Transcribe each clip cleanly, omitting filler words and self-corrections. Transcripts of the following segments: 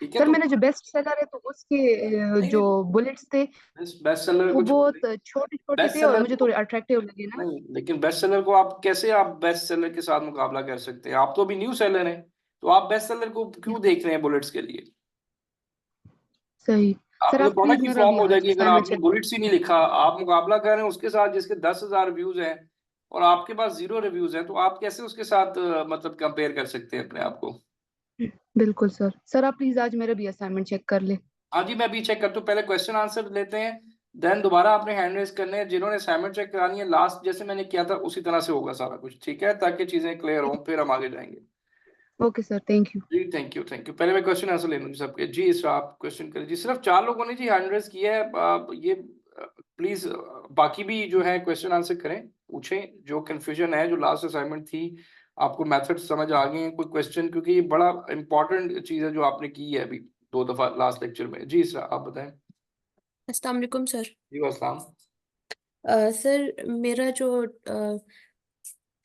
ठीक है। सर तो मेरा जो बेस्ट सेलर है तो उसके नहीं, जो बुलेट्स थे बेस्ट सेलर वो को छोड़ बहुत दें। छोटे छोटे बेस्ट थे और सेलर मुझे को थोड़े अट्रैक्टिव लगे ना। नहीं, लेकिन बेस्ट सेलर को आप कैसे, आप बेस्ट सेलर के साथ मुकाबला कर सकते हैं? आप तो अभी न्यू सेलर हैं, तो आप बेस्ट सेलर को क्यों देख रहे हैं बुलेट्स के लिए? सही। सर आपकी तो आप प्लीज प्रोडक्ट ही मेरा फ्लॉप भी हो आज जाएगी अगर असाइनमेंट आपने चेक। बुलेट्स ही नहीं लिखा। आप मुकाबला कर रहे हैं उसके साथ जिसके 10,000 व्यूज हैं और आपके पास 0 रिव्यूज हैं, तो आप कैसे उसके साथ मतलब कंपेयर कर सकते हैं अपने आप को? बिल्कुल सर। सर आप प्लीज आज मेरा भी असाइनमेंट चेक कर ले। हाँ जी, मैं अभी चेक करता हूँ। पहले क्वेश्चन आंसर लेते हैं, देन दोबारा आपने हैंड रेज करने हैं। जिन्होंने असाइनमेंट चेक करानी है, लास्ट जैसे मैंने किया था उसी तरह से होगा सारा कुछ, ठीक है, ताकि चीजें क्लियर हों, फिर हम आगे जाएंगे। Okay sir, thank you. जी थैंक यू, थैंक यू। पहले मैं क्वेश्चन आंसर ले लूँ जी सबके। जी इस आप क्वेश्चन करें जी। सिर्फ 4 लोगों ने जी हैंड रेज किया है। आप ये प्लीज बाकी भी जो है क्वेश्चन आंसर करें, पूछें जो कंफ्यूजन है, जो लास्ट असाइनमेंट थी, आपको मेथड समझ आ गए हैं कोई क्वेश्चन, क्योंकि ये बड़ा इंपॉर्टेंट चीज है जो आपने की है अभी 2 दफा लास्ट लेक्चर में। जी सर आप बताएं। अस्सलाम वालेकुम सर। जी अस्सलाम। सर मेरा जो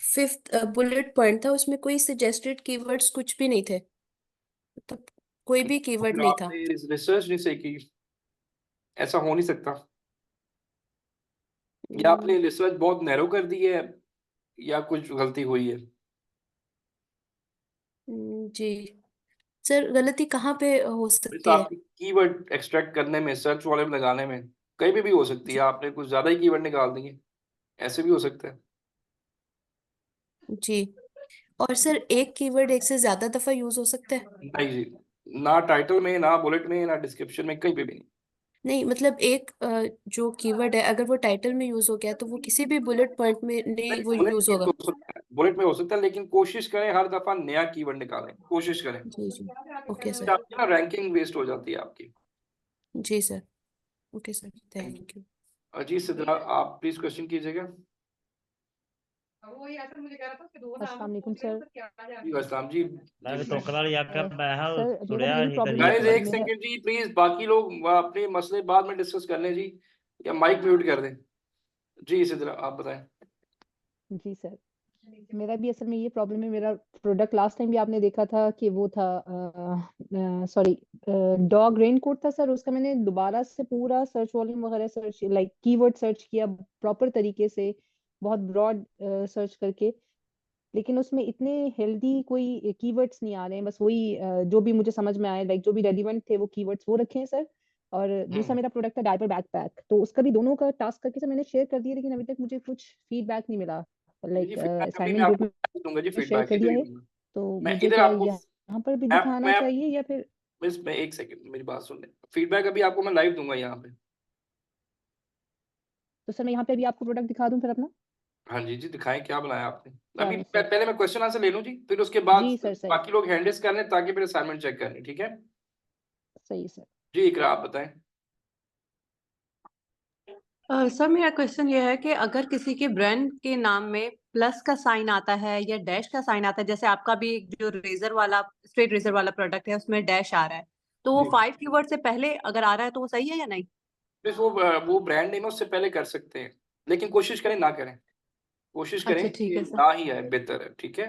फिफ्थ बुलेट पॉइंट था उसमें कोई सजेस्टेड कीवर्ड्स कुछ भी नहीं थे, मतलब कोई भी कीवर्ड फिर नहीं था। आपने रिसर्च नहीं सही की, ऐसा हो नहीं सकता। या हम्म, आपने रिसर्च बहुत नैरो कर दी है, या कुछ गलती हुई है। जी सर, गलती कहाँ पे हो जैसे सकती है? आपकी कीवर्ड एक्सट्रैक्ट करने में, सर्च वाले में लगाने में, कहीं भी हो सकती है। जी आपने कुछ ज्यादा ही कीवर्ड निकाल दिए, ऐसे भी हो सकता है। जी। और सर एक कीवर्ड एक से ज्यादा दफा यूज हो सकता है? नहीं जी, ना टाइटल में, ना बुलेट में, ना डिस्क्रिप्शन में, कहीं पे भी नहीं। नहीं मतलब एक जो कीवर्ड है अगर वो टाइटल में यूज हो गया तो वो किसी भी बुलेट पॉइंट में नहीं नहीं, वो बुलेट यूज में होगा? तो हो सकता है, बुलेट में हो सकता है, लेकिन कोशिश करें हर दफा नया कीवर्ड निकालें, कोशिश करें। जी जी। ओके इससे सर। आपकी ना रैंकिंग वेस्ट हो जाती है आपकी। जी sir. Okay sir, thank you. Ajit Sidra आप प्लीज क्वेश्चन कीजिएगा। अस्सलाम वालेकुम सर। जी अस्सलाम जी। मैं भी जी टोकरा लिया कर बैहा सर मेरा भी सुड़िया यही ही प्रॉब्लम करिए है गाइस कि एक मेरा सेकंड जी प्लीज, बाकी लोग अपने मसले बाद में डिस्कस कर लें जी, या माइक म्यूट कर दें। जी सिद्रा आप बताएं। जी सर, मेरा भी असल में ये प्रॉब्लम है। मेरा प्रोडक्ट लास्ट टाइम भी आपने देखा था कि वो था सॉरी डॉग रेन कोट था सर। उसका मैंने दोबारा से पूरा सर्च वॉल्यूम वगैरह सर्च लाइक कीवर्ड सर्च किया प्रॉपर तरीके से, बहुत ब्रॉड सर्च करके, लेकिन उसमें इतने हेल्दी कोई कीवर्ड्स नहीं आ रहे हैं। बस वही जो भी मुझे समझ में आए, लाइक जो भी रेलिवेंट थे वो कीवर्ड्स वो रखे हैं सर। और दूसरा हम्म। मेरा प्रोडक्ट है डायपर बैकपैक, तो उसका भी दोनों का टास्क करके सर मैंने शेयर कर दिया, लेकिन अभी तक मुझे कुछ फीडबैक नहीं मिला। जी लाइक फीडबैक अभी मैं असाइनमेंट ग्रुप आपको में दूंगा जी, शेयर फीडबैक कर इधर दिया ही है, दूंगा। तो मैं मुझे इधर क्या आपको यहाँ पर भी मैं दिखाना मैं चाहिए या फिर? मिस मैं एक सेकंड मेरी बात सुन लें। फीडबैक अभी आपको मैं लाइव दूंगा यहाँ पे। तो सर मैं यहाँ पे अभी आपको प्रोडक्ट दिखा दूँ फिर अपना? हाँ जी जी दिखाएं क्या बनाया आपने। अभी चलो सर। पहले मैं क्वेश्चन आंसर ले लूं जी, फिर उसके बाद जी सर, सही बाकी लोग हैंडल्स कर लें ताकि फिर असाइनमेंट चेक कर लें, ठीक है। सही सर। जी इकरा आप बताएं। सर मेरा क्वेश्चन ये है कि अगर किसी के ब्रांड के नाम में प्लस का साइन आता है या डैश का साइन आता है, जैसे आपका भी एक जो रेजर वाला स्ट्रेट रेजर वाला प्रोडक्ट है उसमें डैश आ रहा है, तो वो जी 5 कीवर्ड से पहले अगर आ रहा है तो वो सही है या नहीं? बस वो ब्रांड नेम है, उससे पहले कर सकते हैं, लेकिन कोशिश करें ना करें। कोशिश करें अच्छा ठीक कि है सर। ना ही आए, बेहतर है, ठीक है।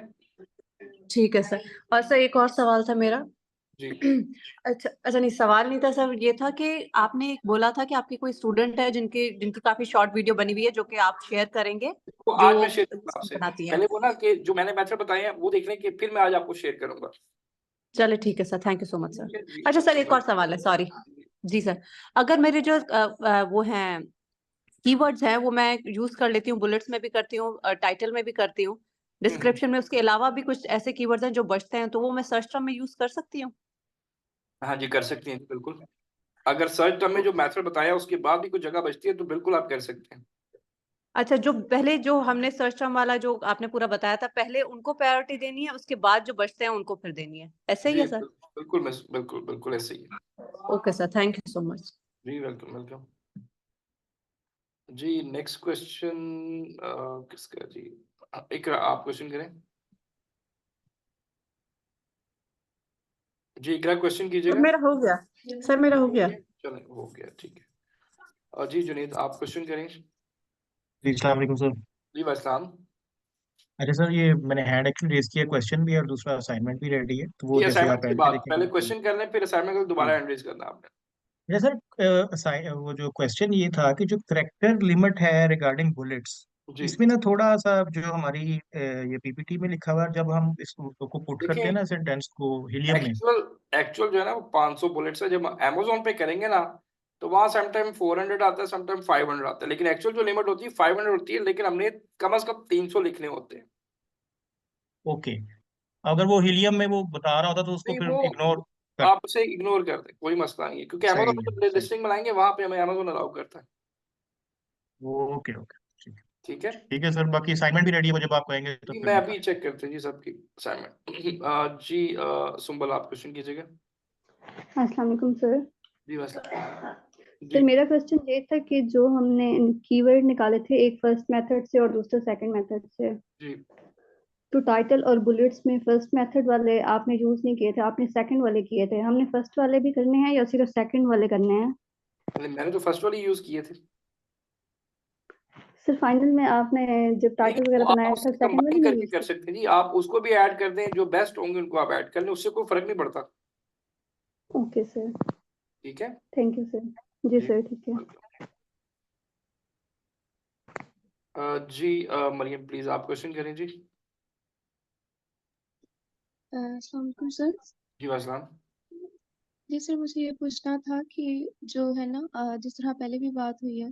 ठीक है सर। और सर एक और सवाल था मेरा। जी अच्छा अच्छा, नहीं सवाल नहीं था सर, ये था कि आपने एक बोला था कि आपके कोई स्टूडेंट है जिनकी जिनकी काफी शॉर्ट वीडियो बनी हुई है जो कि आप शेयर करेंगे, तो जो आज मैं शेयर करूंगा आपसे। बनाती है। पहले वो ना कि जो मैंने मेथड बताए हैं वो देख लें, कि फिर मैं आज आपको शेयर करूंगा। चले ठीक है sir, thank you so much ठीक सर। है जी अच्छा सर एक और शुक्रिया। सवाल है, सॉरी। जी सर, अगर मेरे जो वो हैं कीवर्ड्स हैं वो मैं यूज कर लेती हूँ, बुलेट्स में भी करती हूँ, टाइटल में भी करती हूँ, हम्म। डिस्क्रिप्शन में उसके अलावा भी कुछ ऐसे कीवर्ड्स हैं जो बचते हैं, तो वो मैं सर्च टर्म में यूज कर सकती हूँ? हाँ जी कर सकती हैं जी, बिल्कुल। अगर सर्च टर्म में जो मेथड बताया उसके बाद भी कुछ जगह बचती है तो बिल्कुल आप कर सकते हैं। अच्छा, जो पहले जो हमने सर्च टर्म वाला जो आपने पूरा बताया था, पहले उनको प्रायोरिटी देनी है, उसके बाद जो बचते हैं उनको फिर देनी है, ऐसे ही जी है सर? बिल्कुल मिस, बिल्कुल बिल्कुल ऐसे ही है। Okay sir, thank you so much. जी वेलकम वेलकम। जी नेक्स्ट क्वेश्चन किसका जी? एक आप क्वेश्चन करें जी, इकरा क्वेश्चन सर कीजिएगा। मेरा हो गया। सर मेरा हो गया। चलें हो गया ठीक है। जी जुनेद आप क्वेश्चन करें। जी अस्सलाम वालेकुम सर। जी वसलाम। अच्छा सर, ये मैंने हैंड एक्चुअली रेज किया, क्वेश्चन भी है और दूसरा असाइनमेंट भी रेडी है, तो वो ये जैसे असाइनमेंट आप के एंड पे बाद देखेंगे पहले तो क्वेश्चन कर लें, फिर असाइनमेंट को दोबारा जी। हैंड रेज करना आपने। अच्छा सर, वो जो क्वेश्चन ये था कि जो करेक्टर लिमिट है रिगार्डिंग बुलेट्स, जी इसमें ना थोड़ा सा जो हमारी ये पीपीटी में लिखा हुआ है, जब हम इसको को पुट करते देखिए, हैं ना सेंटेंस को हीलियम में, एक्चुअल जो है ना वो 500 बुलेट्स है। जब अमेजोन पे करेंगे ना तो वहां समटाइम 400 आता है, समटाइम 500 आता है, लेकिन एक्चुअल जो लिमिट होती है 500 होती है, लेकिन हमने कम से कम 300 लिखने होते हैं। ओके। अगर वो हीलियम में वो बता रहा होता तो उसको नहीं, फिर वो इग्नोर कर, आप उसे इग्नोर कर दें, कोई मसला नहीं है, क्योंकि सही अमेजोन है, में जब सही। लिस्टिंग बनाएंगे वहां पे हमें अमेजोन अलाउ करता है। ओके ओके, ठीक है। ठीक है ठीक है सर, बाकी असाइनमेंट भी रेडी है, वो जब आप कहेंगे तो जी, फिर मैं मैं अभी चेक करते हैं जी सबकी असाइनमेंट। जी सुंबल आप क्वेश्चन कीजिएगा। अस्सलाम वालेकुम सर। जी बस सर जी मेरा क्वेश्चन ये था कि जो हमने कीवर्ड निकाले थे, एक फर्स्ट मेथड से और दूसरा सेकंड मेथड से, जी तो टाइटल और बुलेट्स में फर्स्ट मेथड वाले आपने यूज नहीं किए थे, आपने सेकंड वाले किए थे। हमने फर्स्ट वाले भी करने हैं या सिर्फ सेकंड वाले करने हैं? मैंने तो फर्स्ट वाली यूज किए थे। सर फाइनल में आपने जब नहीं, टाइटल वो वगैरह आप बनाया था उससे सेकंड वाले कंबाइन नहीं करके यूज कर किए? सकते हैं जी, आप उसको भी ऐड कर दें, जो बेस्ट होंगे उनको आप ऐड कर लें, उससे कोई फर्क नहीं पड़ता। ओके सर, ठीक है थैंक यू सर। जी जी सर, ठीक है। जी मरियम प्लीज आप क्वेश्चन करें जी। अस्सलाम वालेकुम सर। जी वसलाम। जी सर, मुझे ये पूछना था कि जो है ना, जिस तरह पहले भी बात हुई है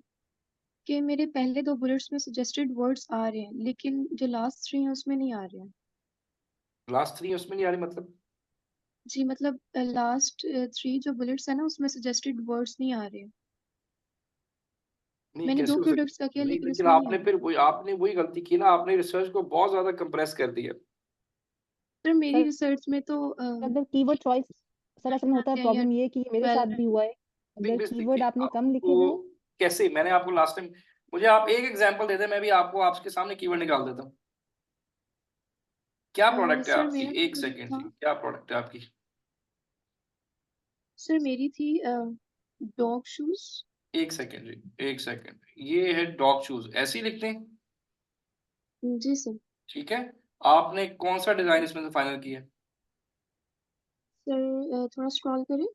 कि मेरे पहले 2 बुलेट्स में सजेस्टेड वर्ड्स आ रहे हैं, लेकिन जो लास्ट 3 हैं उसमें नहीं आ रहे हैं। लास्ट 3 उसमें नहीं आ रही मतलब? जी मतलब लास्ट 3 जो बुलेट्स है ना उसमें सजेस्टेड वर्ड्स नहीं आ रहे हैं। नहीं, मैंने कैसे 2 हो सकता प्रोडक्ट्स का किया नहीं, लेकिन लेकिन उसमें नहीं आ आपने रहा। फिर वही गलती की ना, आपने रिसर्च को बहुत ज्यादा कंप्रेस कर दिया। सर मेरी सर रिसर्च में तो अगर कीवर्ड चॉइस, सर असल में होता है, या प्रॉब्लम ये है कि मेरे साथ 12 भी हुआ है, नहीं अगर बस कीवर्ड देखिए आपने कम लिखे आपको हुए हैं। कैसे, मैंने आपको लास्ट टाइम, मुझे आप एक एग्जांपल दे दें, मैं भी आपको आपके सामने कीवर्ड निकाल देता हूँ। क्या प्रोडक्ट है सर आपकी? मेरा एक कीवर्ड सेकेंड जी, था, क्या प्रोडक्ट है आपकी? सर मेरी थी डॉग शूज। एक सेकेंड जी, एक सेकेंड, ये है डॉग शूज, ऐसे ही लिखते हैं? जी सर। ठीक है, आपने कौन सा डिजाइन इसमें से फाइनल किया? सर थोड़ा स्क्रॉल करें।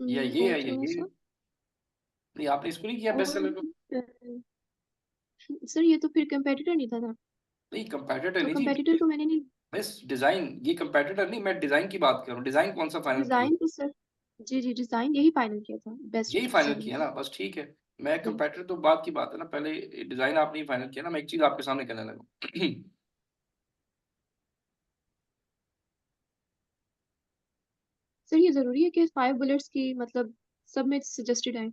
या ये और है थोड़ा ये सा नहीं, आपने इसको नहीं किया बेस्ट और सेलर को? सर ये तो फिर कंपेटिटर नहीं था ना, नहीं कंपैटिटर तो नहीं कंपेटिटर जी, को मैंने नहीं। बस डिजाइन, ये कंपैटिटर नहीं, मैं डिजाइन की बात कर रहा हूँ, डिजाइन कौन सा फाइनल किया? डिजाइन तो सर, जी जी डिजाइन यही फाइनल किया था, बेस्ट यही फाइनल सेलर। किया ना, बस ठीक है। मैं जी कंपैटिटर तो बात की बात है ना, पहले डिजाइन आपने फाइनल किया ना, मैं एक चीज आपके सामने कहने लगा। सर ये जरूरी है कि 5 बुलेट्स की मतलब सब में सजेस्टेड आए?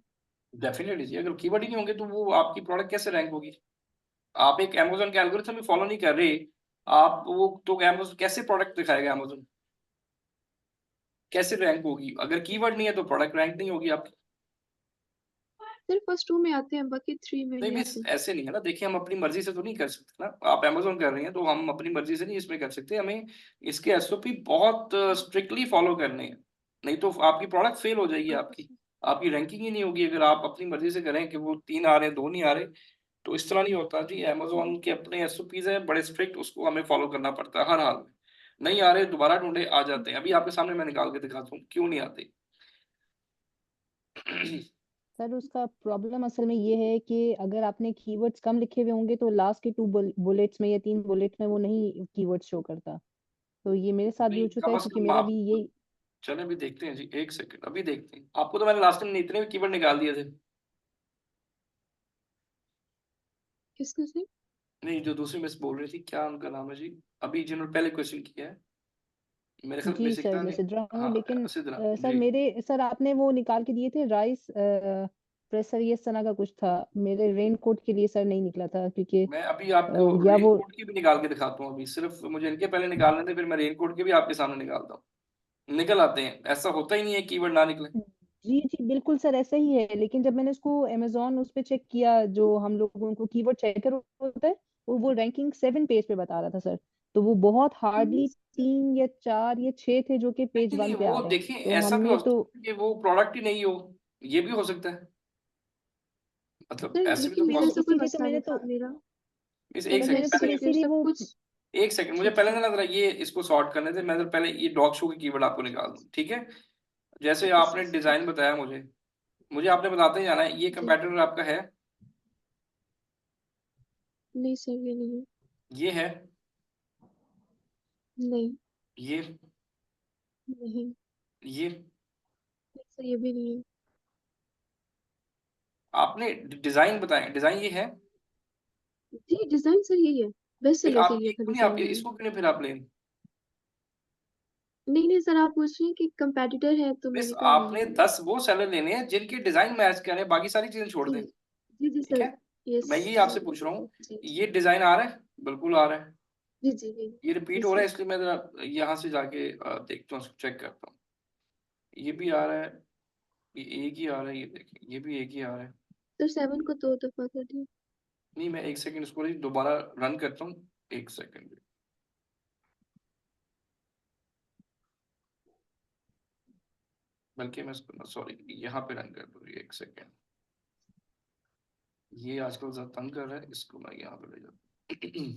डेफिनेटली जी, अगर कीवर्ड ही नहीं होंगे तो वो आपकी प्रोडक्ट कैसे रैंक होगी? आप एक अमेजोन के एल्गोरिथम भी फॉलो नहीं कर रहे, आप वो तो अमेजोन कैसे प्रोडक्ट दिखाएगा? अमेजोन कैसे रैंक होगी? अगर कीवर्ड नहीं है तो प्रोडक्ट रैंक नहीं होगी आपकी। सर फर्स्ट 2 में आते हैं, बाकी 3 में नहीं नहीं मिस, आते। ऐसे नहीं है ना, देखिए हम अपनी मर्जी से तो नहीं कर सकते ना, आप अमेजोन कर रही हैं तो हम अपनी मर्जी से नहीं इसमें कर सकते, हमें इसके एसओपी बहुत स्ट्रिक्टली फॉलो करने हैं, नहीं तो आपकी प्रोडक्ट फेल हो जाएगी, ओके आपकी सर। आपकी रैंकिंग ही नहीं होगी अगर आप अपनी मर्जी से करें कि वो 3 आ रहे हैं 2 नहीं आ रहे। तो इस तरह नहीं होता जी, अमेजोन के अपने एसओपीज है बड़े स्ट्रिक्ट, उसको हमें फॉलो करना पड़ता है हर हाल में। नहीं आ रहे दोबारा ढूंढे, आ जाते हैं, अभी आपके सामने मैं निकाल के दिखाता हूँ क्यों नहीं आते। सर उसका प्रॉब्लम असल में ये है कि अगर आपने कीवर्ड्स कम लिखे हुए होंगे तो लास्ट के 2 बुलेट्स में या 3 बुलेट्स में वो नहीं कीवर्ड शो करता। तो ये मेरे साथ भी नहीं हो चुका कम है, से क्योंकि कम मेरा आप, भी यही। चले अभी देखते हैं जी, एक सेकंड अभी देखते हैं, आपको तो मैंने लास्ट टाइम इतने भी कीवर्ड निकाल दिए थे। किसका सर? नहीं, जो दूसरी मिस बोल रही थी, क्या उनका नाम है जी, अभी जिन्होंने पहले क्वेश्चन किया है, मेरे ख्याल जी मिस सर, इकता मैं ने। सिद्रा हूँ, लेकिन हाँ सिद्रा सर जी। सर आपने वो निकाल के दिए थे राइस प्रेसर, ये सना का कुछ था, मेरे रेन कोट के लिए सर नहीं निकला था, क्योंकि मैं अभी आपको या रेन वो। कोट की भी निकाल के दिखाता हूँ, अभी सिर्फ मुझे इनके पहले निकालने थे, फिर मैं रेन कोट के भी आपके सामने निकालता हूँ, निकल आते हैं, ऐसा होता ही नहीं है कीवर्ड ना निकले। जी जी बिल्कुल सर, ऐसा ही है, लेकिन जब मैंने उसको अमेजोन उस पे चेक किया, जो हम लोगों को कीवर्ड चेकर होता है, वो रैंकिंग 7 पेज पे बता रहा था सर। तो वो बहुत हार्डली 3 या 4 या 6 थे जो कि पेज नहीं 1 पे आ वो रहे हैं, देखिए, तो ऐसा भी हमने हो तो। सकता है कि वो प्रोडक्ट ही नहीं हो, ये भी हो सकता है, मतलब सर ऐसे भी तो लेकिन मेरा तो ऐसा कोई पॉसिबल। इसीलिए तो मसला मैंने नहीं तो था, मेरा इस तो एक मैं सेकंड सिर्फ पहले इसीलिए सब वो कुछ एक सेकंड मुझे ठीक पहले है ना जरा ये इसको सॉर्ट करने दे। मैं जरा पहले ये डॉग शो की कीवर्ड आपको निकाल दूं, ठीक है? जैसे ठीक है आपने सर डिजाइन बताया मुझे, मुझे आपने बताते ही जाना है। ये जी कंपैटिटर आपका है, नहीं सर ये नहीं है ये है, नहीं ये नहीं ये नहीं सर ये भी नहीं है आपने डिजाइन बताया, डिजाइन ये है। जी डिजाइन सर यही है बेस्ट फिर सेलर के आप लिए ये क्यों खाली नहीं, सर आप नहीं है इसको क्यों नहीं फिर आप लें? नहीं नहीं सर आप पूछ रहे हैं कि कंपेटिटर है तो मिस मैंने कहा आपने नहीं 10 वो सेलर लेने हैं जिनके डिजाइन मैच कर रहे हैं, बाकी सारी चीजें छोड़ जी दें, जी जी ठीक सर है? तो यस मैं यही आपसे पूछ रहा हूँ, जी जी ये डिजाइन आ रहा है? बिल्कुल आ रहा है। जी जी जी ये रिपीट जी हो रहा है, सर इसलिए मैं जरा यहाँ से जाके देखता हूँ, चेक करता हूँ। ये भी आ रहा है, ये एक ही आ रहा है, ये देखिए ये भी एक ही आ रहा है। सर 7 को 2 दफा कर दिया नहीं, मैं एक सेकंड इसको दोबारा रन करता हूँ, एक सेकंड। बल्कि मैं इसको सॉरी यहाँ पे रन कर दूँ, एक सेकंड। ये आजकल ज्यादा तंग कर रहा है, इसको मैं यहाँ पे ले जाता हूँ।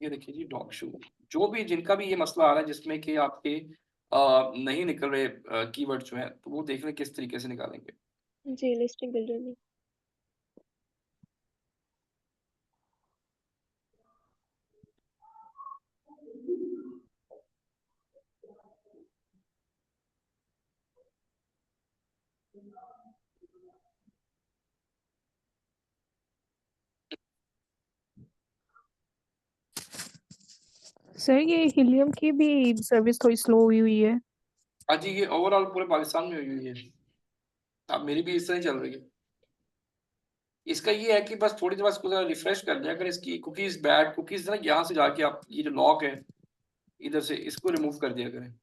ये देखिए जी, डॉग शू, जो भी जिनका भी ये मसला आ रहा है जिसमें कि आपके नहीं निकल रहे कीवर्ड जो है, तो वो देख लें किस तरीके से निकालेंगे। जी लिस्टिंग बिल्डर में सर ये हीलियम की भी सर्विस थोड़ी स्लो हुई है। हाँ जी, ये ओवरऑल पूरे पाकिस्तान में हुई है। अब मेरी भी इस तरह ही चल रही है। इसका ये है कि बस थोड़ी देर बाद इसको जरा रिफ्रेश कर लिया अगर इसकी कुकीज बैड कुकीज ना, यहाँ से जाके आप ये जो लॉक है इधर से इसको रिमूव कर दिया करें।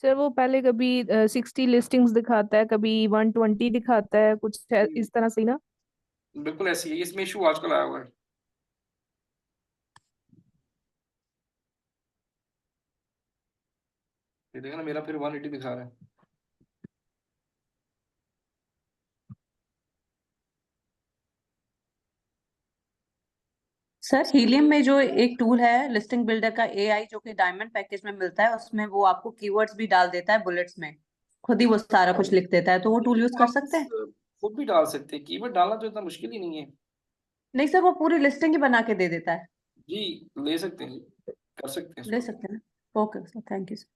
सर वो पहले कभी 60 लिस्टिंग्स दिखाता है, कभी 120 दिखाता है, कुछ इस तरह से ही ना। बिल्कुल ऐसी है, इसमें इशू आजकल आया हुआ है। ये देखा ना, मेरा फिर 180 दिखा रहा है। सर हीलियम में जो एक टूल है लिस्टिंग बिल्डर का एआई जो कि डायमंड पैकेज में मिलता है, उसमें वो आपको कीवर्ड्स भी डाल देता है बुलेट्स में, खुद ही वो सारा कुछ लिख देता है, तो वो टूल यूज कर आप सकते हैं। खुद भी डाल सकते हैं, कीवर्ड डालना तो इतना मुश्किल ही नहीं है। नहीं सर, वो पूरी लिस्टिंग ही बना के दे देता है। जी, ले सकते हैं, कर सकते हैं ले इसको। सकते हैं ना। Okay sir, thank you sir.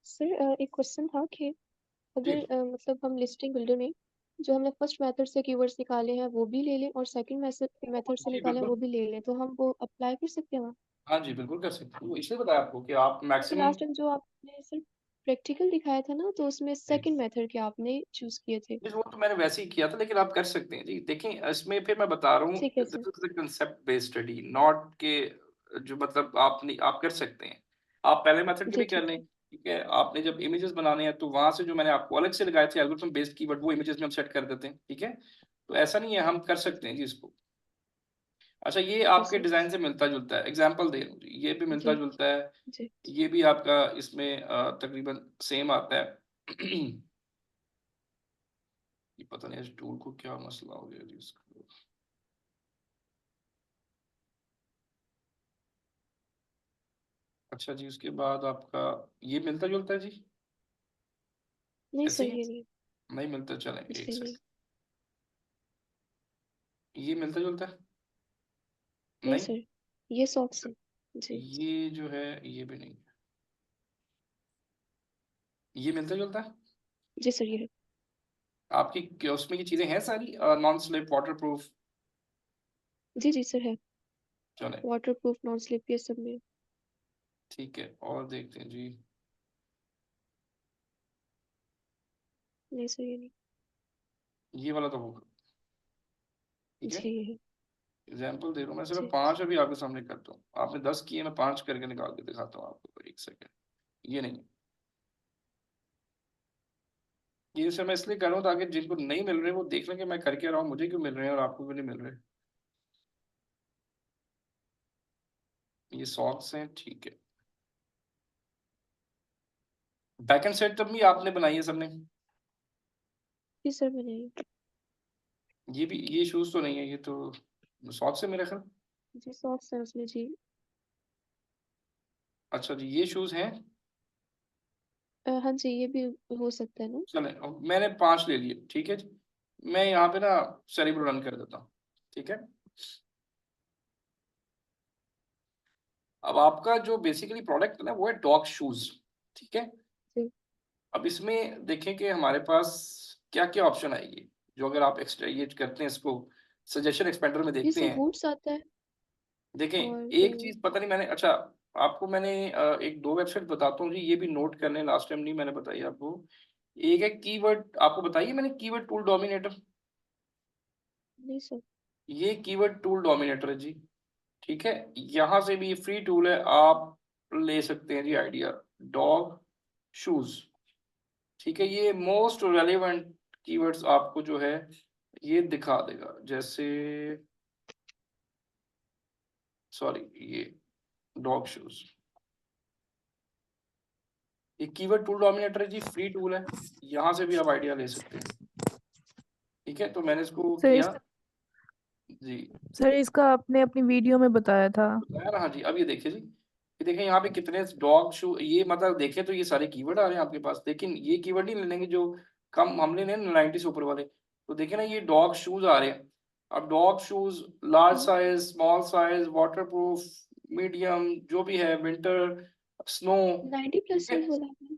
Sir एक क्वेश्चन था कि जी अगर मतलब हम लिस्टिंग बिल्डर में जो हमने फर्स्ट मेथड से कीवर्ड्स निकाले हैं वो भी ले लें और सेकंड मेथड से जी निकाले हैं बिल्कुल। वो भी ले लें तो हम वो अप्लाई कर सकते हैं वहाँ हाँ जी, बिल्कुल कर सकते हैं। वो इसलिए बताया आपको कि आप तो मैक्सिमम लास्ट टाइम जो आपने सर प्रैक्टिकल दिखाया था ना, तो उसमें सेकंड मेथड के आपने चूज किए थे। जी, वो तो मैंने वैसे ही किया था, लेकिन आप कर सकते हैं जी। देखें, इसमें फिर मैं बता रहा हूँ, ठीक है this sir. Is the concept based study, not के जो मतलब आप नहीं, आप कर सकते हैं। आप पहले मेथड के जी भी कर ठीक लें, है। ठीक है। आपने जब इमेजेस बनाने हैं तो वहां से जो मैंने आपको अलग से लगाए थे एल्गोरिथम बेस्ड कीवर्ड, वो इमेजेस में हम सेट कर देते हैं, ठीक है। तो ऐसा नहीं है, हम कर सकते हैं जी इसको। अच्छा, ये ठीक है आपके सर। डिजाइन से मिलता जुलता है, एग्जाम्पल दे रहा हूँ जी, ये भी मिलता जी जुलता है, जी। ये भी आपका इसमें तकरीबन सेम आता है। ये पता नहीं इस टूल को क्या मसला हो गया जी इसका। अच्छा जी, उसके बाद आपका ये मिलता जुलता है जी, नहीं ऐसे सर, ही ये नहीं। नहीं मिलता, चलें एक जी नहीं। सेकंड, ये मिलता जुलता है, नहीं नहीं। सर, ये सॉक्स है। जी ये जो है ये भी नहीं, ये मिलता जुलता है। जी सर, ये है। आपकी उसमें ये चीजें हैं सारी, नॉन स्लिप, वाटर प्रूफ, जी जी सर है। चलें वाटर प्रूफ, नॉन स्लिप, ये सब में। ठीक है। और देखते हैं जी, नहीं सर, ये नहीं। ये वाला तो होगा, ठीक है। जी ये है। एग्जाम्पल दे रहा हूँ मैं, सिर्फ जी 5 अभी आपके सामने करता हूँ, आपने 10 किए, मैं 5 करके निकाल के दिखाता हूँ आपको, एक सेकंड। ये नहीं, ये सब मैं इसलिए कर रहा हूँ ताकि जिनको नहीं मिल रहे वो देख लें कि मैं करके रहा हूँ, मुझे क्यों मिल रहे हैं और आपको क्यों नहीं मिल रहे। ये सॉक्स हैं, ठीक है। बैक एंड सेट तब भी आपने बनाई है सबने। जी सर, मैंने। ये भी, ये शूज तो नहीं है, ये तो सॉक्स है मेरा ख्याल। जी सॉक्स है उसमें जी। अच्छा जी, ये शूज हैं। हाँ जी, ये भी हो सकता है ना। चलें, अब मैंने 5 ले लिए, ठीक है जी। मैं यहाँ पे ना सेरिब्रो रन कर देता हूँ, ठीक है। अब आपका जो बेसिकली प्रोडक्ट है ना, वो है डॉग शूज, ठीक है। जी अब इसमें देखें कि हमारे पास क्या क्या ऑप्शन आएगी, जो अगर आप एक्स्ट्रा ये करते हैं, इसको सजेशन एक्सपेंडर में जी देखते सर, हैं। बूट्स आता है। देखें, और एक चीज पता नहीं मैंने, अच्छा आपको मैंने एक दो वेबसाइट बताता हूँ जी, ये भी नोट करने, लास्ट टाइम नहीं मैंने बताई आपको। एक है कीवर्ड, आपको बताइए मैंने, कीवर्ड टूल डोमिनेटर। नहीं सर। ये कीवर्ड टूल डोमिनेटर है जी, ठीक है। यहाँ से भी फ्री टूल है, आप ले सकते हैं जी आइडिया, डॉग शूज, ठीक है। ये मोस्ट रेलेवेंट कीवर्ड्स आपको जो है ये दिखा देगा, जैसे सॉरी, ये डॉग शूज, ये कीवर्ड टूल डोमिनेटर है जी, फ्री टूल है, यहाँ से भी आप आइडिया ले सकते हैं, ठीक है। तो मैंने इसको सर किया इस जी, सर इसका आपने अपनी वीडियो में बताया था। बताया ना, हाँ जी। अब ये देखिए जी, ये देखें यहाँ पे कितने डॉग शू, ये मतलब देखें तो ये सारे कीवर्ड आ रहे हैं आपके पास, लेकिन ये कीवर्ड नहीं लेंगे जो कम, हम लेने 90 से ऊपर वाले। तो देखें ना, ये डॉग शूज आ रहे हैं। अब dog shoes large size, small size, water proof, medium, जो भी है, विंटर, स्नो, 90+ ठीक है। सर बोला आपने।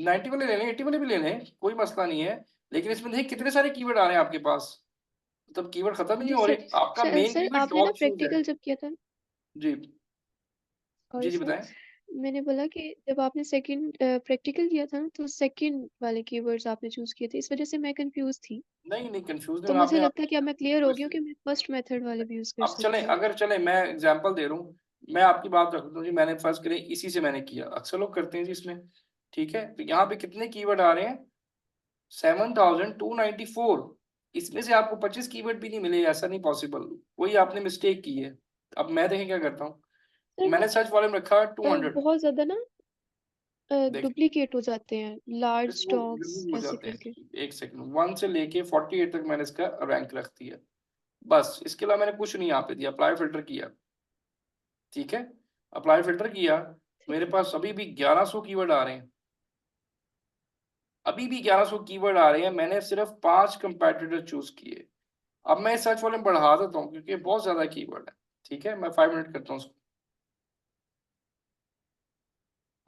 90 वाले लेने, 80 वाले भी लेने, कोई मसला नहीं है। लेकिन इसमें देखिए कितने सारे कीवर्ड आ रहे हैं आपके पास, मतलब कीवर्ड खत्म ही नहीं जी हो सर। रहे, आपका मेन सर कीवर्ड आपने ना डॉग शूज है प्रैक्टिकल जब किया था। जी। और जी जी सर बताएं। मैंने बोला कि जब आपने सेकंड प्रैक्टिकल किया था ना, तो सेकंड वाले कीवर्ड्स आपने चूज किए थे, इस वजह से मैं कंफ्यूज थी। नहीं नहीं, कंफ्यूज तो नहीं, मुझे आपने लगता है कि अब मैं क्लियर हो गई हूँ क्वेश्चन, कि मैं फर्स्ट मेथड वाले भी यूज कर अब चलें, सकती हूँ। अगर चलें मैं एग्जांपल दे रहा हूँ, मैं आपकी बात रख देता हूँ जी। मैंने फर्ज करें इसी से मैंने किया, अक्सर लोग करते हैं जी इसमें, ठीक है। तो यहाँ पे कितने कीवर्ड आ रहे हैं, 7294। इसमें से आपको 25 कीवर्ड भी नहीं मिले, ऐसा नहीं पॉसिबल, कोई आपने मिस्टेक की है। अब मैं देखें क्या करता हूँ, सर वो मैंने सर्च वॉल्यूम रखा 200, बहुत ज्यादा ना देखें डुप्लीकेट हो जाते हैं, लार्ज वो डॉग्स रिमूव हो ऐसे जाते करके। हैं। एक सेकंड, 1 से लेके 48 तक मैंने इसका रैंक रख दिया, बस। इसके अलावा मैंने कुछ नहीं यहाँ पे दिया, अप्लाई फिल्टर किया, ठीक है। अप्लाई फिल्टर किया, ठीक मेरे है। पास अभी भी 1100 कीवर्ड आ रहे हैं, अभी भी 1100 कीवर्ड आ रहे हैं। मैंने सिर्फ 5 कंपैटिटर चूज किए। अब मैं सर्च वॉल्यूम बढ़ा देता हूँ क्योंकि बहुत ज्यादा कीवर्ड है, ठीक है। मैं 5 मिनट करता हूँ उसको,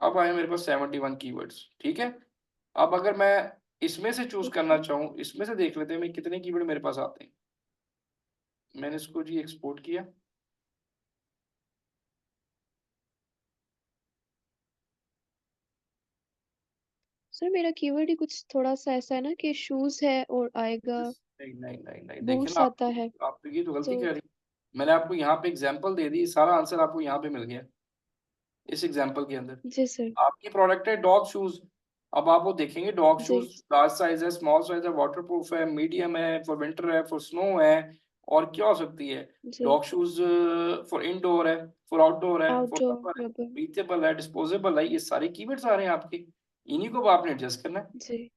अब आए मेरे पास 71 कीवर्ड्स, ठीक है। अब अगर मैं इसमें से चूज ठीक करना है। चाहूँ, इसमें से देख लेते हैं मैं कितने कीवर्ड मेरे पास आते हैं। मैंने इसको जी एक्सपोर्ट किया, सर मेरा कीवर्ड ही कुछ थोड़ा सा ऐसा है ना कि शूज है और आएगा नहीं नहीं नहीं नहीं, देखिए बूट्स ना, आता है आप ये तो गलती तो कर रही हैं। मैंने आपको यहाँ पे एग्जांपल दे दी, सारा आंसर आपको यहाँ पे मिल गया इस एग्जांपल के अंदर। जी सर आपकी प्रोडक्ट है डॉग शूज। अब आप वो देखेंगे डॉग जी शूज लार्ज साइज है, स्मॉल साइज है, वाटर प्रूफ है, मीडियम है, फॉर विंटर है, फॉर स्नो है, और क्या हो सकती है, जी डॉग शूज फॉर इंडोर है, फॉर आउटडोर है, फॉर आउटडोर रबर है, रबर ब्रीथेबल है, डिस्पोजेबल है, ये सारे कीवर्ड्स आ रहे हैं आपके, इन्हीं को आपने एडजस्ट करना है। जी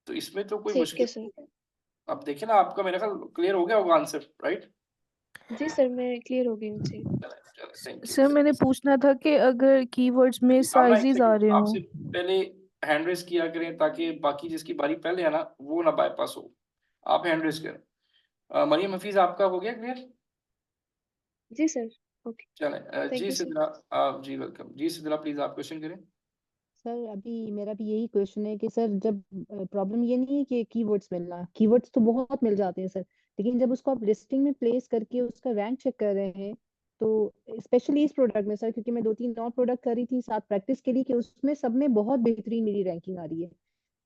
तो इसमें तो कोई ठीक है मुश्किल सर नहीं है। अब देखिए ना, आपका मेरे ख्याल क्लियर हो गया होगा आंसर, राइट? जी सर मैं क्लियर हो गई हूँ जी थैंक यू। सर मैंने पूछना था कि अगर कीवर्ड्स में अब ना एक साइजेस आ सेकंड, रहे आपसे हों। पहले हैंड रेस किया करें ताकि बाकी जिसकी बारी पहले है ना वो ना बाईपास हो। आप हैंड रेस करें। मरियम हफीज, आपका हो गया क्लियर? जी सर ओके चलें, थैंक जी यू सर सिद्रा, जी वेलकम, जी सिद्रा प्लीज आप क्वेश्चन करें। सर अभी मेरा भी यही क्वेश्चन है कि सर जब प्रॉब्लम ये नहीं है कि कीवर्ड्स मिलना, कीवर्ड्स तो बहुत मिल जाते हैं सर, लेकिन जब उसको आप लिस्टिंग में प्लेस करके उसका रैंक चेक कर रहे हैं, तो स्पेशली इस प्रोडक्ट में सर, क्योंकि मैं 2-3 और प्रोडक्ट करी थी साथ प्रैक्टिस के लिए, कि उसमें सब में बहुत बेहतरीन मेरी रैंकिंग आ रही है,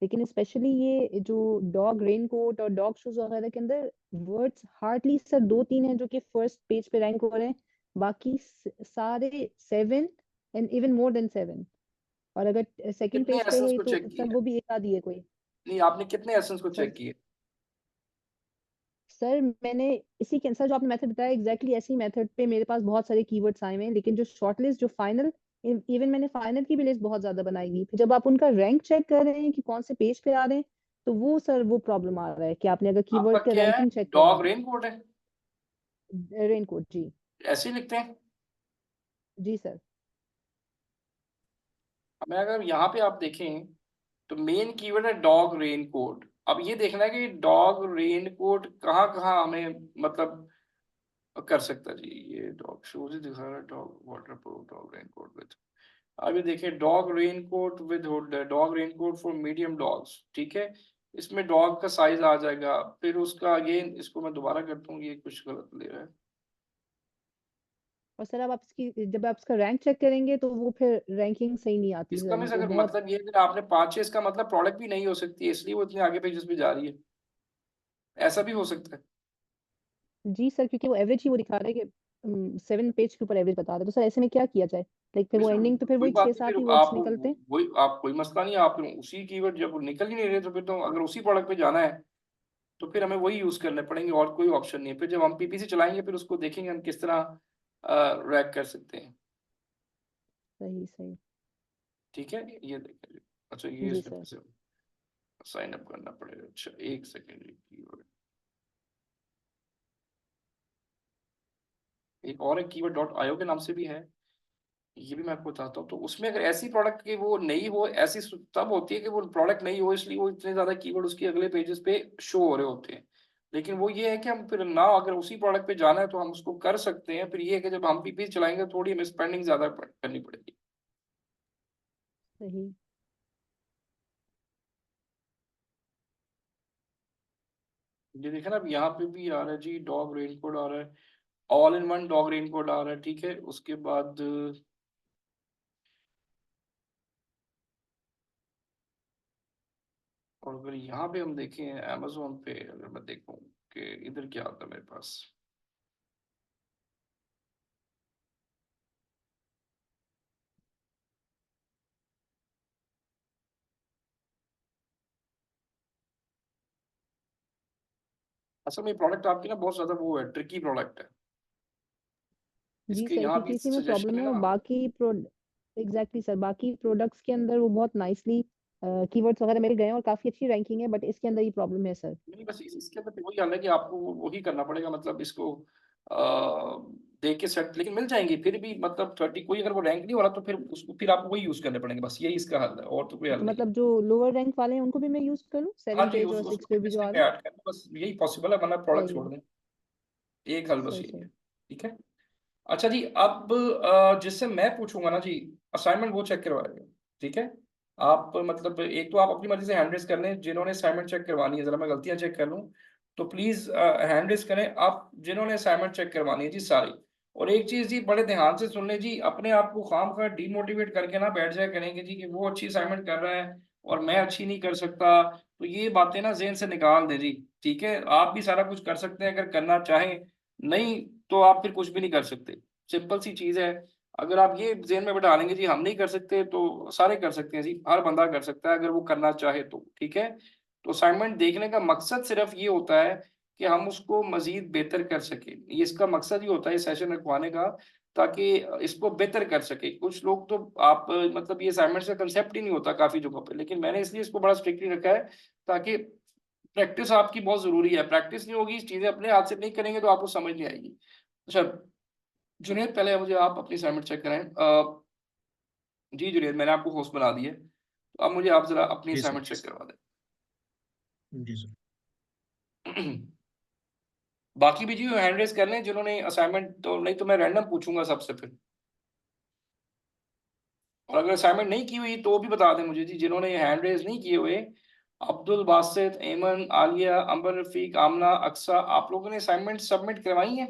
लेकिन स्पेशली ये जो डॉग रेन कोट और डॉग शूज वगैरह के अंदर वर्ड्स हार्डली सर 2-3 हैं जो कि फर्स्ट पेज पे रैंक हो रहे हैं, बाकी सारे 7 एंड इवन मोर देन 7, और अगर सेकंड कितने पेज पे एसेंस है को तो चेक सर किया? वो भी एक आध ही है कोई। नहीं, आपने कितने एसेंस को सर चेक किए? सर मैंने इसी के सर जो आपने मेथड बताया एग्जैक्टली ऐसी मेथड पे मेरे पास बहुत सारे कीवर्ड्स आए हुए हैं, लेकिन जो शॉर्टलिस्ट जो फाइनल, इवन मैंने फाइनल की भी लिस्ट बहुत ज्यादा बनाई हुई, फिर जब आप उनका रैंक चेक कर रहे हैं कि कौन से पेज पे आ रहे हैं, तो वो सर वो प्रॉब्लम आ रहा है कि आपने अगर आपका कीवर्ड का क्या है, रैंकिंग चेक करें। डॉग रेन कोट है? रेनकोट जी। ऐसे ही लिखते हैं? जी सर। हमें अगर यहाँ पे आप देखें तो मेन कीवर्ड है डॉग रेन कोट। अब ये देखना है कि डॉग रेन कोट कहाँ कहाँ हमें मतलब कर सकता है। जी ये डॉग शूज ही दिखा रहा है, dog waterproof dog raincoat with, अब ये देखिए dog raincoat with hood है, dog raincoat for medium dogs, ठीक है। इसमें डॉग का साइज आ जाएगा, फिर उसका अगेन इसको मैं दोबारा करता हूँ, ये कुछ गलत ले रहा है। और सर अब आप इसकी जब आप इसका रैंक चेक करेंगे तो वो फिर रैंकिंग सही नहीं आती इसका सर, में वो अगर बहुत। मतलब ये है कि आपने 5-6, इसका मतलब प्रोडक्ट भी नहीं हो सकती है, इसलिए वो इतने आगे पेजेस पे जा रही है, ऐसा भी हो सकता है। जी सर, क्योंकि वो एवरेज ही वो दिखा रहा है कि 7 पेज के ऊपर एवरेज बता रहा है, तो सर ऐसे में क्या किया जाए, लाइक फिर वो वैसे एंडिंग तो फिर कोई वही बात छह नहीं, सात ही फिर वर्ड्स आप निकलते हैं। वही, आप कोई मसला नहीं है, आप उसी कीवर्ड जब निकल ही नहीं रहे तो फिर तो अगर उसी प्रोडक्ट पे जाना है तो फिर हमें वही यूज करने पड़ेंगे, और कोई ऑप्शन नहीं है। फिर जब हम पीपीसी चलाएंगे फिर उसको देखेंगे हम किस तरह रैक कर सकते हैं। सही सही। ठीक है, ये देखें। अच्छा, ये जी इसमें सर। कैसे साइन अप करना पड़ेगा? अच्छा एक सेकेंड, कीवर्ड एक और एक कीवर्ड डॉट आईओ के नाम से भी है, ये भी मैं आपको बताता हूँ। तो उसमें अगर ऐसी प्रोडक्ट की वो नहीं हो, ऐसी तब होती है कि वो प्रोडक्ट नहीं हो, इसलिए वो इतने ज्यादा कीवर्ड उसके अगले पेजेस पे शो हो रहे होते हैं। लेकिन वो ये है कि हम फिर ना, अगर उसी प्रोडक्ट पे जाना है तो हम उसको कर सकते हैं। फिर ये है कि जब हम पीपी चलाएंगे थोड़ी हमें स्पेंडिंग ज्यादा करनी पड़ेगी। सही। ये देखे ना, अब यहाँ पे भी आ रहा है जी, डॉग रेन कोड आ रहा है, all in one dog raincoat आ रहा है, ठीक है। उसके बाद और अगर यहाँ पे हम देखें अमेजोन पे, अगर मैं देखूं कि इधर क्या आता है मेरे पास, असल में प्रोडक्ट आपकी ना बहुत ज्यादा वो है, ट्रिकी प्रोडक्ट है। जी इसके सर, यहाँ भी क्योंकि इसी में सजेशन प्रॉब्लम है है, ना। और बाकी एग्जैक्टली सर, बाकी प्रोडक्ट्स के अंदर वो बहुत नाइसली कीवर्ड्स वगैरह मिल गए हैं और काफी अच्छी रैंकिंग है, बट इसके अंदर ये प्रॉब्लम है सर। नहीं, बस इसके अंदर फिर वही हाल है कि आपको वही करना पड़ेगा, मतलब इसको देख के सेट, लेकिन मिल जाएंगी फिर भी, मतलब 30 कोई अगर वो रैंक नहीं हो रहा तो फिर उसको फिर आपको वही यूज करने पड़ेंगे, बस यही इसका हल है, और तो कोई हल तो नहीं है। मतलब जो लोअर रैंक वाले हैं उनको भी मैं यूज करूँ हाँ 7 जी, पेज और उसको 6 भी पे भी जो लिस्टिंग आ में रहे हैं। ऐड करना, बस यही पॉसिबल है, वरना प्रोडक्ट सही छोड़ है। दें। एक हल बस सही यही है। सही। ठीक है। अच्छा जी, अब जिससे मैं पूछूंगा ना जी, असाइनमेंट वो चेक करवाएगा, ठीक है। आप मतलब एक तो आप अपनी मर्जी से हैंड रेस कर लें, जिन्होंने असाइनमेंट चेक करवानी है, जरा मैं गलतियां चेक कर लूं तो प्लीज हैंड रेस करें आप, जिन्होंने असाइनमेंट चेक करवानी है जी सारी। और एक चीज जी बड़े ध्यान से सुन लें जी, अपने आप को खाम खा डीमोटिवेट करके ना बैठ जाए करेंगे जी कि वो अच्छी असाइनमेंट कर रहा है और मैं अच्छी नहीं कर सकता, तो ये बातें ना ज़हन से निकाल दें जी। ठीक है, आप भी सारा कुछ कर सकते हैं अगर करना चाहें, नहीं तो आप फिर कुछ भी नहीं कर सकते। सिंपल सी चीज़ है। अगर आप ये ज़हन में बिठा लेंगे जी हम नहीं कर सकते, तो सारे कर सकते हैं जी, हर बंदा कर सकता है अगर वो करना चाहे तो। ठीक है, तो असाइनमेंट देखने का मकसद सिर्फ ये होता है कि हम उसको मजीद बेहतर कर सकें। ये इसका मकसद ही होता है सेशन रखवाने का, ताकि इसको बेहतर कर सके। कुछ लोग तो आप मतलब ये असाइनमेंट्स का कंसेप्ट ही नहीं होता काफ़ी जगहों पे, लेकिन मैंने इसलिए इसको बड़ा स्ट्रिक्टली रखा है ताकि प्रैक्टिस आपकी बहुत ज़रूरी है। प्रैक्टिस नहीं होगी, चीज़ें अपने हाथ से नहीं करेंगे तो आपको समझ नहीं आएगी। अच्छा, जुनैद पहले मुझे आप अपनी असाइनमेंट चेक कराएँ। जी जुनैद, मैंने आपको होस्ट बना दिया है, तो अब मुझे आप ज़रा अपनी जी सर। असाइनमेंट चेक करवा जी सर। दें। बाकी भी जी हैंड रेज़ कर लें जिन्होंने असाइनमेंट, तो नहीं तो मैं रैंडम पूछूँगा सबसे फिर। और अगर असाइनमेंट नहीं की हुई तो भी बता दें मुझे जी, जिन्होंने हैंड रेज़ नहीं किए हुए। अब्दुल बासित, ऐमन, आलिया, अंबर रफ़ीक, आमना, अक्सा, आप लोगों ने असाइनमेंट सबमिट करवाई हैं?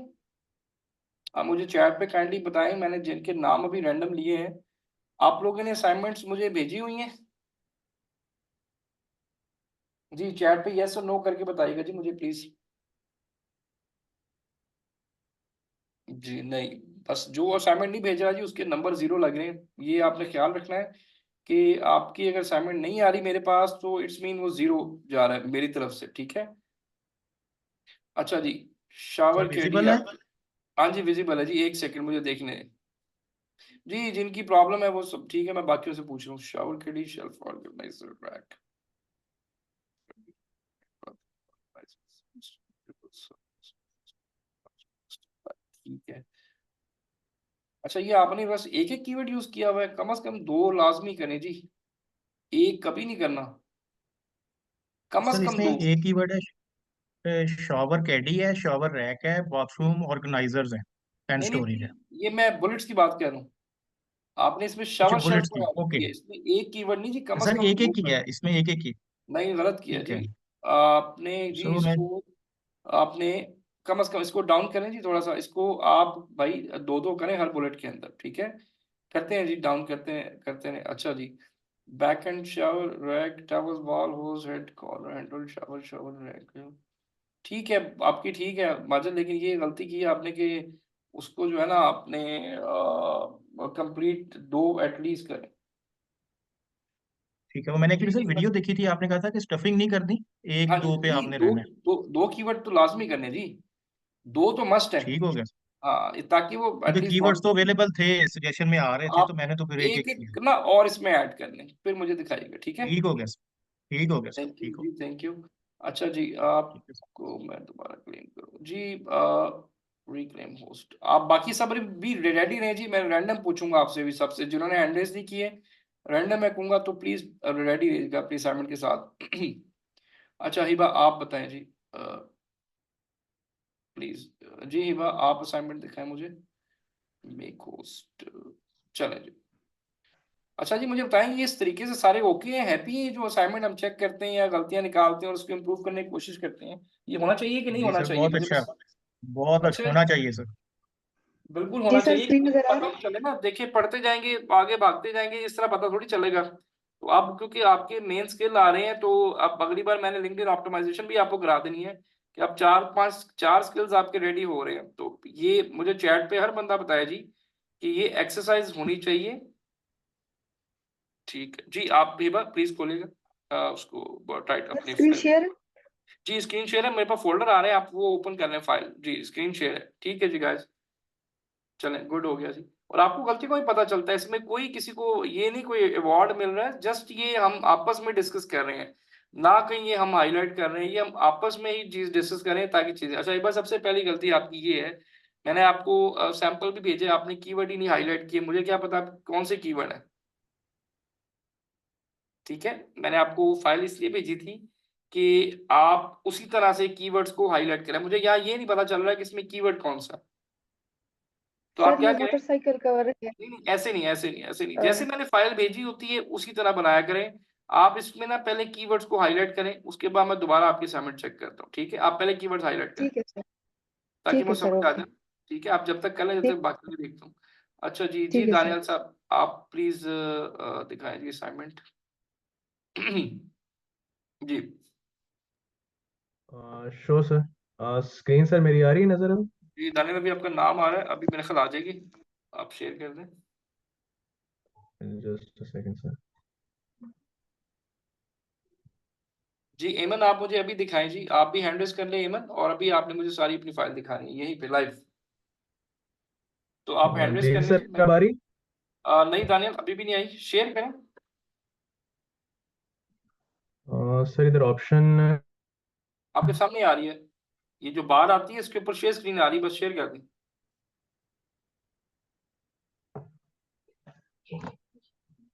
आप मुझे चैट पे काइंडली बताएँ, मैंने जिनके नाम अभी रैंडम लिए हैं, आप लोगों ने असाइनमेंट्स मुझे भेजी हुई हैं? जी, चैट पे येस और नो करके बताइएगा जी मुझे प्लीज़। जी, नहीं, बस जो असाइनमेंट नहीं भेज रहा जी उसके नंबर 0 लग रहे हैं। ये आपने ख़्याल रखना है कि आपकी अगर असाइनमेंट नहीं आ रही मेरे पास तो इट्स मीन वो 0 जा रहा है मेरी तरफ से, ठीक है? अच्छा जी, सर शावर केडी विजिबल है? आप, हाँ जी, विज़िबल है जी, 1 सेकंड मुझे देखने दें। जी, जिनकी प्रॉब्लम है वो सब ठीक है, मैं बाकियों से पूछ रहा हूँ। शावर केडी शैल फॉरगिव बैक। ठीक है। अच्छा, ये आपने बस एक-एक कीवर्ड यूज़ किया हुआ है, कम से कम 2 लाज़मी करें जी, 1 कभी नहीं करना। कम से सर कम इसमें 2। एक ही वर्ड है, शॉवर कैडी है, शॉवर रैक है, बाथरूम ऑर्गेनाइजर्स है, 10 नहीं, स्टोरीज नहीं, है। ये मैं बुलेट्स की बात कर रहा हूँ। आपने इसमें अच्छा शावर शेल्फ बुलेट्स को की, ऐड ओके। किया है, इसमें एक कीवर्ड नहीं जी, कम से सर कम एक 2 एक ही कर। है इसमें, एक एक ही। नहीं, गलत किया ठीक जी। है। आपने जी सर वो मैं, इसको, आपने कम से कम इसको डाउन करें जी थोड़ा-सा, इसको आप भाई 2-2 करें हर बुलेट के अंदर, ठीक है? करते हैं जी, डाउन करते हैं। अच्छा जी, back end shower rack, towel, wall, hose, head, corner, handle, shower rack. ठीक है, आपकी ठीक है माजिद, लेकिन ये गलती की है आपने कि उसको जो है ना आपने कंप्लीट 2 एटलीस्ट करें। ठीक है, वो मैंने एक्चुअली ठीक सर है वीडियो बस। देखी थी, आपने कहा था कि स्टफिंग नहीं करनी, हाँ एक जी, दो पे नहीं, आपने 2 रहना है। 2 कीवर्ड तो लाज़मी करने जी, 2 तो मस्ट है। ठीक हो गया, हाँ, ताकि वो क्योंकि एटलीस्ट कीवर्ड्स तो अवेलेबल थे, सजेशन में आ रहे थे, तो आप मैंने तो फिर एक एक किया। एक-एक ना और इसमें ऐड कर लें, फिर मुझे दिखाइएगा, ठीक है? ठीक हो गया सर, ठीक हो गया सर, थैंक यू ठीक हो जी, थैंक यू। अच्छा जी, ठीक है सर। आपको मैं दोबारा क्लेम करूँ जी, रिक्लेम होस्ट। आप बाकी सब भी रेडी रहें जी, मैं रैंडम पूछूंगा आपसे भी, सबसे जिन्होंने हैंड रेज़ नहीं किए, रैंडम मैं कहूँगा तो प्लीज़ रेडी रहिएगा अपनी असाइनमेंट के साथ। अच्छा हिबा, आप बताएं जी, प्लीज़। जी हिबा, आप असाइनमेंट दिखाएं मुझे, मेक होस्ट, चलें जी। अच्छा जी, मुझे बताएं ये इस तरीके से सारे ओके हैं, हैप्पी हैं, जो असाइनमेंट हम चेक करते हैं या गलतियां निकालते हैं और उसको इम्प्रूव करने की कोशिश करते हैं, ये होना चाहिए कि नहीं जी होना सर चाहिए? बहुत मुझे अच्छा, बस बहुत अच्छा अच्छा, होना चाहिए सर। बिल्कुल जी होना सर, चाहिए, स्क्रीन नजर आ पता रहा तो चले ना, देखिए पढ़ते जाएंगे आगे भागते जाएंगे, इस तरह पता थोड़ी चलेगा। तो अब क्योंकि आपके मेन स्किल आ रहे हैं, तो अब अगली बार मैंने लिंक्डइन ऑप्टिमाइजेशन भी आपको करा देनी है कि अब 4 स्किल्स आपके रेडी हो रहे हैं, तो ये मुझे चैट पे हर बंदा बताया जी कि ये एक्सरसाइज होनी चाहिए। ठीक है जी, आप भी प्लीज खोलिएगा उसको टाइट है। अपनी स्क्रीन फाइल। शेयर। जी स्क्रीन शेयर है, मेरे पास फोल्डर आ रहे हैं, आप वो ओपन कर लें फाइल जी, स्क्रीन शेयर है, ठीक है जी गाइस, चलें गुड हो गया जी। और आपको गलती को ही पता चलता है, इसमें कोई किसी को ये नहीं कोई अवार्ड मिल रहा है, जस्ट ये हम आपस में डिस्कस कर रहे हैं, ना कहीं ये हम हाईलाइट कर रहे हैं, ये हम आपस में ही चीज डिस्कस कर रहे हैं ताकि चीजें। अच्छा एक बार सबसे पहली गलती आपकी ये है, मैंने आपको सैंपल भी भेजे, आपने कीवर्ड ही नहीं हाईलाइट किए, मुझे क्या पता कौन से कीवर्ड है। ठीक है, मैंने आपको फाइल इसलिए भेजी थी कि आप उसी तरह से कीवर्ड्स को हाईलाइट करें, मुझे यहाँ ये नहीं पता चल रहा है कि इसमें कीवर्ड कौन सा है। तो आप सर क्या ये करें, मोटरसाइकिल कवर है। नहीं नहीं ऐसे नहीं, ऐसे नहीं, अ, जैसे मैंने फाइल भेजी होती है उसी तरह बनाया करें। आप इसमें ना पहले कीवर्ड्स को हाईलाइट करें, उसके बाद मैं दोबारा आपकी असाइनमेंट चेक करता हूँ, ठीक है? आप पहले कीवर्ड्स हाईलाइट करें ठीक है सर। ताकि ठीक है मुझे सर, समझ आ ओके। जाए। ठीक है, आप जब तक कर लें, जब ठीक। तक बाकी भी देखता हूँ। अच्छा जी, जी ठीक है सर। दानियल साहब, आप प्लीज दिखाएं जी असाइनमेंट। जी शो सर स्क्रीन सर मेरी आ रही है नजर अब? जी दानियल, अभी आपका नाम आ रहा है, अभी मेरे ख्याल आ जाएगी, आप शेयर कर दें। Just a second sir. जी एमन, आप मुझे अभी दिखाएं जी, आप भी हैंड रेज कर लें एमन, और अभी आपने मुझे सारी अपनी फाइल दिखानी है यहीं पे लाइव, तो आप हैंड रेज जी कर सर लीजिए। अब आ रही? नहीं दानियल, अभी भी नहीं आई, शेयर करें। सर इधर ऑप्शन आपके सामने आ रही है, ये जो बार आती है इसके ऊपर शेयर स्क्रीन आ रही है, बस शेयर कर दें।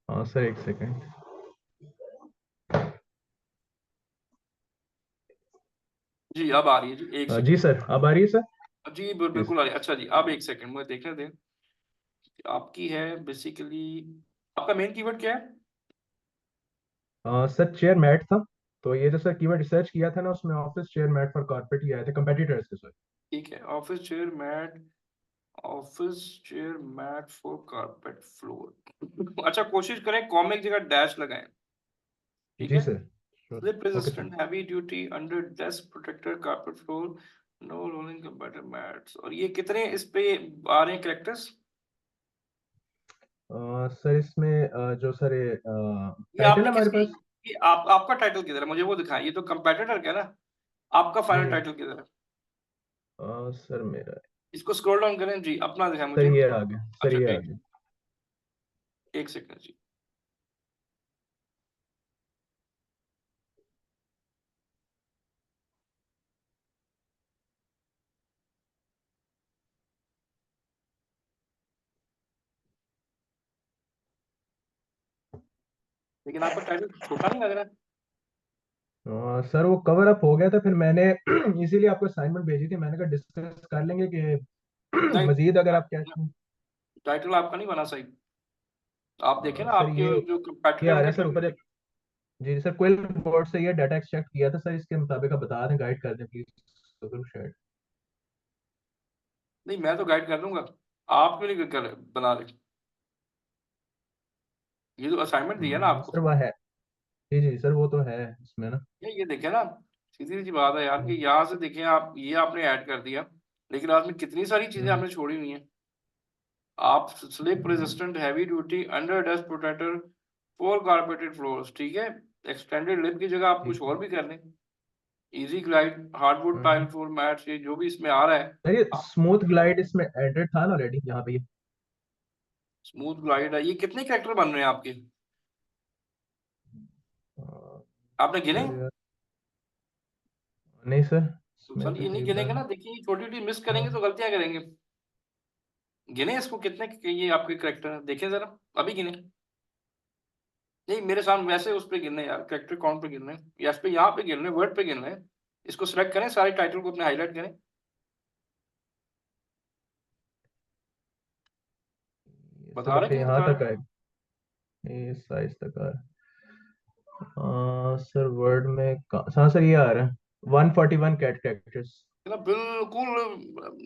हाँ सर एक सेकंड। जी अब आ रही है जी, एक जी सेकंड। सर अब आ रही है सर? जी जी बिल्कुल आ रही है। अच्छा जी, अब एक सेकंड मुझे देखने दें। आपकी है बेसिकली, आपका मेन कीवर्ड क्या है? सर चेयर मैट था, तो ये जो सर कीवर्ड रिसर्च किया था ना उसमें office chair mat for corporate ही आए थे कंपेटिटर्स के सर। ठीक है, office chair mat, office chair mat for carpet floor. अच्छा, कोशिश करें कॉमा की जगह डैश लगाएं, ठीक जी है। Sir sure. Slip okay sir. Resistant heavy duty under desk protector carpet floor, no rolling compatible mats. और ये कितने इस पे आ रहे हैं कैरेक्टर्स? सर इसमें जो सर ये टाइटल आपने है हमारे किसकी, पास। ये आपका टाइटल किधर है, मुझे वो दिखाएं। ये तो कंपैटिटर का है ना, आपका फाइनल जी टाइटल किधर है? सर मेरा इसको स्क्रॉल डाउन करें जी, अपना दिखाएं सर मुझे। ये आ गया सर, अच्छा ये आ ठीक, गया। एक सेकंड जी। लेकिन आपका टाइटल छोटा नहीं लग रहा है। सर वो कवर अप हो गया था, फिर मैंने इसीलिए आपको असाइनमेंट भेजी थी, मैंने कहा डिस्कस कर लेंगे कि नहीं, मजीद अगर आप क्या। टाइटल आपका नहीं बना सही। आप देखें ना सर आपके जो ये आ कंपैटिटर रहा का है सर ऊपर। जी सर क्विल बोर्ड से ये डाटा एक्सट्रैक्ट किया था सर, इसके मुताबिक आप बता दें, गाइड कर दें प्लीज तो शायद। नहीं, मैं तो गाइड कर दूंगा, आप क्यों नहीं कर बना रहे? ये तो असाइनमेंट दिया ना आपको। सर वह है। जी जी सर वो तो है इसमें ना। ये देखें ना, सीधी सी बात है यार कि यहाँ से देखें आप, ये आपने ऐड कर दिया, लेकिन आपने कितनी सारी चीजें आपने छोड़ी हुई हैं। आप slip resistant heavy duty under dust protector for carpeted floors, ठीक है। एक्सटेंडेड लिप की जगह आप कुछ ठीक और भी कर लें। इजी ग्लाइड हार्डवुड टाइल है। फ्लोर मैट्स, ये जो भी इसमें आ रहा है। सर ये स्मूथ ग्लाइड इसमें एडेड था ना ऑलरेडी यहाँ पे ये। स्मूथ ग्लाइड है, ये कितने कैरेक्टर बन रहे हैं आपके, अ, आपने गिने? सर यार नहीं सर तो इसमें सर ये नहीं गिनेंगे तकरीबन ना, देखिए छोटी छोटी मिस करेंगे हाँ। तो गलतियां करेंगे। गिने इसको, कितने ये आपके करेक्टर हैं, देखें जरा, अभी गिने। नहीं मेरे सामने वैसे उस पे गिनने यार, करेक्टर काउंट पे गिनने, या इस पे यहाँ पे गिनने, वर्ड पे गिनने। इसको सिलेक्ट करें, सारे टाइटल को अपने हाईलाइट करें। ये बता सर रहे फिर कि नहीं यहाँ बता तक रहे? आए, ये साइज तक आ रहा है। सर वर्ड में हाँ सर ये आ रहा है 141 कैरेक्टर्स। ना बिल्कुल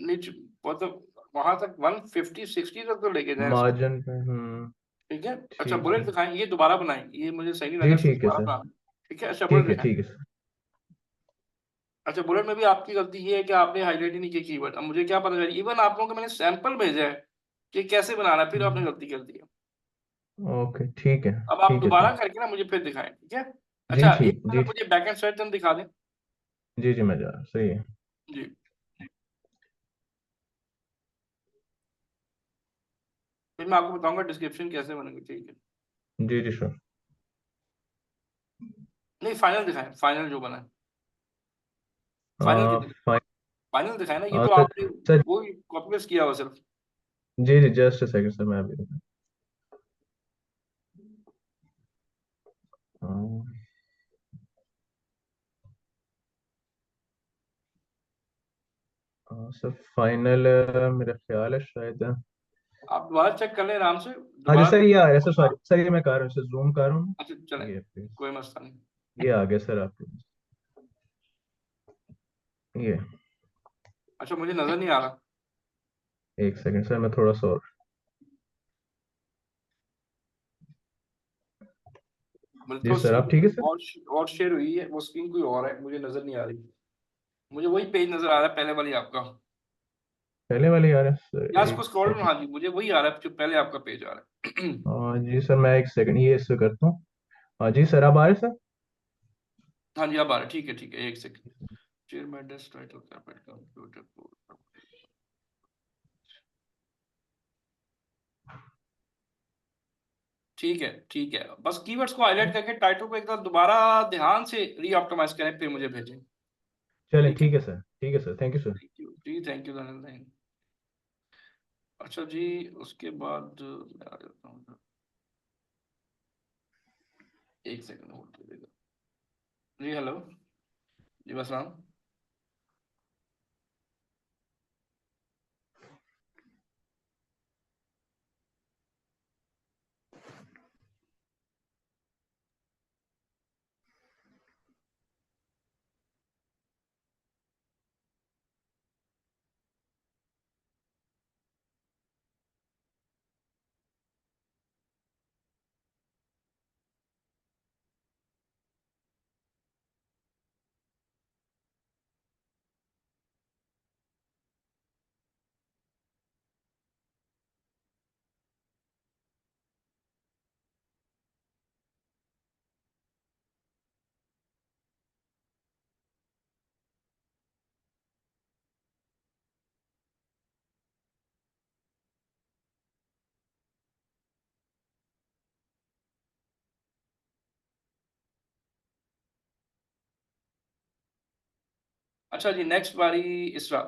नीचे, मतलब वहां तक 150-60 तक तो लेके जाए इसको। मार्जिन पे ठीक है। अच्छा ठीक है। बुलेट दिखाएं, ये दोबारा बनाएं, ये मुझे सही नहीं लगा, जी इसको ठीक है दोबारा सर। बना। ठीक है, अच्छा बुलेट दिखाएं। ठीक है सर। अच्छा बुलेट में भी आपकी गलती ये है कि आपने हाईलाइट ही नहीं किया कीवर्ड। अब मुझे क्या पता चला, इवन आप लोगों को मैंने सैंपल भेजा है कि कैसे बनाना है, फिर आपने गलती कर दी है। ओके ठीक है। अब आप ठीक है दोबारा सर। करके ना मुझे फिर दिखाएं, ठीक है। जी अच्छा एक ठीक बार जी। मुझे बैक एंड साइड दिखा दें। जी जी मैं जा रहा हूँ सही है। जी, फिर मैं आपको बताऊंगा डिस्क्रिप्शन कैसे बनेगी, ठीक है। जी जी श्योर। नहीं फाइनल दिखाएं, फाइनल जो बना है, फाइनल की फाइन फाइनल दिखाएं ना, ये तो सर आपने सर वो कॉपी पेस्ट किया हुआ सिर्फ। जी जी जस्ट अ सेकंड सर मैं अभी सर फाइनल मेरा ख्याल है शायद। आप दोबारा चेक कर लें आराम से, हाँ जी दोबारा सर देख। ये आ रहा है सर, सॉरी सर ये मैं कर रहा हूँ सर, जूम कर रहा हूँ। अच्छा चले, ये please, कोई मसला नहीं। ये आ गया सर आपके ये। अच्छा मुझे नजर नहीं आ रहा। एक सेकंड सर मैं थोड़ा सा और मतलब जी तो सर, आप ठीक है सर? और शेयर हुई है, वो स्क्रीन कोई और है, मुझे नजर नहीं आ रही। मुझे वही पेज नजर आ रहा है, पहले वाली आपका। पहले वाले आ रहा है सर, या एक इसको स्क्रॉल, सेकंड। हाँ जी, मुझे वही आ रहा है जो पहले आपका पेज आ रहा है। जी सर, मैं एक सेकंड ये इससे करता हूँ। हाँ जी सर, आप आ रहे हैं सर? हाँ जी, अब आ रहा है, ठीक है, एक second. Chairman desk title cabinet computer. ठीक है, बस कीवर्ड्स को हाईलाइट करके टाइटल को एक बार दोबारा ध्यान से रीऑप्टिमाइज करें, फिर मुझे भेजें। चलें, ठीक है, ठीक है सर, ठीक है sir, thank you sir. Thank you जी, थैंक यू धनंजय। अच्छा जी, उसके बाद मैं आ जाता हूँ, एक सेकंड होल्ड करिएगा जी। हेलो जी, वसलाम। अच्छा जी, नेक्स्ट बारी इसरा।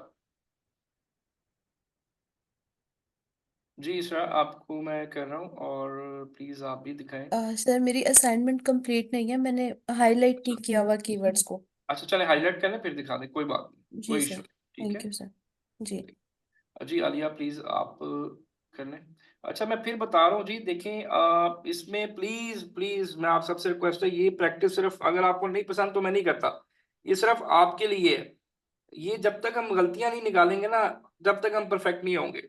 जी इसरा, आपको मैं कर रहा हूँ, और प्लीज आप भी दिखाएं। सर मेरी असाइनमेंट कंप्लीट नहीं है, मैंने हाईलाइट नहीं किया हुआ कीवर्ड्स को। अच्छा चले, हाईलाइट कर लें फिर दिखा दें, कोई बात नहीं, जी कोई सर, इशू नहीं, ठीक थैंक है। You sir. जी। जी आलिया, प्लीज आप कर लें। अच्छा, मैं फिर बता रहा हूँ जी, देखें इसमें प्लीज प्लीज मैं आप सबसे रिक्वेस्ट है, ये प्रैक्टिस सिर्फ अगर आपको नहीं पसंद तो मैं नहीं करता, ये सिर्फ आपके लिए है। ये जब तक हम गलतियां नहीं निकालेंगे ना, जब तक हम परफेक्ट नहीं होंगे।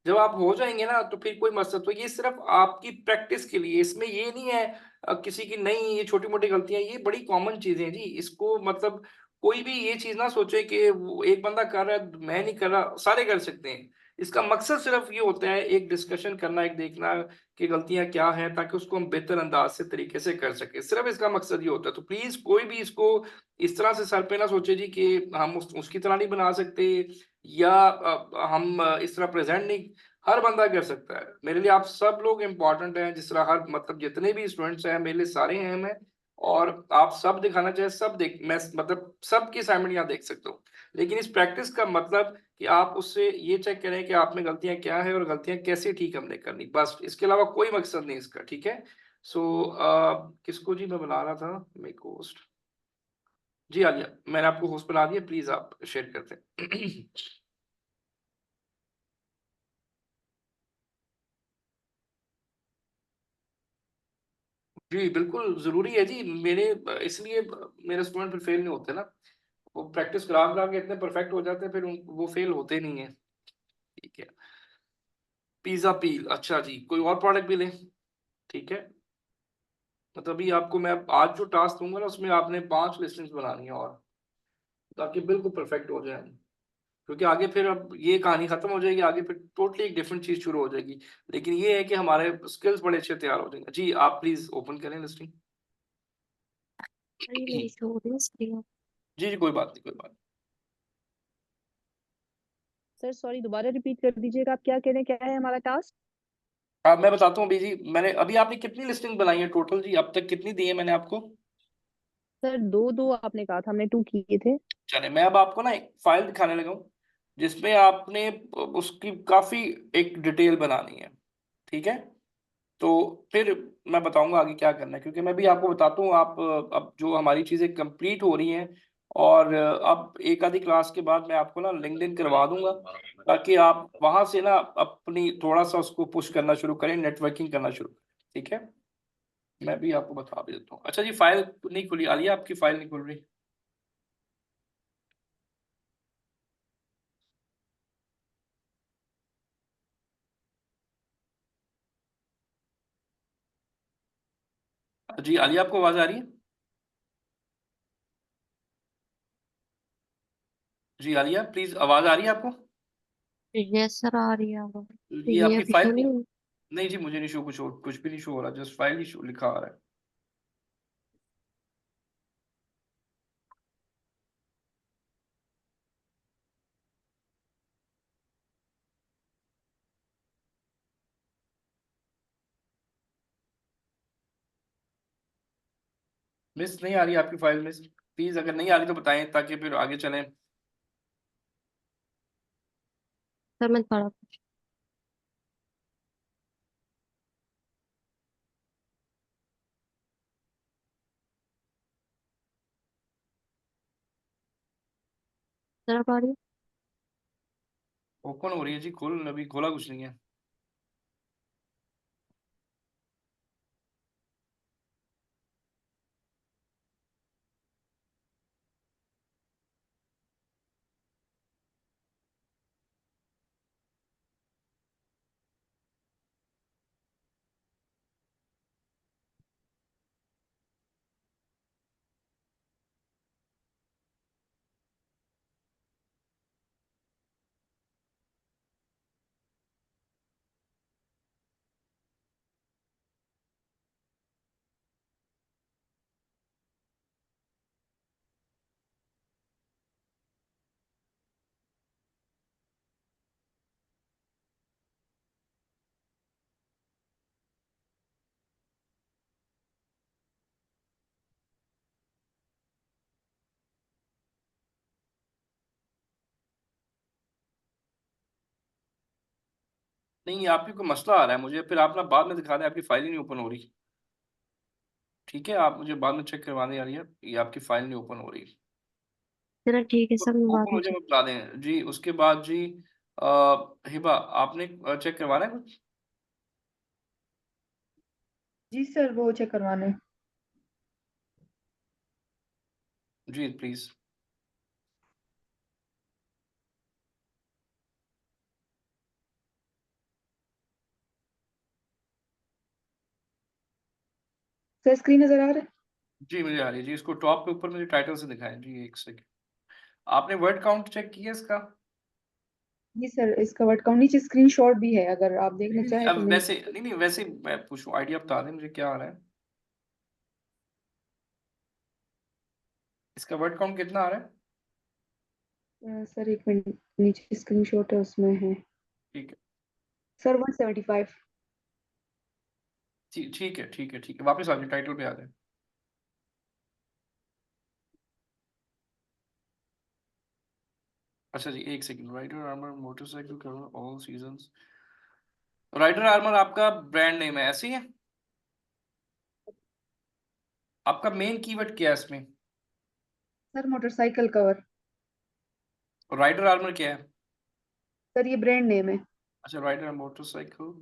जब आप हो जाएंगे ना तो फिर कोई मसला, तो ये सिर्फ आपकी प्रैक्टिस के लिए, इसमें ये नहीं है किसी की नहीं, ये छोटी मोटी गलतियां, ये बड़ी कॉमन चीजें हैं जी। इसको मतलब कोई भी ये चीज ना सोचे कि वो एक बंदा कर रहा है मैं नहीं कर रहा, सारे कर सकते हैं। इसका मकसद सिर्फ ये होता है, एक डिस्कशन करना, एक देखना कि गलतियां क्या हैं, ताकि उसको हम बेहतर अंदाज से तरीके से कर सके, सिर्फ इसका मकसद ये होता है। तो प्लीज कोई भी इसको इस तरह से सर पे ना सोचे जी कि हम उसकी तरह नहीं बना सकते, या हम इस तरह प्रेजेंट नहीं, हर बंदा कर सकता है। मेरे लिए आप सब लोग इम्पोर्टेंट हैं, जिस तरह हर मतलब जितने भी स्टूडेंट्स हैं मेरे लिए सारे अहम हैं। और आप सब दिखाना चाहे सब देख, मैं मतलब सबकी असाइनमेंट यहाँ देख सकता हूँ। लेकिन इस प्रैक्टिस का मतलब कि आप उससे ये चेक करें कि आप में गलतियां क्या है और गलतियां कैसे ठीक हमने करनी, बस इसके अलावा कोई मकसद नहीं इसका, ठीक है। सो किसको जी मैं बुला रहा था, मेक होस्ट। जी आलिया, मैंने आपको होस्ट बना दिया, प्लीज आप शेयर करते हैं। जी बिल्कुल जरूरी है जी, मेरे इसलिए मेरे स्टूडेंट फिर फेल नहीं होते ना, वो प्रैक्टिस करा करा के इतने परफेक्ट हो जाते हैं, फिर वो फेल होते नहीं है। ठीक है, पिज्जा पील, अच्छा जी, कोई और प्रोडक्ट भी लें, ठीक है। मतलब अभी आपको मैं आज जो टास्क दूंगा ना, उसमें आपने 5 लिस्टिंग्स बनानी है, और ताकि बिल्कुल परफेक्ट हो जाए। क्योंकि आगे फिर अब ये कहानी खत्म हो जाएगी, आगे फिर टोटली एक डिफरेंट चीज शुरू हो जाएगी। लेकिन ये है कि हमारे स्किल्स बड़े अच्छे तैयार हो जाएंगे। जी आप प्लीज ओपन करें लिस्टिंग। अरे मेरी शो रही है स्क्रीन। जी जी, कोई बात नहीं, कोई बात नहीं। सर सॉरी, दोबारा रिपीट कर दीजिएगा, आप क्या कह रहे हैं, क्या है हमारा टास्क? मैं बताता हूँ अभी जी, मैंने अभी आपने कितनी लिस्टिंग बनाई है टोटल जी, अब तक कितनी दी है मैंने आपको? सर दो दो आपने कहा था, हमने 2 किए थे। चले, मैं अब आपको ना एक फाइल दिखाने लगा हूँ, जिसमें आपने उसकी काफी एक डिटेल बनानी है, ठीक है। तो फिर मैं बताऊंगा आगे क्या करना है, क्योंकि मैं भी आपको बताता हूँ, आप अब जो हमारी चीजें कंप्लीट हो रही हैं, और अब एक आधी क्लास के बाद मैं आपको ना लिंक्डइन करवा दूंगा, ताकि आप वहां से ना अपनी थोड़ा सा उसको पुश करना शुरू करें, नेटवर्किंग करना शुरू करें, ठीक है। मैं भी आपको बता भी देता हूँ। अच्छा जी, फाइल नहीं खुली आलिया, आपकी फाइल नहीं खुल रही। जी आलिया, आपको आवाज आ रही है? जी आलिया प्लीज, आवाज आ रही है आपको? यस सर, आ रही है आवाज। ये ये आपकी अभी फाइल शो नहीं नहीं। हुई। नहीं जी, मुझे नहीं शो, कुछ भी नहीं शो हो रहा, जस्ट फाइल ही शो लिखा आ रहा है। मिस नहीं आ रही आपकी फाइल मिस? प्लीज अगर नहीं आ रही तो बताएं ताकि फिर आगे चलें। सर मैं पढ़ा। सर आप आ रही है? ओपन हो रही है जी, खोल, अभी खोला कुछ नहीं है। नहीं, आपकी कोई मसला आ रहा है मुझे, फिर आप ना बाद में दिखा दें, आपकी फाइल ही नहीं ओपन हो रही। ठीक है, आप मुझे बाद में चेक करवाने आ रही है, ये आपकी फाइल नहीं ओपन हो रही। चलो ठीक है सर, मैं बाद ओपन में हो जाए चेक। बता दें जी। उसके बाद जी हिबा, आपने चेक करवाना है कुछ? जी सर, वो चेक करवाने। जी प्लीज। सर स्क्रीन नजर आ रहा है? जी मुझे आ रही है जी, इसको टॉप पे ऊपर मुझे टाइटल से दिखाएं जी, एक सेकंड। आपने वर्ड काउंट चेक किया इसका? जी सर, इसका वर्ड काउंट नीचे स्क्रीनशॉट भी है, अगर आप देखना नहीं, चाहें अब तो मैं। वैसे नहीं नहीं, वैसे मैं पूछूं, आइडिया बता दें मुझे क्या आ रहा है। इसका वर्ड काउंट कितना आ रहा है? सर एक मिनट, नीचे स्क्रीनशॉट है उसमें है। ठीक है। सर 175। ठीक है ठीक है ठीक है, वापस आ जाए, टाइटल पे आ जाए। अच्छा जी, एक second. Rider armour motorcycle cover all seasons. Rider armour आपका ब्रांड नेम है, ऐसे ही है? आपका मेन कीवर्ड क्या है इसमें? Sir motorcycle cover. Rider armour क्या है? सर ये ब्रांड नेम है। अच्छा, rider motorcycle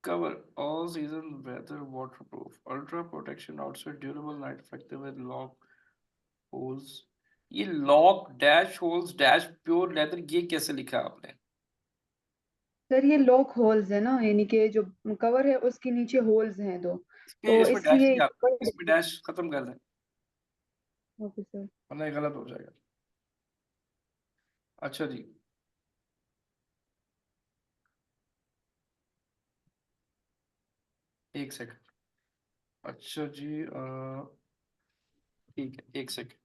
cover all season weather waterproof ultra protection outside durable night effective with lock holes. ये lock dash holes dash pure leather, ये कैसे लिखा है आपने? सर ये लॉक होल्स है ना, यानी कि जो कवर है उसके नीचे होल्स हैं दो, इसमें तो इसमें डैश इसलिए। नहीं आता, इसमें डैश खत्म कर दें ओके सर। वरना ये गलत हो जाएगा। अच्छा जी, एक सेकंड। अच्छा जी ठीक है, एक second.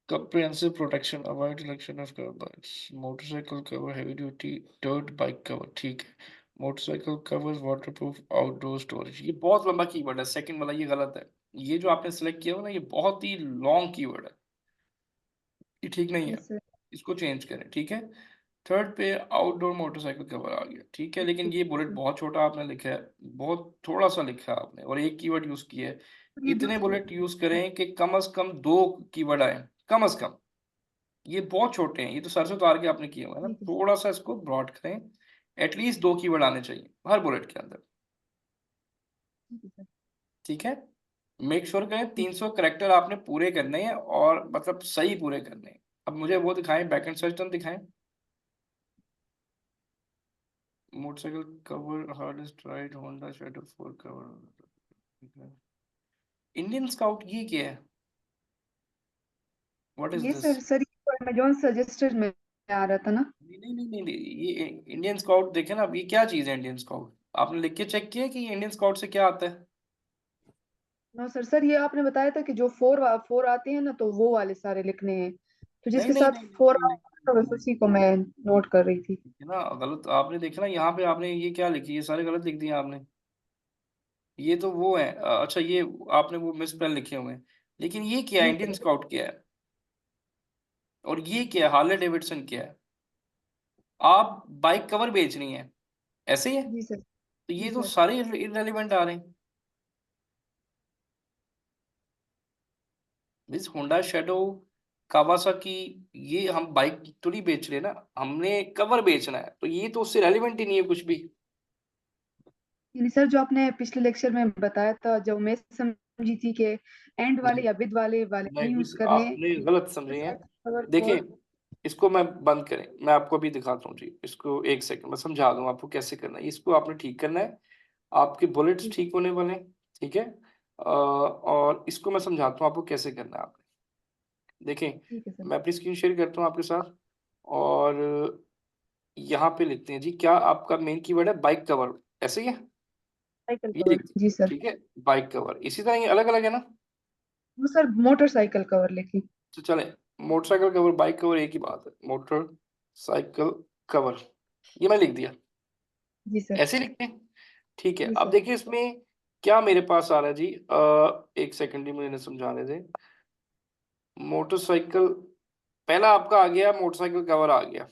Comprehensive protection, avoid selection of cover bikes. Motorcycle cover, heavy duty dirt bike cover, ठीक है। Motorcycle covers waterproof outdoor storage, ये बहुत लंबा कीवर्ड है, सेकंड वाला ये गलत है। ये जो आपने सेलेक्ट किया हो ना, ये बहुत ही लॉन्ग कीवर्ड है, ये ठीक नहीं है, यस सर। इसको चेंज करें, ठीक है। थर्ड पे आउटडोर मोटरसाइकिल कवर आ गया, ठीक है, लेकिन ये बुलेट बहुत छोटा आपने लिखा है, बहुत थोड़ा सा लिखा है आपने, और एक कीवर्ड यूज किया है। ये इतने दूसरा। बुलेट यूज करें कि कम से कम 2 कीवर्ड आए, कम से कम। ये बहुत छोटे हैं, ये तो सर से उतार के आपने किए हुए हैं ना, ठीक है सर। थोड़ा सा इसको ब्रॉड करें। एटलीस्ट 2 कीवर्ड आने चाहिए हर बुलेट के अंदर, ठीक है सर। ठीक है। मेक श्योर करें ठीक। 300 करेक्टर आपने पूरे करने हैं, और मतलब सही पूरे करने हैं। अब मुझे वो दिखाएं, बैक एंड सर्च टर्म दिखाएं। Motorcycle cover hardest ride Honda shadow 4 cover, Indian scout ये क्या है? व्हाट इज ये दिस? सर ये अमेजोन सजेस्टेड में आ रहा था ना। नहीं, ये इंडियन स्काउट देखे ना, अब ये क्या चीज है इंडियन स्काउट? आपने लिख के चेक किया कि इंडियन स्काउट से क्या आता है? नो सर ये आपने बताया था कि जो फोर आते हैं ना तो वो वाले सारे लिखने हैं, तो नहीं जिसके नहीं साथ नहीं फोर नहीं, आ बस उसी को मैं नोट कर रही थी। है ना गलत आपने देखा ना, यहाँ पे आपने ये क्या लिखी, ये सारे गलत लिख दिए आपने। ये तो वो है अच्छा ये आपने वो मिस पेन लिखे हुए हैं। लेकिन ये क्या है? जी इंडियन सर। स्काउट क्या है? और ये क्या है? हार्ले डेविडसन क्या है? आप बाइक कवर बेच रही हैं, ऐसे ही है? जी सर। तो जी ये तो सर। सारे इररेलेवेंट आ रहे हैं। दिस होंडा शेडो, कावासाकी, ये हम बाइक थोड़ी बेच रहे हैं ना, हमने कवर बेचना है, तो ये तो उससे रेलिवेंट ही नहीं है कुछ भी। यानी सर जो आपने पिछले लेक्चर में बताया था, जो मैं समझी थी कि एंड वाले नहीं या विद वाले वाले नहीं यूज नहीं, करने। आपने गलत समझे हैं। कवर देखिए, फॉर। इसको मैं बंद करें, मैं आपको अभी दिखाता हूँ जी, इसको एक सेकंड मैं समझा दूँ आपको कैसे करना है। इसको आपने ठीक करना है, आपके बुलेट्स ठीक होने वाले हैं, ठीक है। और इसको मैं समझाता हूँ आपको कैसे करना है आपने। देखें, ठीक है सर। मैं अपनी स्क्रीन शेयर करता हूँ आपके साथ, और यहाँ पे लिखते हैं जी, क्या आपका मेन कीवर्ड है बाइक कवर, ऐसे ही है, साइकिल ये कवर लिखते हैं, जी सर। ठीक है। बाइक कवर इसी तरह ये अलग अलग है ना, वो सर मोटरसाइकिल कवर लिखी। तो चले। मोटरसाइकिल कवर बाइक कवर एक ही बात है, मोटरसाइकिल कवर, ये मैं लिख दिया, जी सर। ऐसे लिखते हैं, ठीक है। जी अब सर। देखिए इसमें क्या मेरे पास आ रहा है जी, एक सेकंड ही मुझे समझाने दें। मोटरसाइकिल, पहला आपका आ गया मोटरसाइकिल कवर आ गया,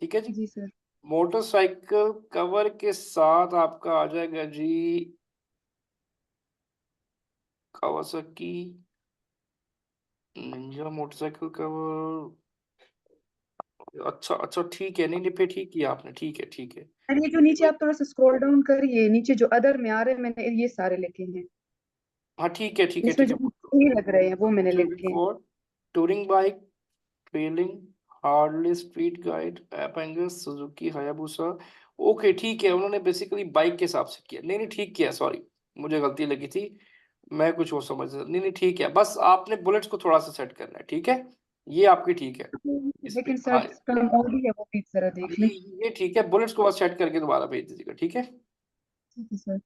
ठीक है जी। जी सर। मोटरसाइकिल कवर के साथ आपका आ जाएगा जी कावासाकी निंजा मोटरसाइकिल कवर। अच्छा अच्छा ठीक है, नहीं नहीं फिर ठीक किया आपने, ठीक है ठीक है। सर ये जो नीचे आप थोड़ा सा स्क्रॉल डाउन करिए, नीचे जो अदर में आ रहे हैं मैंने ये सारे लिखे हैं। हाँ ठीक है ठीक है इसमें ठीक है। जो सही लग रहे हैं वो मैंने लिखे हैं। For touring bike, trailing, Harley street guide, एपेंगस, सुजुकी हायाबुसा। ओके ठीक है, उन्होंने बेसिकली बाइक के हिसाब से किया, नहीं नहीं ठीक किया, सॉरी मुझे गलती लगी थी, मैं कुछ और समझ रहा था। नहीं नहीं ठीक है, बस आपने बुलेट्स को थोड़ा सा सेट करना है, ठीक है। ये आपकी ठीक है, इस पे लेकिन हाँ, सर कलम और भी है वो भी जरा हाँ, देख लें। ये ठीक है, बुलेट्स को बस सेट करके दोबारा भेज दीजिएगा, ठीक है। ठीक है सर।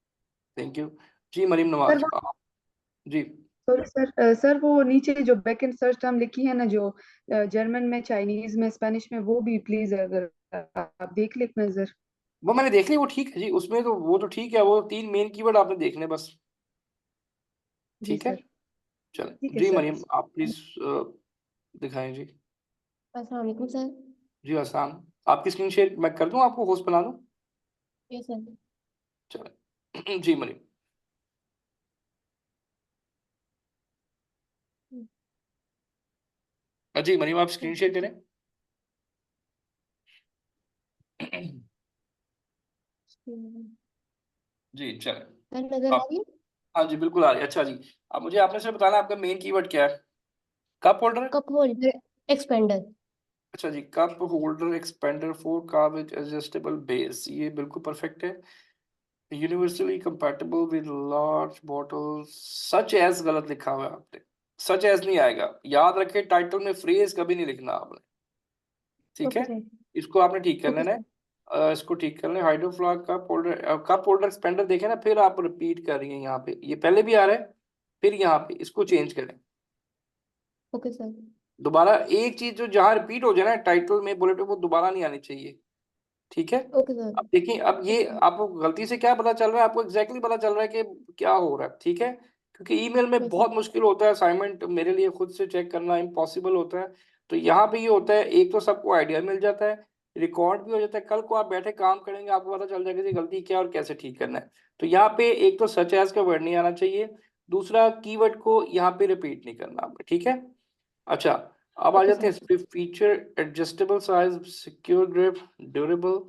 थैंक यू जी। मरीम सर नवाज वो जी। सॉरी सर, सर वो नीचे जो बैक एंड सर्च टर्म लिखी है ना, जो जर्मन में, चाइनीज में, स्पेनिश में, वो भी प्लीज अगर आप देख ले एक नजर। वो मैंने देख ली, वो ठीक है जी, उसमें तो वो तो ठीक है, वो 3 मेन कीवर्ड आपने देखने बस, जी ठीक है। सर। ठीक चलें है जी, सर। मरीम आप प्लीज दिखाएं जी। अस्सलाम वालेकुम सर। जी आसान, आपकी स्क्रीन शेयर मैं कर दूं, आपको होस्ट बना दूं? Yes sir. चलें जी मरीम। जी मरीम आप स्क्रीन शेयर करें। जी चलें। सर नजर आ आप, रही है? हाँ जी बिल्कुल आ रही है, अच्छा जी। अब मुझे आपने सिर्फ बताना आपका मेन कीवर्ड क्या है। Cup holder, cup holder expander. अच्छा जी, cup holder expander for car with adjustable base, ये बिल्कुल परफेक्ट है। Universally compatible with large bottles, such as गलत लिखा हुआ है आपने, सच एज नहीं आएगा, याद रखें टाइटल में फ्रेज कभी नहीं लिखना आपने, ठीक ओके है। सर। इसको आपने ठीक कर ओके लेना है, सर। इसको ठीक कर लें। हाइड्रोफ्लाक कप होल्डर एक्सपेंडर देखें ना, फिर आप रिपीट कर रही हैं यहाँ पे, ये पहले भी आ रहा है, फिर यहाँ पे इसको चेंज करें। Okay sir. दोबारा एक चीज जो जहाँ रिपीट हो जाए ना टाइटल में बुलेट में, वो दोबारा नहीं आनी चाहिए, ठीक है। Okay sir. अब देखिए, अब ये आपको गलती से क्या पता चल रहा है, आपको एग्जैक्टली पता चल रहा है कि क्या हो रहा है, ठीक है। क्योंकि ईमेल में यस बहुत सर। मुश्किल होता है, असाइनमेंट मेरे लिए खुद से चेक करना इम्पॉसिबल होता है। तो यहाँ पे ये होता है, एक तो सबको आइडिया मिल जाता है, रिकॉर्ड भी हो जाता है, कल को आप बैठे काम करेंगे आपको पता चल जाएगा कि गलती क्या है और कैसे ठीक करना है। तो यहाँ पे एक तो सच एज का वर्ड नहीं आना चाहिए, दूसरा कीवर्ड को यहाँ पे रिपीट नहीं करना आपने, ठीक है। अच्छा, अब आ ओके जाते सर। हैं इस पे, feature adjustable size, secure grip, durable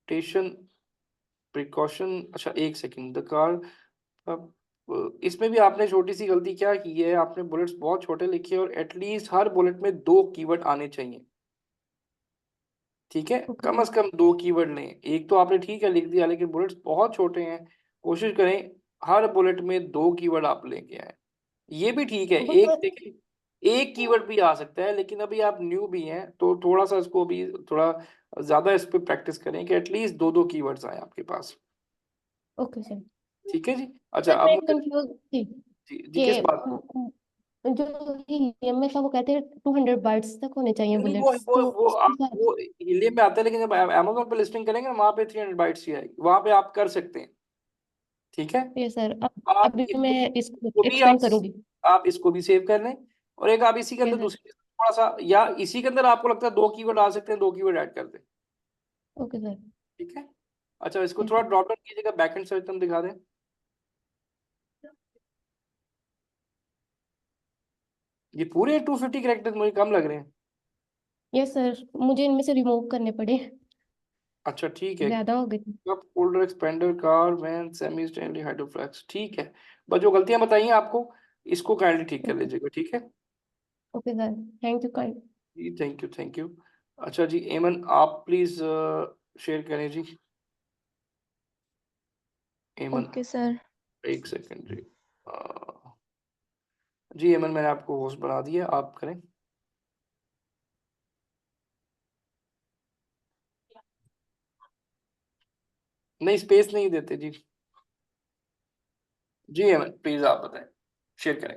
tension, precaution. अच्छा एक सेकंड, द कार, अब इसमें भी आपने छोटी सी गलती क्या की है, आपने बुलेट्स बहुत छोटे लिखे हैं, और एटलीस्ट हर बुलेट में 2 कीवर्ड आने चाहिए, ठीक है। ओके कम सर। से कम 2 कीवर्ड लें, एक तो आपने ठीक है लिख दिया, लेकिन बुलेट्स बहुत छोटे हैं, कोशिश करें हर बुलेट में 2 कीवर्ड आप लेके आए। ये भी ठीक है, वो एक सर देखिए, एक कीवर्ड भी आ सकता है, लेकिन अभी आप न्यू भी हैं तो थोड़ा-सा इसको अभी थोड़ा ज़्यादा इस पे प्रैक्टिस करें कि एटलीस्ट 2-2 कीवर्ड्स आएँ आपके पास। Okay sir. ठीक है जी? अच्छा, सर अब मैं मुझे कंफ्यूज थी जी, कि किस बात पे? जो हीलियम में था वो कहते हैं 200 बाइट्स तक होने चाहिए नहीं, बुलेट्स, तो वो उसके आप साथ वो हीलियम में आता है, लेकिन जब अमेज़न पे लिस्टिंग करेंगे ना, वहाँ पे 300 बाइट्स ही आएगी, वहाँ पे आप कर सकते हैं, ठीक है? ये सर आप अभी मैं इसको इसको भी एक्सपेंड करूंगी। आप इसको भी सेव कर लें, और एक आप इसी के ये अंदर सर दूसरी थोड़ा-सा, या इसी के अंदर आपको लगता है 2 कीवर्ड आ सकते हैं, 2 कीवर्ड ऐड कर दें, ओके सर। ठीक है? अच्छा, इसको ये थोड़ा सर ड्रॉप डाउन कीजिएगा, बैकएंड सिस्टम दिखा दें। ये पूरे 250 कैरेक्टर्स मुझे कम लग रहे हैं। ये सर मुझे इनमें से रिमूव करने पड़े, अच्छा, ठीक है। ज्यादा हो गए थे। Cup holder, expander, car, van, semi Stanley, Hydro Flask, ठीक है। बस जो गलतियां बताई हैं आपको, इसको काइंडली ठीक कर लीजिएगा, ठीक है? Okay sir, thank you kind. जी, थैंक यू, थैंक यू। अच्छा जी, एमन आप प्लीज शेयर करें जी। Aiman, okay sir. एक सेकंड जी। जी एमन, मैंने आपको होस्ट बना दिया, आप करें। नहीं, स्पेस नहीं देते जी। जी एमन, प्लीज आप बताएं, शेयर करें।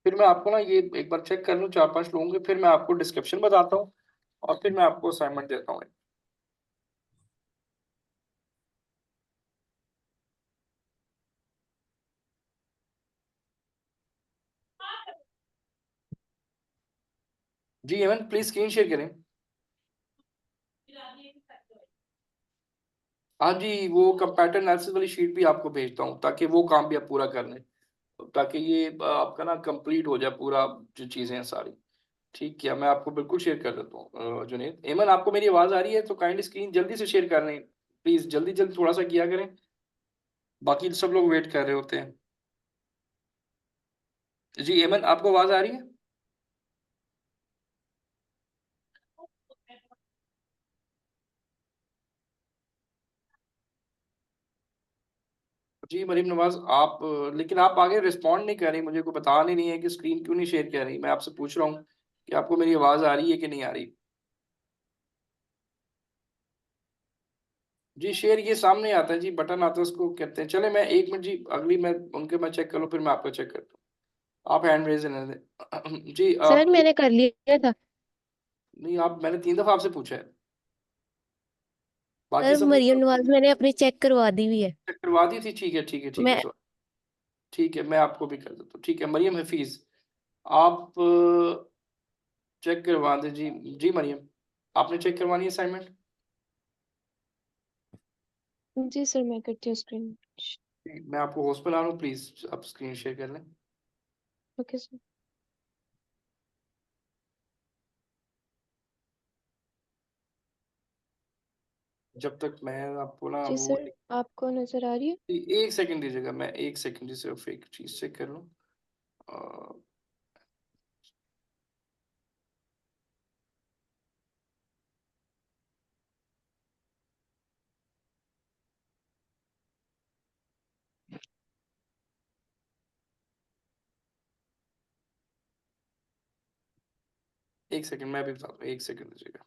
फिर मैं आपको ना ये एक बार चेक कर लूँ 4-5 लोगों के, फिर मैं आपको डिस्क्रिप्शन बताता हूँ, और फिर मैं आपको असाइनमेंट देता हूँ। जी एमन, प्लीज स्क्रीन शेयर करें। हाँ जी, वो कंपैरेटर एनालिसिस वाली शीट भी आपको भेजता हूँ, ताकि वो काम भी आप पूरा कर लें, ताकि ये आपका ना कंप्लीट हो जाए पूरा, जो चीज़ें हैं सारी। ठीक है, मैं आपको बिल्कुल शेयर कर देता हूँ जुनैद। एमन, आपको मेरी आवाज़ आ रही है? तो काइंडली स्क्रीन जल्दी से शेयर कर लें, प्लीज़ जल्दी-जल्दी थोड़ा-सा किया करें, बाकी सब लोग वेट कर रहे होते हैं। जी एमन, आपको आवाज़ आ रही है? जी मरीम नवाज़, आप लेकिन आप आगे रिस्पॉन्ड नहीं कर रही, मुझे कोई बता नहीं रही है कि स्क्रीन क्यों नहीं शेयर कर रही। मैं आपसे पूछ रहा हूँ कि आपको मेरी आवाज़ आ रही है कि नहीं आ रही? जी, शेयर ये सामने आता है जी, बटन आता है, उसको कहते हैं। चले, मैं 1 मिनट जी, अगली मैं उनके मैं चेक कर लूँ, फिर मैं आपका चेक करता हूँ। आप हैंड रेज़ रहने दें। जी सर मैंने कर लिया था। नहीं, आप मैंने 3 दफ़ा आपसे पूछा है। बाकी सर सब लोग मरियम नवाज मैंने अपनी चेक करवा दी हुई है। चेक करवा दी थी, ठीक है, ठीक है, ठीक है, मैं ठीक है, मैं आपको भी कर देता हूँ। ठीक है, मरियम हफ़ीज़, आप चेक करवा दें जी। जी मरियम, आपने चेक करवानी है असाइनमेंट? जी सर, मैं करती हूँ स्क्रीन। मैं आपको होस्ट बना रहा हूँ, प्लीज़ आप स्क्रीन शेयर कर लें। Okay sir. जब तक मैं आपको ना जी वो सर, आपको नजर आ रही है? 1 सेकंड दीजिएगा, मैं 1 सेकंड जी सिर्फ एक चीज़ चेक कर लूँ। अ, एक सेकंड, मैं भी बताता हूँ, 1 सेकंड दीजिएगा।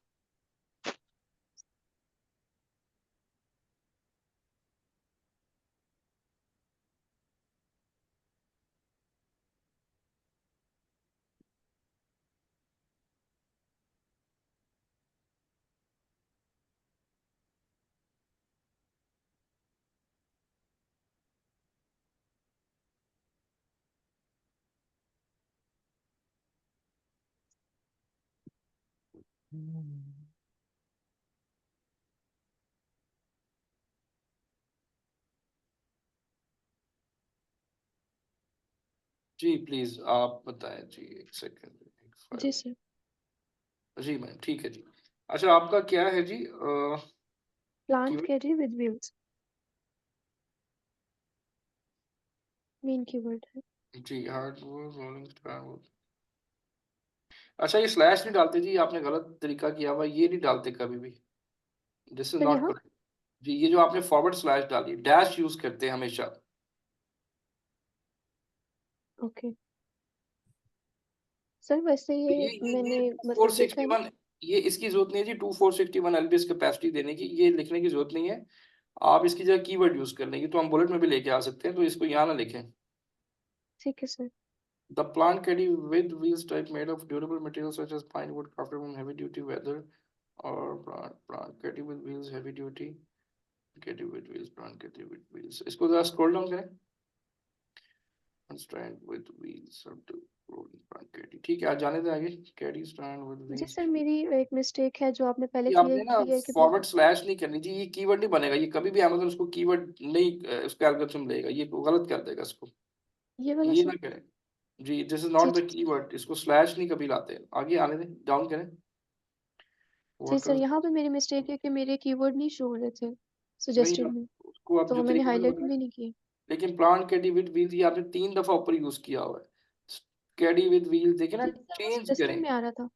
जी प्लीज़ आप बताएँ जी, 1 सेकंड, एक जी फाइल। सर। जी मैम, ठीक है जी। अच्छा, आपका क्या है जी plant keyword? Carry with wheels main keyword है। जी, हार्डवुड, रोलिंग स्टोन। अच्छा, ये स्लैश नहीं डालते जी, आपने गलत तरीका किया हुआ, ये नहीं डालते कभी भी, दिस इज सर नॉट यहाँ करेक्ट जी। ये जो आपने फॉरवर्ड स्लैश डाली, डैश यूज करते हैं हमेशा। ओके सर, वैसे तो ये मैंने ये मतलब देखा है ना। 2461, ये इसकी जरूरत नहीं है जी 2461 एलबीएस कैपेसिटी देने की, ये लिखने की जरूरत नहीं है। आप इसकी जगह कीवर्ड यूज कर लेंगे तो हम बुलेट में भी लेके आ सकते हैं, तो इसको यहाँ ना लिखें। ठीक है sir. The plant carry with wheels type made of durable materials such as pine wood crafted from heavy duty weather, or plant carry with wheels heavy duty carry with wheels plant carry with wheels। इसको जरा scroll down करें, stand with wheels up to rolling plant carry। ठीक है, आज जाने दें आगे, carry stand with जी wheels। सर, मेरी एक मिस्टेक है जो आपने पहले ये की आपने ना है कि फॉरवर्ड स्लैश नहीं करनी जी, ये कीवर्ड नहीं बनेगा, ये कभी भी अमेज़न उसको कीवर्ड नहीं उसका एल्गोरिथम लेगा, ये गलत कर देगा इसको, ये वाला ये सर। ना करें जी। दिस इज जी नॉट द जी कीवर्ड, इसको स्लैश नहीं कभी लाते। आगे आने दें, डाउन करें। जी सर, वाटर यहाँ पे मेरी मिस्टेक है कि मेरे कीवर्ड नहीं शो हो रहे थे नहीं, सजेस्टेड में, उसको आप तो जो मैंने तरीके से हाईलाइट लगाए, भी नहीं किए। लेकिन प्लांट कैडी विद व्हील्स ये आपने 3 दफा ऊपर यूज किया हुआ है। कैडी विद व्हील्स देखे ना, जी सर, वो चेंज सजेस्टेड करें। में आ रहा था।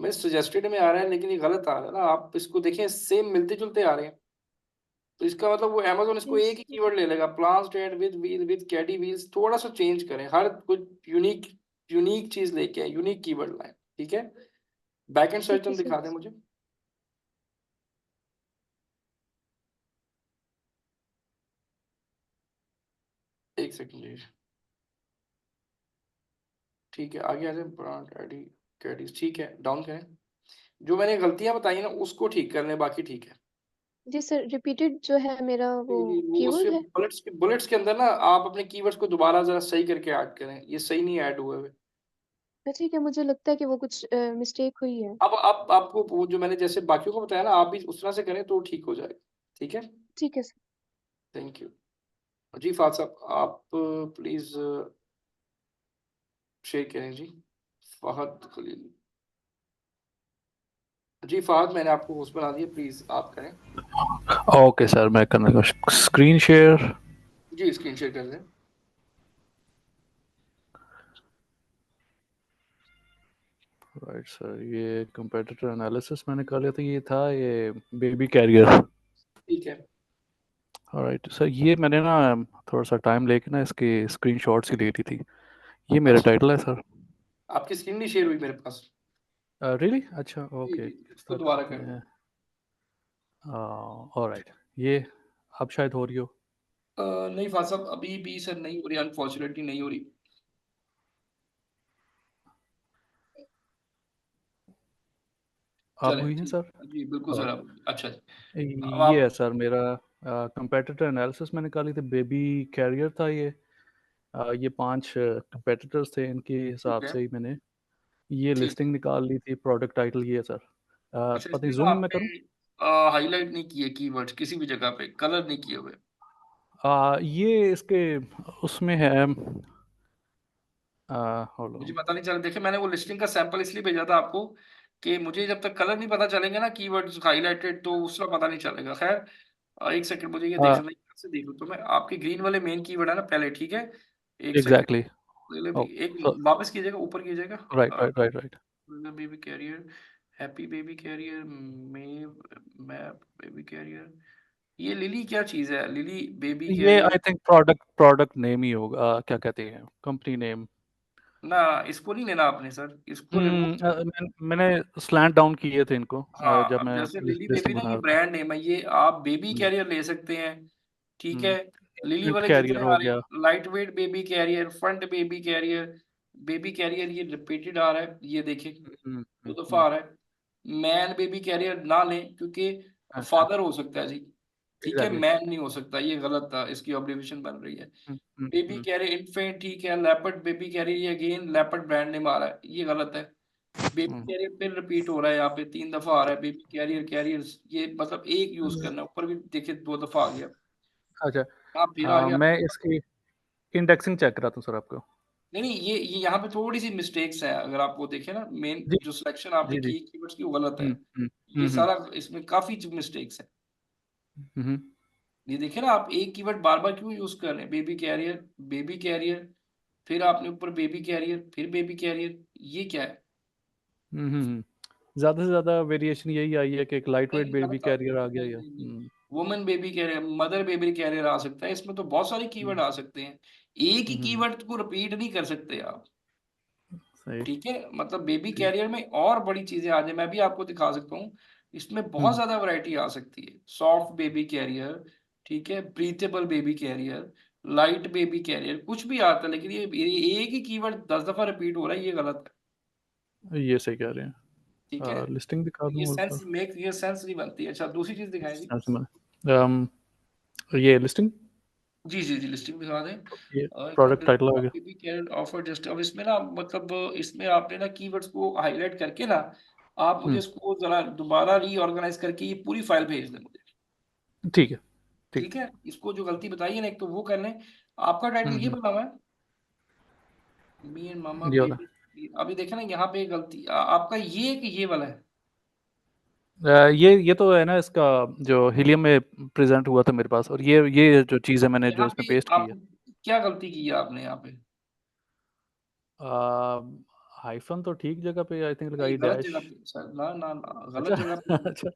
मैं सजेस्टेड में आ रहा है लेकिन ये गलत आ रहा है ना, आप इसको देखें, सेम मिलते जुलते आ रहे हैं, तो इसका मतलब वो अमेज़न इसको जी एक ही कीवर्ड ले लेगा, plant stand with wheel with caddy wheels. थोड़ा सा चेंज करें, हर कुछ यूनिक यूनिक चीज लेके आए, यूनिक कीवर्ड लाएं, ठीक है। बैकएंड सर्च ठीक है टर्म सर। दिखा दें मुझे। एक सेकंड जी, ठीक है, आगे आ जाए। प्लांट एडी कैडीज, ठीक है, डाउन करें। जो मैंने गलतियां बताई ना उसको ठीक कर लें, बाकी ठीक है। जी सर, रिपीटेड जो है मेरा वो वो उसके कीवर्ड है। बुलेट्स के अंदर ना आप अपने कीवर्ड्स को दोबारा जरा सही करके ऐड करें, ये सही नहीं ऐड हुए हुए। ठीक है, मुझे लगता है कि वो कुछ मिस्टेक हुई है। अब आपको वो जो मैंने जैसे बाकियों को बताया ना, आप भी उस तरह से करें तो ठीक हो जाएगा, ठीक है। ठीक है सर। थैंक यू जी। फात साहब आप प्लीज शेयर करें जी। फहद खलील जी, फहद मैंने आपको होस्ट बना दिया, प्लीज आप करें ओके सर, मैं करने लगा स्क्रीन शेयर। जी, स्क्रीन शेयर कर दें। राइट सर, ये कंपेटिटर एनालिसिस मैंने कर लिया था, ये था ये बेबी कैरियर। ठीक है, राइट सर, ये मैंने ना थोड़ा सा टाइम लेके ना इसके स्क्रीनशॉट्स ही ले ली थी। ये मेरा अच्छा, टाइटल है सर। आपकी स्क्रीन नहीं शेयर हुई मेरे पास। रियली? अच्छा, जी ओके। जी, इसको दोबारा कर दें। ऑलराइट, ये अब शायद हो रही हो। नहीं फात साहब, अभी भी सर नहीं हो रही, अनफॉर्चुनेटली नहीं हो रही। अब चले हुई है ठीक, सर? जी बिल्कुल सर, ऑलराइट, अब अच्छा जी। अब ये है आप सर मेरा कंपेटिटर एनालिसिस मैंने कर ली थी। बेबी कैरियर था ये। ये 5 कंपेटिटर्स थे, इनके ठीक हिसाब है, से ही मैंने ये ठीक है। लिस्टिंग निकाल ली थी। प्रोडक्ट टाइटल ये है सर। अच्छा, पता नहीं, इसमें ना जूम इन मैं करूँ? आपने हाईलाइट नहीं किए कीवर्ड्स, किसी भी जगह पे कलर नहीं किए हुए। ये इसके उसमें है। होल्ड मुझे ऑन। पता नहीं चला, देखिए मैंने वो लिस्टिंग का सैंपल इसलिए भेजा था आपको कि मुझे जब तक कलर नहीं पता चलेंगे ना कीवर्ड्स हाईलाइटेड, तो उसका पता नहीं चलेगा। खैर, एक सेकंड मुझे ये देखना है, से देखो तो मैं आपके ग्रीन वाले मेन कीवर्ड है ना पहले, ठीक है। एक सेकंड, एग्जैक्टली। एक सो वापस कीजिएगा, ऊपर कीजिएगा। Right right right right. Baby carrier, happy baby carrier, मे मैं बेबी कैरियर, ये लिली क्या चीज है, लिली बेबी ये carrier. I think product name ही होगा, क्या कहते हैं, कंपनी नेम। ना, इसको नहीं लेना आपने सर, इसको रिमूव। मैंने स्लैंट डाउन किए थे इनको हाँ, जब अब मैं जैसे लिली बेबी लिस्टिंग ना, बना ये रहा था। ब्रांड नेम है, ये आप बेबी हम्म, कैरियर ले सकते हैं, ठीक है। हम्म, लिली इंट वाले कैरियर जितने हो आ रहे गया। हैं, light weight baby carrier, front baby carrier, baby carrier, ये रिपीटेड आ रहा है, ये देखिए हम्म, 2 दफा आ रहा है। मैन बेबी कैरियर ना लें, क्योंकि अच्छा, फादर हो सकता है जी, ठीक है, एग्जैक्टली। मैन नहीं हो सकता, ये गलत था, इसकी ऑब्जर्वेशन बन रही है। बेबी कैरियर इन्फेंट, ठीक है। लेपर्ड बेबी कैरियर, ये अगेन लेपर्ड ब्रांड नेम आ रहा है, ये गलत है। बेबी कैरियर फिर रिपीट हो रहा है, यहाँ पे 3 दफा आ रहा है बेबी कैरियर, कैरियर्स, ये मतलब एक यूज करना है, ऊपर भी देखिए 2 दफा आ गया। अच्छा, आप फिर आ गया। मैं इसकी इंडेक्सिंग चेक कराता हूँ सर आपको। नहीं नहीं, ये यहाँ पे थोड़ी सी मिस्टेक्स है, अगर आप वो देखें ना, मेन जी जो सिलेक्शन आपने जी जी। की कीवर्ड्स की, वो गलत है। हम्म ये हम्म सारा, इसमें काफी मिस्टेक्स है। हम्म। ये देखे ना, आप एक कीवर्ड बार बार क्यों यूज कर रहे हैं, बेबी कैरियर, बेबी कैरियर, फिर आपने ऊपर बेबी कैरियर, फिर बेबी कैरियर, ये क्या है। ज्यादा से ज्यादा वेरिएशन यही आई है कि एक लाइट वेट नहीं बेबी गलत कैरियर आ गया नहीं या नहीं नहीं women baby carrier, mother baby carrier आ सकता है, इसमें तो बहुत सारे कीवर्ड आ सकते हैं, एक ही कीवर्ड को रिपीट नहीं कर सकते आप। सही। ठीक है, मतलब बेबी कैरियर में और बड़ी चीजें आ जाए, मैं भी आपको दिखा सकता हूँ, इसमें बहुत ज्यादा वैरायटी आ सकती है। सॉफ्ट बेबी कैरियर, ठीक है, breathable baby carrier, light baby carrier, कुछ भी आता है, लेकिन ये एक ही कीवर्ड 10 दफा रिपीट हो रहा है, ये गलत है। ये सही कह रहे ठीक है, हैं। लिस्टिंग दिखा ये दूं सेंस मेक, ये सेंस नहीं बनती है। अच्छा दूसरी चीज दिखाएंगे। ये लिस्टिंग, जी जी जी, लिस्टिंग दिखा दें। ये प्रोडक्ट टाइटल आ गया। बेबी कैरियर ऑफर जस्ट, अब इसमें ना मतलब इसमें आपने ना कीवर्ड्स को हाईलाइट करके ना, आप मुझे इसको जरा दोबारा रीऑर्गेनाइज करके ये पूरी फाइल भेज दें मुझे। ठीक है, ठीक। ठीक है, इसको जो गलती बताई है ना, एक तो वो कर लें। आपका टाइटल ये बना हुआ है, मी एंड मामा ये वाला। बेबी, अभी देखा ना यहाँ पे गलती आपका ये कि ये वाला है। ये तो है ना, इसका जो हीलियम में प्रेजेंट हुआ था मेरे पास, और ये जो चीज़ है मैंने जो यहाँ इसमें पे पेस्ट की है। आप क्या गलती की है आपने यहाँ पे? हाइफन तो ठीक जगह पे आई थिंक नहीं लगाई, गलत डैश। जगह पे सर, ना ना ना गलत अच्छा जगह पे। अच्छा,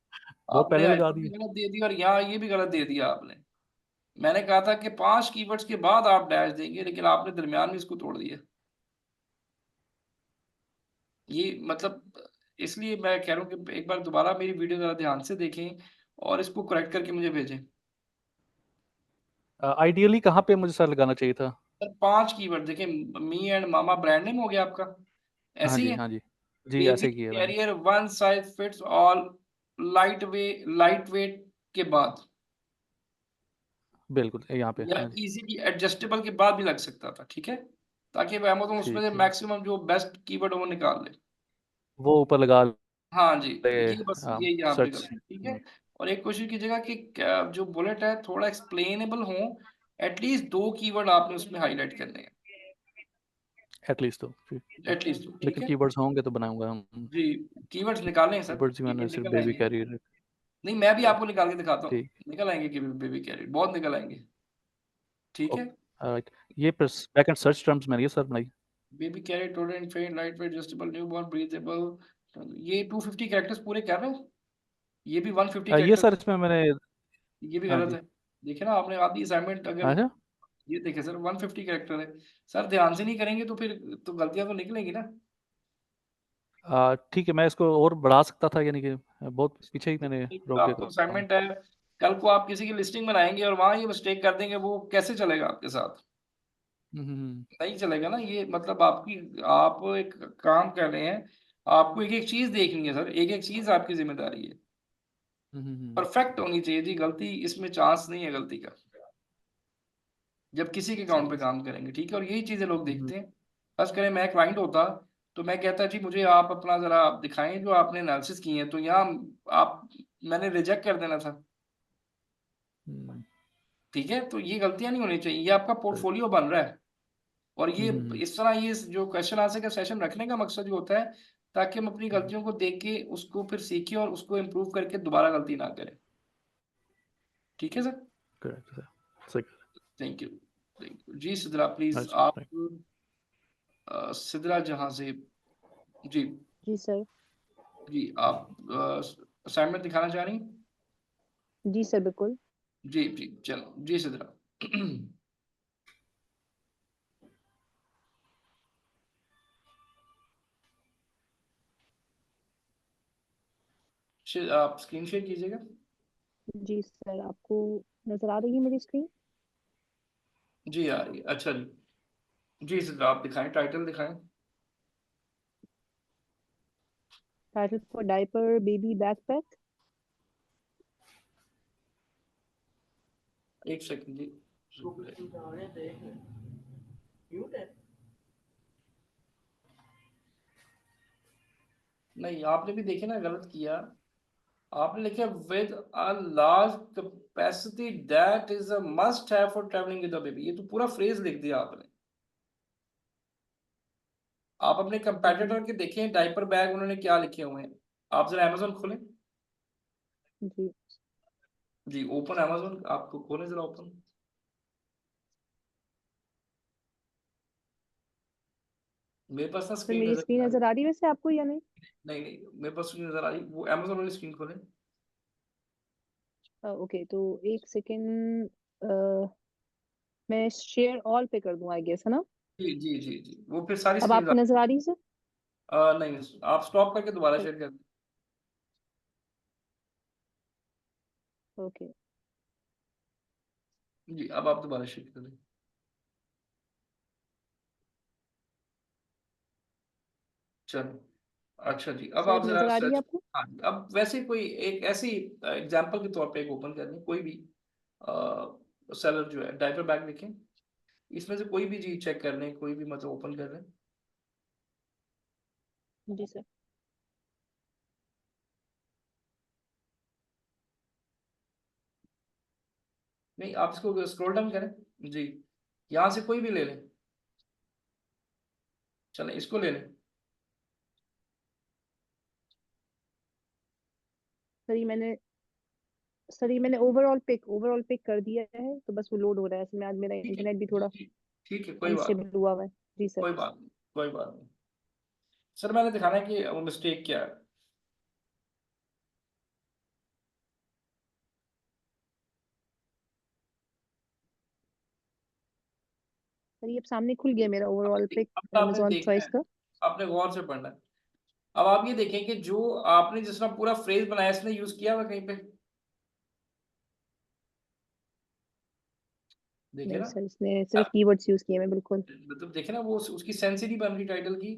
बहुत आपने पहले लगा हाइफन भी दिए। गलत दे दिया और यहाँ ये भी गलत दे दिया आपने। मैंने कहा था कि 5 कीवर्ड्स के बाद आप डैश देंगे, लेकिन आपने दरमियान में इसको तोड़ दिया। ये मतलब इसलिए मैं कह रहा हूँ कि एक बार दोबारा मेरी वीडियो जरा ध्यान से देखें और इसको करेक्ट करके मुझे भेजें। आइडियली कहाँ पे मुझे सर लगाना चाहिए था? सर 5 कीवर्ड देखें, me and mama brand name हो गया आपका, हाँ ऐसे ही जी, है। हाँ जी जी, बेबी ऐसे किया मैंने। Carrier one size fits all, light weight के बाद, बिल्कुल यहाँ पे, या हाँ जी। इजीली एडजस्टेबल के बाद भी लग सकता था। ठीक है, ताकि वह अमेज़न उसमें ठीक से ठीक, मैक्सिमम जो बेस्ट कीवर्ड है वो निकाल ले। वो ऊपर लगा हाँ जी, ले। ये बस ये यहाँ पे सर्च। गलती, ठीक है। और एक कोशिश कीजिएगा कि जो बुलेट है थोड़ा एक्सप्लेनेबल हो, एटलीस्ट 2 कीवर्ड आपने उसमें हाईलाइट करने हैं, एटलीस्ट तो ठीक ठीक। एटलीस्ट 2, ठीक लेकिन है। कीवर्ड्स होंगे तो बनाऊंगा हम। जी, कीवर्ड्स निकालें सर, कीवर्ड्स ही ये मैंने सिर्फ निकल बेबी आएंगे। कैरियर। नहीं मैं भी आपको निकाल के दिखाता हूँ, ठीक। निकल आएंगे कि बेबी कैरियर बहुत निकल आएंगे। ठीक है, राइट, ये बैक एंड सर्च टर्म्स मैंने ये सर बनाई। Baby carrier tolerant fed light weight adjustable newborn breathable, ये 250 कैरेक्टर्स पूरे कर रहे हो, ये भी 150 ये कैरेक्टर्स, सर इसमें मैंने। ये भी हाँ गलत जी। है। देखे ना आपने आधी असाइनमेंट अगर, अच्छा। ये देखे सर 150 कैरेक्टर है। सर ध्यान से नहीं करेंगे तो फिर तो गलतियां तो निकलेंगी ना। ठीक है, मैं इसको और बढ़ा सकता था, यानी कि बहुत पीछे ही मैंने रोक दिया आपको काम। असाइनमेंट है, कल को आप किसी की लिस्टिंग बनाएंगे और वहां ये मिस्टेक कर देंगे, वो कैसे चलेगा आपके साथ? हम्म। नहीं चलेगा ना ये, मतलब आपकी, आप एक काम कर रहे हैं, आपको एक एक चीज देखनी है सर, एक एक चीज आपकी जिम्मेदारी है, परफेक्ट होनी चाहिए जी। गलती इसमें चांस नहीं है गलती का, जब किसी के अकाउंट पे काम करेंगे। ठीक है, और यही चीजें लोग देखते हैं। बस करें मैं क्लाइंट होता तो मैं कहता जी मुझे आप अपना जरा आप दिखाएं जो आपने एनालिसिस किए हैं, तो यहाँ आप, मैंने रिजेक्ट कर देना था। ठीक है, तो ये गलतियां नहीं होनी चाहिए, ये आपका पोर्टफोलियो बन रहा है। और ये इस तरह ये जो क्वेश्चन आंसर का सेशन रखने का मकसद ये होता है ताकि हम अपनी गलतियों को देख के उसको फिर सीखें और उसको इम्प्रूव करके दोबारा गलती ना करें। ठीक है सर, करेक्ट सर, सही। थैंक यू, थैंक यू जी। सिद्रा प्लीज अच्छा, आप, सिद्रा जहां से, जी जी सर। जी, आप असाइनमेंट दिखाना चाह रही हैं? जी सर बिल्कुल। जी जी चलो जी सिद्रा। आप स्क्रीन शेयर कीजिएगा। जी सर, आपको नजर आ रही है मेरी स्क्रीन? जी आ रही है, अच्छा जी। जी सिद्रा आप दिखाएं, टाइटल दिखाएं। Title for diaper baby backpack. एक सेकंड जी, नहीं आपने भी देखे ना गलत किया, आपने लिखा with a large capacity that is a must have for travelling with a baby, ये तो पूरा फ्रेज लिख दिया आपने। आप अपने कंपेटिटर के देखें डायपर बैग उन्होंने क्या लिखे हुए हैं, आप जरा अमेजोन खोलें। जी जी ओपन अमेजोन, आपको खोलें जरा ओपन। मेरे पास ना सर स्क्रीन मेरी नजर स्क्रीन नहीं आ रही। नजर आ रही है वैसे आपको या नहीं? नहीं मेरे पास स्क्रीन नजर आ रही, वो Amazon वाली स्क्रीन खोलें। ओके तो एक सेकेंड, मैं शेयर ऑल पे कर दूं आई गेस, है ना? जी जी जी जी, वो फिर सारी अब स्क्रीन आपको नजर आ रही है सर? नहीं, आप स्टॉप करके दोबारा शेयर कर दें। ओके जी, अब आप दोबारा शेयर कर दें। चलो, अच्छा जी, अब सर आप अब जरा नजर आ रही है सर्च। आपको? हाँ जी, अब वैसे कोई एक ऐसी एग्जांपल के तौर पे एक ओपन कर लें, कोई भी सेलर जो है डायपर बैग देखें, इसमें से कोई भी चीज चेक कर लें, कोई भी मतलब ओपन कर लें। जी सर। नहीं, आप इसको स्क्रॉल डाउन करें जी, यहाँ से कोई भी ले लें, चलें इसको ले लें। सर ये मैंने ओवरऑल पिक कर दिया है, तो बस वो लोड हो रहा है। असल में आज मेरा ठीक है इंटरनेट भी थोड़ा ठीक ठीक है, कोई बात नहीं, अनस्टेबल हुआ हुआ है। जी सर। कोई बात नहीं, कोई बात नहीं। सर मैंने दिखाना है कि वो मिस्टेक क्या है। सर ये अब सामने खुल गया मेरा ओवरऑल पिक अब आपने अमेजोन देखना चॉइस है, का। आपने गौर से पढ़ना है। अब आप ये देखें कि जो आपने जिस तरह पूरा फ्रेज बनाया, इसने यूज किया हुआ कहीं पे, देखिए नहीं ना। सर, इसने सिर्फ कीवर्ड्स यूज किए हैं, बिल्कुल। मतलब देखे ना, वो उसकी सेंस ही नहीं बन रही टाइटल की।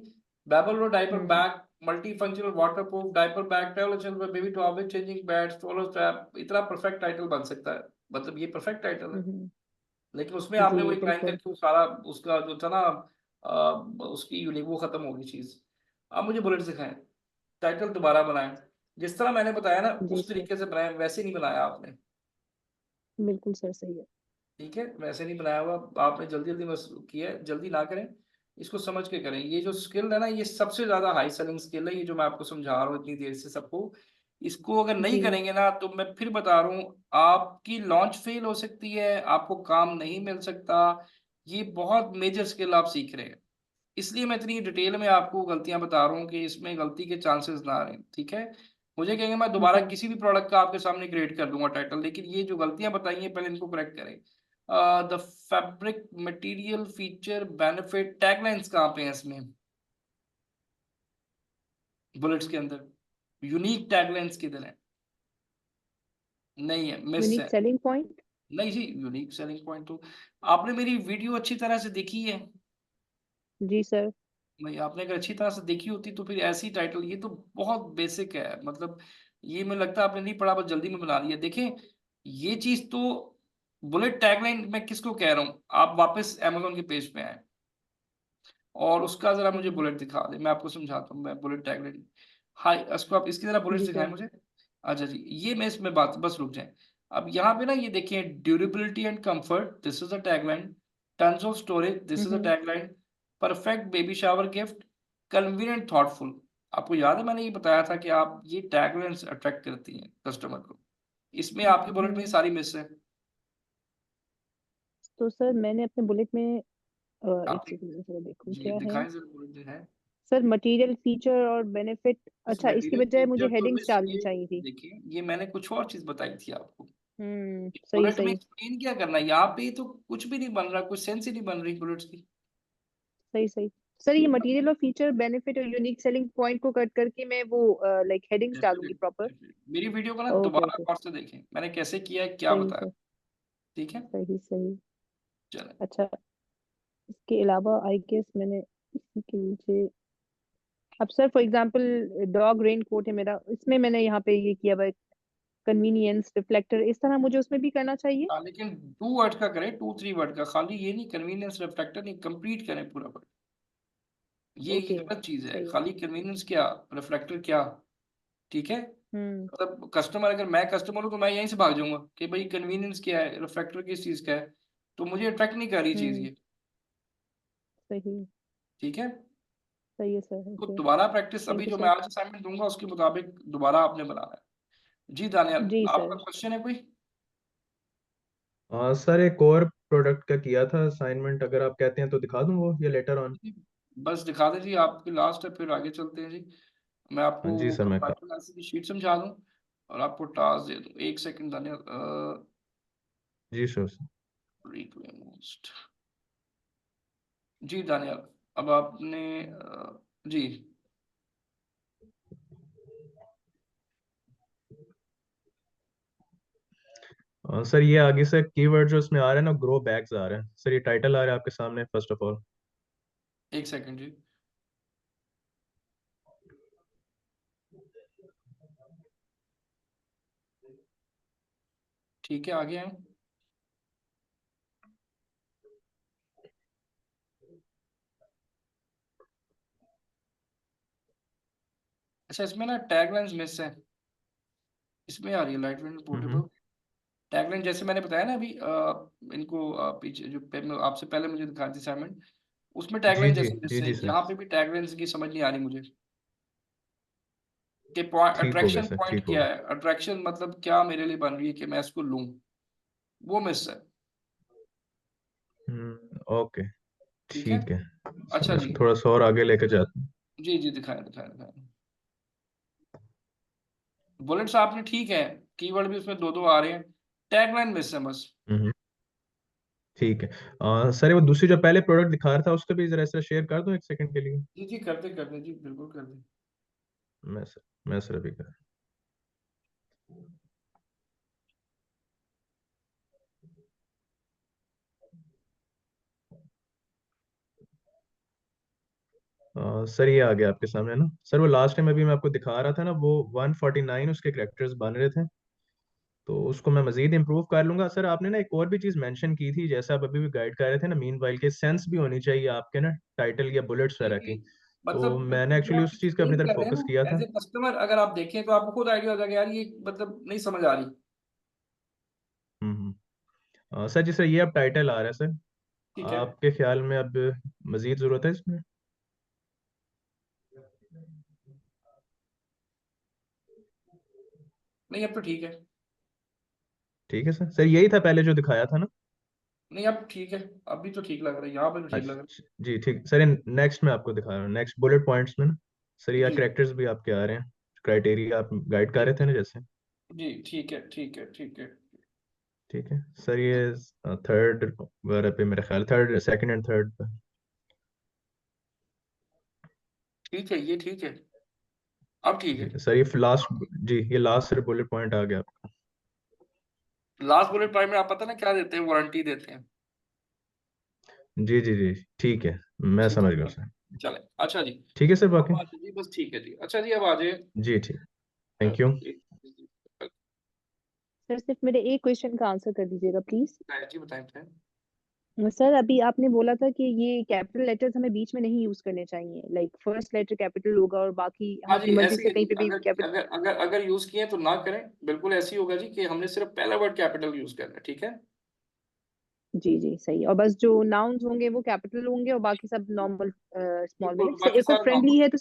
Babble Roo diaper hmm bag, multi functional waterproof diaper bag, travel चल baby to object changing bag, stroller strap, इतना परफेक्ट टाइटल बन सकता है, मतलब ये परफेक्ट टाइटल है। हम्म, लेकिन उसमें जी आपने वो एक लाइन बिल्कुल। करके वो सारा उसका जो था ना, उसकी यूनिक वो खत्म होगी चीज। अब मुझे बुलेट दिखाएं, टाइटल दोबारा बनाएं, जिस तरह मैंने बताया ना जी उस सर तरीके से बनाएं, वैसे नहीं बनाया आपने। बिल्कुल सर, सही है। ठीक है, वैसे नहीं बनाया हुआ आपने, जल्दी जल्दी बस किया है, जल्दी ना करें, इसको समझ के करें। ये जो स्किल है ना, ये सबसे ज्यादा हाई सेलिंग स्किल है, ये जो मैं आपको समझा रहा हूँ इतनी देर से सबको। इसको अगर नहीं जी करेंगे ना, तो मैं फिर बता रहा हूँ, आपकी लॉन्च फेल हो सकती है, आपको काम नहीं मिल सकता। ये बहुत मेजर स्किल आप सीख रहे हैं, इसलिए मैं इतनी डिटेल में आपको गलतियां बता रहा हूँ कि इसमें गलती के चांसेस ना रहें। ठीक है, मुझे कहेंगे मैं दोबारा जी किसी भी प्रोडक्ट का आपके सामने क्रिएट कर दूंगा टाइटल, लेकिन ये जो गलतियां बताई हैं पहले इनको करेक्ट करें। The fabric material feature benefit taglines कहाँ पे हैं इसमें, बुलेट्स के अंदर यूनिक टैगलाइंस किधर है? नहीं है, मिस यूनिक है। Selling point. नहीं जी, यूनिक सेलिंग पॉइंट तो आपने मेरी वीडियो अच्छी तरह से देखी है। जी सर। नहीं, आपने अगर अच्छी तरह से देखी होती तो फिर ऐसी टाइटल, ये तो बहुत बेसिक है, मतलब ये मुझे लगता है आपने नहीं पढ़ा, बस जल्दी में बना लिया। देखें, ये चीज तो बुलेट टैगलाइन मैं किसको कह रहा हूँ, आप वापस अमेजोन के पेज पे आए और उसका जरा मुझे हम्म, बुलेट दिखा दे, मैं आपको समझाता हूँ, मैं बुलेट टैगलाइन। हाय, इसको आप इसकी जरा बुलेट्स जी दिखाएं सर। मुझे। अच्छा जी, ये मैं इसमें बात बस रुक जाए। अब यहाँ पे ना ये देखिए, durability and comfort, this is a tagline. Tons of storage, this is a hmm tagline. Perfect baby shower gift, convenient thoughtful. आपको याद है मैंने ये बताया था कि आप ये टैगलाइंस अट्रैक्ट करती हैं कस्टमर को, इसमें आपके बुलेट में ये हम्म। सारी मिस है। तो सर मैंने अपने बुलेट में एक आप सेकंड में जरा देखूं जी क्या है। दिखाएं जरा, बुलेट दिखाएं। सर मटेरियल फीचर और बेनिफिट, इस अच्छा इसकी मटेरियल बजाय मुझे फीचर तो हेडिंग्स मिस डालनी ये, चाहिए थी। देखिए ये मैंने कुछ और चीज बताई थी आपको। सही बुलेट में सही। एक्सप्लेन क्या करना है, यहाँ पे तो कुछ भी नहीं बन रहा, कुछ सेंस ही नहीं बन रही बुलेट्स की। सही सही। सर ये मटेरियल और फीचर बेनिफिट और यूनिक सेलिंग पॉइंट को कट करके मैं वो लाइक हेडिंग्स डालूंगी Definitely, प्रॉपर। definitely। मेरी वीडियो को ना ओके दोबारा ओके। गौर से देखें, मैंने कैसे किया है, क्या सही बताया। सर। ठीक है, सही सही। चलें। अच्छा, इसके अलावा आई गेस मैंने इसी के नीचे, अब sir for example dog raincoat है मेरा, इसमें मैंने यहाँ पे ये किया हुआ कन्वीनियंस रिफ्लेक्टर, इस तरह मुझे उसमें भी करना चाहिए। हाँ, लेकिन 2 वर्ड का करें, 2-3 वर्ड का, खाली ये नहीं, कन्वीनियंस रिफ्लेक्टर नहीं, कंप्लीट करें पूरा वर्ड। ये ओके गलत चीज है, सही है। खाली कन्वीनियंस क्या, रिफ्लेक्टर क्या। ठीक है, हम्म मतलब कस्टमर, अगर मैं कस्टमर हूँ तो मैं यहीं से भाग जाऊंगा कि भाई कन्वीनियंस क्या है, रिफ्लेक्टर किस चीज का है, तो मुझे अट्रैक्ट नहीं कर रही चीज हम्म ये। सही। ठीक है, सही है सर, तो ओके। दोबारा प्रैक्टिस, अभी थैंक यू जो मैं सर। आज असाइनमेंट दूंगा उसके मुताबिक दोबारा आपने बनाना है। जी दानियाल, जी आपका सर। क्वेश्चन है कोई? सर एक और प्रोडक्ट का किया था असाइनमेंट, अगर आप कहते हैं तो दिखा दूं वो, या लेटर ऑन? बस दिखा दें जी, आपकी लास्ट है, फिर आगे चलते हैं जी। मैं आपको जी सर मैं कंप्यूटर क्लास की शीट समझा दूं और आपको टास्क दे दूं। एक सेकंड दानियल। जी श्योर सर। जी दानियल, अब आपने जी सर ये आगे से कीवर्ड जो इसमें आ रहे हैं ना, ग्रो बैग्स आ रहे हैं सर। ये टाइटल आ रहा है आपके सामने फर्स्ट ऑफ ऑल। एक सेकंड जी। ठीक है, आगे आए। अच्छा, इसमें ना टैगलाइंस मिस है, इसमें आ रही है लाइट वेट पोर्टेबल टैगलाइन। जैसे मैंने बताया ना अभी इनको पीछे जो आपसे पहले मुझे दिखाई थी असाइनमेंट, उसमें जी टैगलाइन जी जैसे मिस जी है, जी सर। यहाँ पे भी टैगलाइंस की समझ नहीं आ रही मुझे कि पॉइंट ठीक हो गया अट्रैक्शन सर, पॉइंट ठीक हो क्या गया। है, अट्रैक्शन मतलब क्या मेरे लिए बन रही है कि मैं इसको लूं, वो मिस है। ओके ठीक है, ठीक है सर, अच्छा मैं जी। इसको थोड़ा सा और आगे लेकर जाता हूँ। जी जी, दिखाएं दिखाएं दिखाएं। बुलेट्स आपने ठीक है, कीवर्ड भी उसमें दो दो आ रहे हैं, टैगलाइन मिस है बस। हम्म, ठीक है। सर वो दूसरी जो पहले प्रोडक्ट दिखा रहा था उसका भी जरा ऐसा शेयर कर दूं एक सेकंड के लिए। जी जी, करते जी, बिल्कुल कर दें। मैं सर अभी कर। सर ये आ गया आपके सामने ना सर। वो लास्ट टाइम अभी मैं आपको दिखा रहा था ना, वो 149 उसके कैरेक्टर्स बन रहे थे, तो उसको मैं मजीद इंप्रूव कर लूंगा। सर आपने ना एक और भी चीज मेंशन की थी, जैसे आप अभी भी गाइड कर रहे थे ना, मीन वाइल के सेंस भी होनी चाहिए आपके ना टाइटल या बुलेट्स जी वगैरह जी, की। तो मतलब मैंने जो एक्चुअली आप उस चीज का अपनी एक्सप्लेन तरफ कर रहे हैं फोकस किया ना एज था। ए कस्टमर, अगर आप देखें तो आपको खुद आइडिया हो जाएगा यार, ये मतलब नहीं समझ आ रही। सर जिससे ये अब टाइटल आ रहा है सर, ठीक है, आपके ख्याल में अब मजीद जरूरत है इसमें? नहीं अब तो ठीक है। ठीक है सर यही था पहले जो दिखाया था ना। नहीं अब ठीक है, अभी तो ठीक लग रहा है, यहाँ पे तो ठीक लग रहा अच्छा जी ठीक सर। नेक्स्ट मैं आपको दिखा रहा हूँ, नेक्स्ट बुलेट पॉइंट्स में ना सर, है। ये जी करेक्टर्स भी आपके आ रहे हैं, क्राइटेरिया आप गाइड कर जी रहे थे ना जैसे। जी, ठीक है ठीक है ठीक है। ठीक है सर, ये थर्ड वगैरह पे मेरा ख्याल, थर्ड सेकंड एंड थर्ड पे। ठीक है, ये ठीक है, अब ठीक जी है। सर, ये लास्ट, जी ये लास्ट सर बुलेट पॉइंट आ गया आपका। लास्ट बुलेट पॉइंट में आप पता ना क्या देते हैं, वारंटी देते हैं। जी जी जी ठीक है, मैं ठीक है, समझ गया सर। चले, अच्छा जी। ठीक है सर अब बाकी। आ जाइए, बस ठीक है जी, अच्छा जी, अब आ जाइए। जी ठीक, थैंक यू। सर सिर्फ मेरे एक क्वेश्चन का आंसर कर दीजिएगा प्लीज। जी बताएं बताएं। सर अभी आपने बोला था कि ये कैपिटल लेटर्स हमें बीच में नहीं यूज करने चाहिए, लाइक फर्स्ट लेटर कैपिटल होगा और बाकी हम हाँ अपनी जी, मर्जी ऐसे ही से है कहीं जी, पे भी अगर कैपिटल। अगर अगर अगर यूज किए तो ना करें, बिल्कुल ऐसे ही होगा जी कि हमने सिर्फ पहला वर्ड कैपिटल यूज करना है, ठीक है। जी जी सही। और बस जो नाउन्स होंगे वो कैपिटल होंगे और बाकी सब नॉर्मल स्मॉल में। बिल्कुल, बाकी एक और सारा फ्रेंडली नॉर्मल। है तो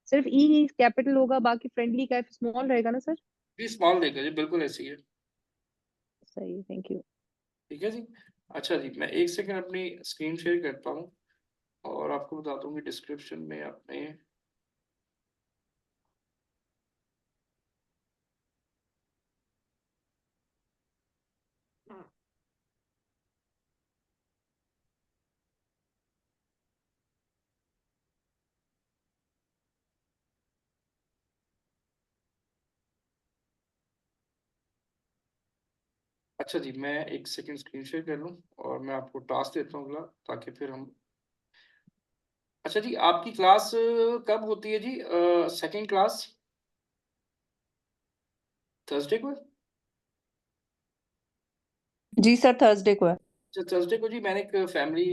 सिर्फ ई कैपिटल होगा, बाकी फ्रेंडली का स्मॉल रहेगा ना सर? जी स्मॉल देगा जी, बिल्कुल ऐसे ही है। सही, थैंक यू। ठीक है जी। अच्छा जी, मैं एक सेकंड अपनी स्क्रीन शेयर करता हूँ और आपको बता दूंगी डिस्क्रिप्शन में आपने। अच्छा जी, मैं एक सेकंड स्क्रीन शेयर कर लूँ और मैं आपको टास्क देता हूँ अगला, ताकि फिर हम। अच्छा जी, आपकी क्लास कब होती है जी, सेकंड क्लास थर्सडे को है? जी सर, थर्सडे को है। अच्छा, थर्सडे को जी, मैंने एक फैमिली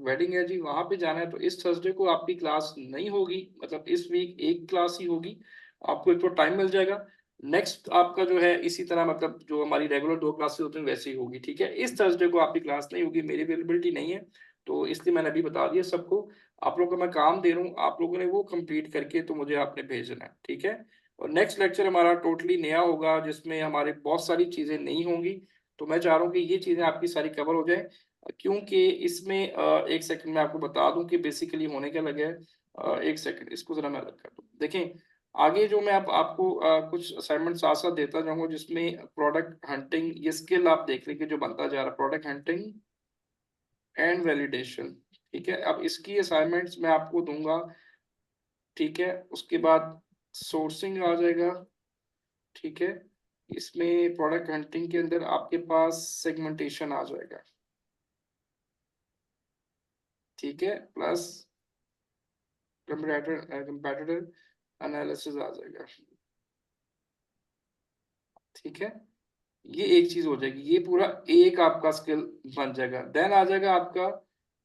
वेडिंग है जी, वहाँ पे जाना है, तो इस थर्सडे को आपकी क्लास नहीं होगी, मतलब इस वीक एक क्लास ही होगी। आपको एक तो टाइम मिल जाएगा। नेक्स्ट आपका जो है इसी तरह, मतलब जो हमारी रेगुलर दो क्लासेस होती हैं वैसे ही होगी, ठीक है। इस थर्सडे को आपकी क्लास नहीं होगी, मेरी अवेलेबिलिटी नहीं है, तो इसलिए मैंने अभी बता दिया सबको। आप लोगों को मैं काम दे रहा हूँ, आप लोगों ने वो कंप्लीट करके तो मुझे आपने भेजना है, ठीक है। और नेक्स्ट लेक्चर हमारा टोटली नया होगा, जिसमें हमारे बहुत सारी चीज़ें नहीं होंगी, तो मैं चाह रहा हूँ कि ये चीज़ें आपकी सारी कवर हो जाए। क्योंकि इसमें एक सेकंड में आपको बता दूं कि बेसिकली होने क्या लगे है। एक सेकंड, इसको जरा मैं अलग कर दूं। देखें आगे जो मैं आपको कुछ असाइनमेंट साथ साथ देता जाऊंगा, जिसमें प्रोडक्ट हंटिंग ये स्किल आप देख लीजिए जो बनता जा रहा है, प्रोडक्ट हंटिंग एंड वैलिडेशन। ठीक है, अब इसकी असाइनमेंट्स मैं आपको दूंगा। ठीक है, उसके बाद सोर्सिंग आ जाएगा। ठीक है, इसमें प्रोडक्ट हंटिंग के अंदर आपके पास सेगमेंटेशन आ जाएगा। ठीक है, प्लस कंपैटिटर एनालिसिस आ जाएगा। ठीक है, ये एक चीज हो जाएगी, ये पूरा एक आपका स्किल बन जाएगा। देन आ जाएगा आपका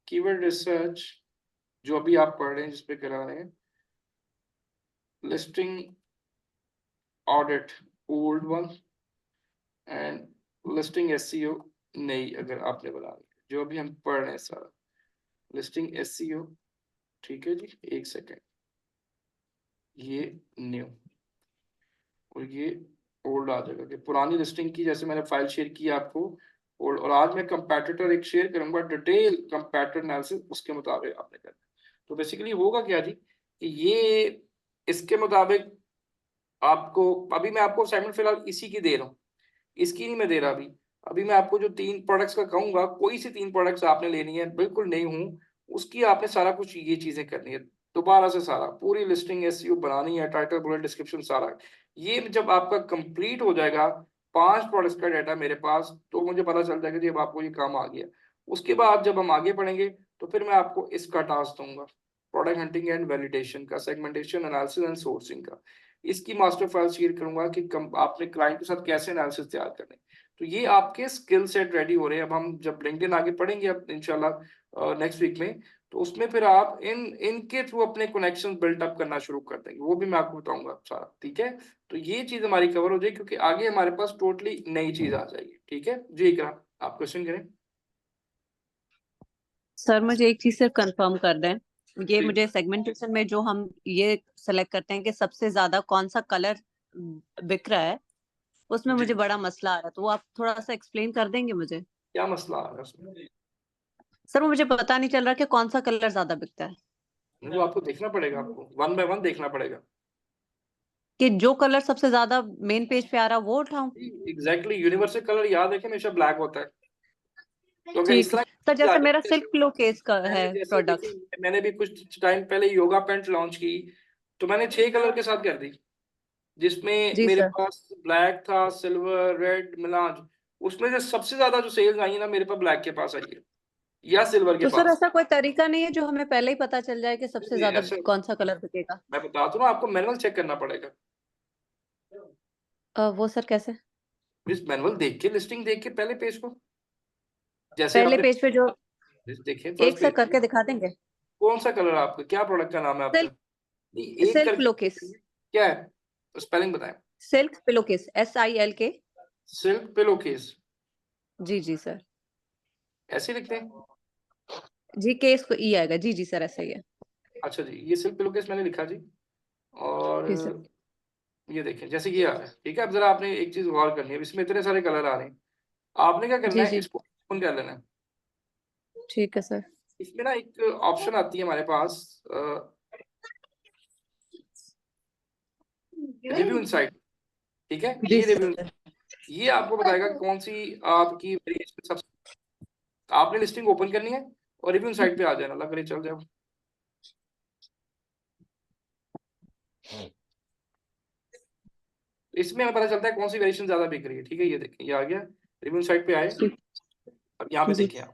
कीवर्ड रिसर्च, जो अभी आप पढ़ रहे हैं, जिसपे करा रहे हैं। Listing audit old one and listing SEO नई, अगर आपने बनानी है, जो अभी हम पढ़ रहे हैं सारा लिस्टिंग एसईओ। ठीक है जी, एक सेकेंड, ये न्यू और ये ओल्ड आ जाएगा कि पुरानी लिस्टिंग की, जैसे मैंने फाइल शेयर की आपको ओल्ड, और आज मैं कंपैटिटर एक शेयर करूंगा, डिटेल कंपैटिटर एनालिसिस उसके मुताबिक आपने करना है। तो बेसिकली होगा क्या जी कि ये इसके मुताबिक आपको, अभी मैं आपको असाइनमेंट फिलहाल इसी की दे रहा हूँ, इसकी नहीं मैं दे रहा अभी। अभी मैं आपको जो 3 प्रोडक्ट्स का कहूंगा, कोई सी 3 प्रोडक्ट्स आपने लेनी है, बिल्कुल नहीं हूँ, उसकी आपने सारा कुछ ये चीजें करनी है दोबारा से, सारा पूरी लिस्टिंग एसईओ बनानी है, टाइटल बुलेट डिस्क्रिप्शन सारा। ये जब आपका कंप्लीट हो जाएगा, 5 प्रोडक्ट्स का डाटा मेरे पास, तो मुझे पता चल जाएगा जी अब आपको ये काम आ गया। उसके बाद जब हम आगे बढ़ेंगे तो फिर मैं आपको इसका टास्क दूंगा, प्रोडक्ट हंटिंग एंड वैलिडेशन का, सेगमेंटेशन एनालिसिस एंड सोर्सिंग का। इसकी मास्टर फाइल शेयर करूंगा कि आपने क्लाइंट के साथ कैसे एनालिसिस तैयार करने। तो ये आपके स्किल सेट रेडी हो रहे हैं। अब हम जब लिंक्डइन आगे पढ़ेंगे अब इंशाल्लाह नेक्स्ट वीक में, तो उसमें फिर आप इनके थ्रू अपने कनेक्शन बिल्ट अप करना शुरू कर देंगे, वो भी मैं आपको बताऊंगा सारा। ठीक है, तो ये चीज हमारी कवर हो जाएगी, क्योंकि आगे हमारे पास टोटली नई चीज आ जाएगी। ठीक है जी, इकराम आप क्वेश्चन करें। सर मुझे एक चीज सिर्फ कंफर्म कर दें, ये जी मुझे सेगमेंटेशन में जो हम ये सेलेक्ट करते हैं कि सबसे ज्यादा कौन सा कलर बिक रहा है, उसमें जी, मुझे बड़ा मसला आ रहा है, तो वो आप थोड़ा सा एक्सप्लेन कर देंगे मुझे। क्या मसला आ रहा है उसमें? सर वो मुझे पता नहीं चल रहा कि कौन सा कलर ज्यादा बिकता है, वो आपको देखना पड़ेगा, आपको 1 बाय 1 देखना पड़ेगा। कि जो कलर सबसे ज्यादा मेन पेज पे आ रहा है वो उठाऊं। एग्जैक्टली, यूनिवर्सल कलर याद है कि हमेशा ब्लैक होता है। तो अगर इस ठीक है तरह सर, की आ जैसे जाए, मेरा जैसे सिल्क पिलो केस का है मैंने जैसे प्रोडक्ट। देखिए, मैंने भी कुछ टाइम पहले योगा पैंट लॉन्च की, तो मैंने 6 कलर के साथ कर दी, जिसमें जी मेरे सर। पास ब्लैक था, सिल्वर, रेड, मिलान। उसमें से सबसे ज्यादा जो सेल्स आई है ना, मेरे पास ब्लैक के पास आई है या सिल्वर के तो सर पास। ऐसा कोई तरीका नहीं है जो हमें पहले ही पता चल जाए कि सबसे जी, ज्यादा ऐसे कौन सा कलर बिकेगा? मैं बताता हूँ ना, आपको मैनुअल चेक करना पड़ेगा। वो सर कैसे? इस मैनुअल देख के, लिस्टिंग देख के, पहले पेज को, जैसे पहले आपने पेज पे जो देखिए एक फर्स्ट से पेज, करके दिखा देंगे। कौन सा कलर आपका, क्या प्रोडक्ट का नाम है आपका? सिल्क, नहीं, एक सिल्क करके पिलो केस, क्या है, स्पेलिंग बताएं। Silk pillow case, SILK। Silk pillow case, जी जी सर। ऐसे लिखते हैं? जी केस को ई आएगा, जी जी सर ऐसा ही है। अच्छा जी, ये सिल्क पिलो केस मैंने लिखा जी। और जी सर। ये देखें, जैसे ये आ रहा है। ठीक है, अब जरा आपने एक चीज गौर करनी है, अब इसमें इतने सारे कलर आ रहे हैं, आपने क्या करना जी है, जी इसको ओपन कर लेना है। ठीक है सर। इसमें ना एक ऑप्शन आती है हमारे पास, रिव्यू इनसाइट। ठीक है, जी ये रिव्यू, सर। ये आपको बताएगा कि कौन सी आपकी वेरिएशन सबसे, आपने लिस्टिंग ओपन करनी है और रिव्यू इनसाइट पे आ जाना, अल्लाह करे चल जाओ। इसमें हमें पता चलता है कौन सी वेरिएशन ज्यादा बिक रही है। ठीक है, ये देखें, ये आ गया, रिव्यू साइट पे आए। अब यहाँ पे जी देखें आप,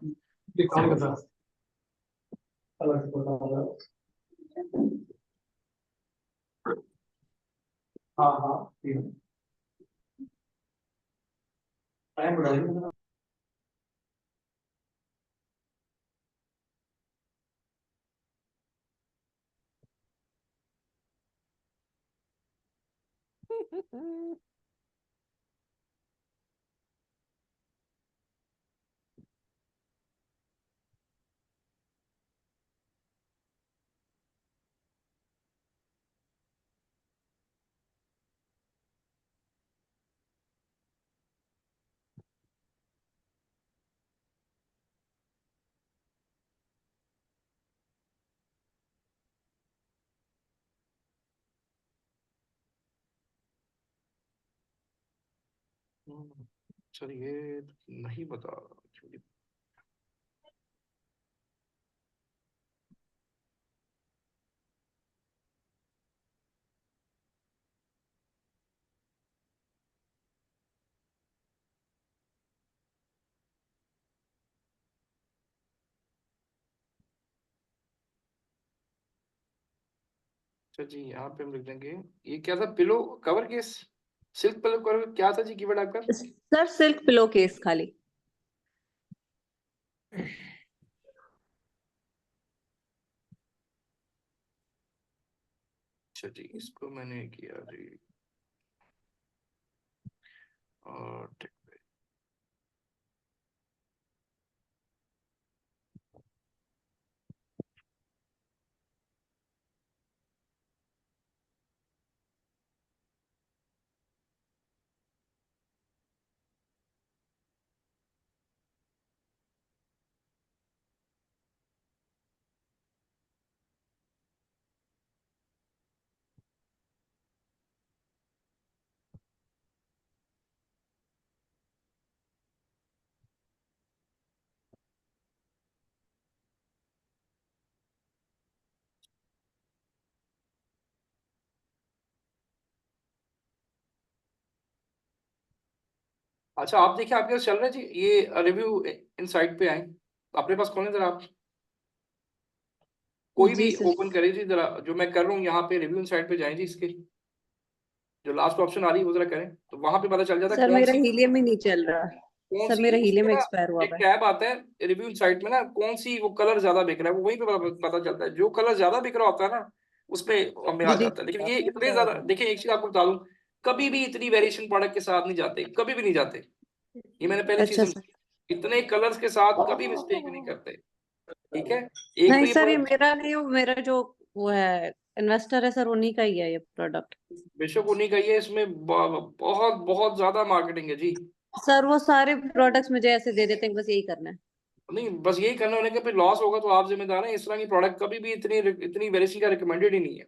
सर ये नहीं बता actually। अच्छा जी, यहाँ पे हम लिख देंगे। ये क्या था, pillow cover case, silk pillow cover, क्या था जी कीवर्ड आपका? सर सिल्क पिलो केस खाली। अच्छा जी, इसको मैंने किया जी। और अच्छा, आप देखिए आपके पास चल रहा है जी ये रिव्यू इनसाइट पे आए, अपने पास खोलें जरा आप, कोई भी जी सर। ओपन करे जी जरा, जो मैं कर रहा हूँ यहाँ पे रिव्यू इनसाइट पे जाएं जी, इसके जो लास्ट ऑप्शन आ रही है वो जरा करें, तो वहां पे पता चल जाता है सर कौन मेरा सी, हीलियम ही नहीं चल रहा। कौन सर सी मेरा उसमें हीलियम ना एक्सपायर हुआ एक हुआ है। टैब आता है रिव्यू साइट में ना, कौन सी वो कलर ज्यादा बिक रहा है, वो वहीं पे पता चलता है, जो कलर ज्यादा बिक रहा होता है ना उसपे हमें आ जी जी। जाता है। लेकिन ये इतने ज्यादा, देखिए एक चीज आपको बता दूं, कभी भी इतनी वेरिएशन प्रोडक्ट के साथ नहीं जाते, कभी भी नहीं जाते, ये मैंने पहली चीज अच्छा समझी, सर। इतने कलर्स के साथ कभी मिस्टेक नहीं करते। ठीक है, एक तो नहीं ये सर, ये प्रोडक्ट मेरा नहीं, वो मेरा जो वो है इन्वेस्टर है सर, उन्हीं का ही है ये प्रोडक्ट। बेशक उन्हीं का ही है, इसमें बहुत बहुत ज्यादा मार्केटिंग है जी। सर वो सारे प्रोडक्ट्स मुझे ऐसे दे देते हैं, बस यही करना है। नहीं बस यही करना, होने का फिर लॉस होगा तो आप जिम्मेदार हैं, इस तरह की प्रोडक्ट कभी भी इतनी इतनी वेरिएशन का रिकमेंडेड ही नहीं है,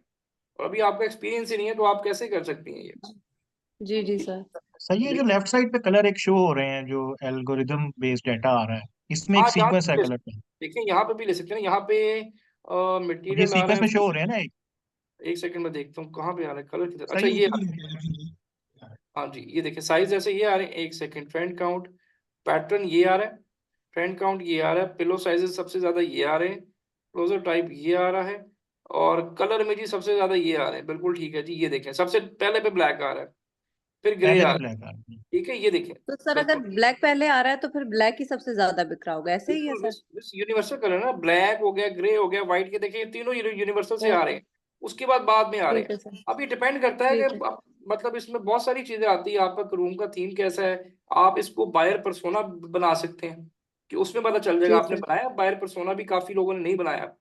और अभी आपका एक्सपीरियंस ही नहीं है तो आप कैसे कर सकती हैं ये। जी जी सर। सही है। जो लेकिन लेफ्ट साइड पे कलर एक शो हो रहे हैं, जो एल्गोरिदम बेस्ड डाटा आ रहा है, इसमें हाँ, एक यहाँ सीक्वेंस पे है भी ले कलर सकते का। हैं, देखिए यहाँ पे भी ले सकते हैं, यहाँ पे अब ये मटेरियल आ रहा सीक्वेंस में है। शो हो रहे हैं ना एक। एक सेकंड में देखता हूँ कहाँ पे आ रहा है कलर की तरह, अच्छा सही ये, है। हाँ जी ये देखिए साइज जैसे ये आ रहे हैं, एक सेकंड, फ्रेंड काउंट पैटर्न ये आ रहा है, फ्रेंड काउंट ये आ रहा है, पिलो साइजेस सबसे ज्यादा ये आ रहे हैं, क्लोजर टाइप ये आ रहा है, और कलर में जी सबसे ज्यादा ये आ रहे हैं, बिल्कुल ठीक है जी, ये देखें सबसे पहले पे ब्लैक आ रहा है, फिर ग्रे पहले आ पे रहा है, ब्लैक आ रहा है। ठीक है ये देखें, तो सर अगर बिल्कुल ब्लैक पहले आ रहा है तो फिर ब्लैक ही सबसे ज्यादा बिक रहा होगा, ऐसे ही है बिल्कुल सर? मिस यूनिवर्सल कलर ना, ब्लैक हो गया, ग्रे हो गया, व्हाइट के, देखिए ये तीनों यूनिवर्सल से आ रहे ओके। हैं, उसके बाद में आ रहे ठीक हैं। है सर। अब ये डिपेंड करता है कि ठीक है। मतलब इसमें बहुत सारी चीजें आती है, आपका रूम का थीम कैसा है, आप इसको बायर पर्सोना बना सकते हैं, कि उसमें पता चल जाएगा जी आपने सर। बनाया बायर पर्सोना भी, काफी लोगों ने नहीं बनाया।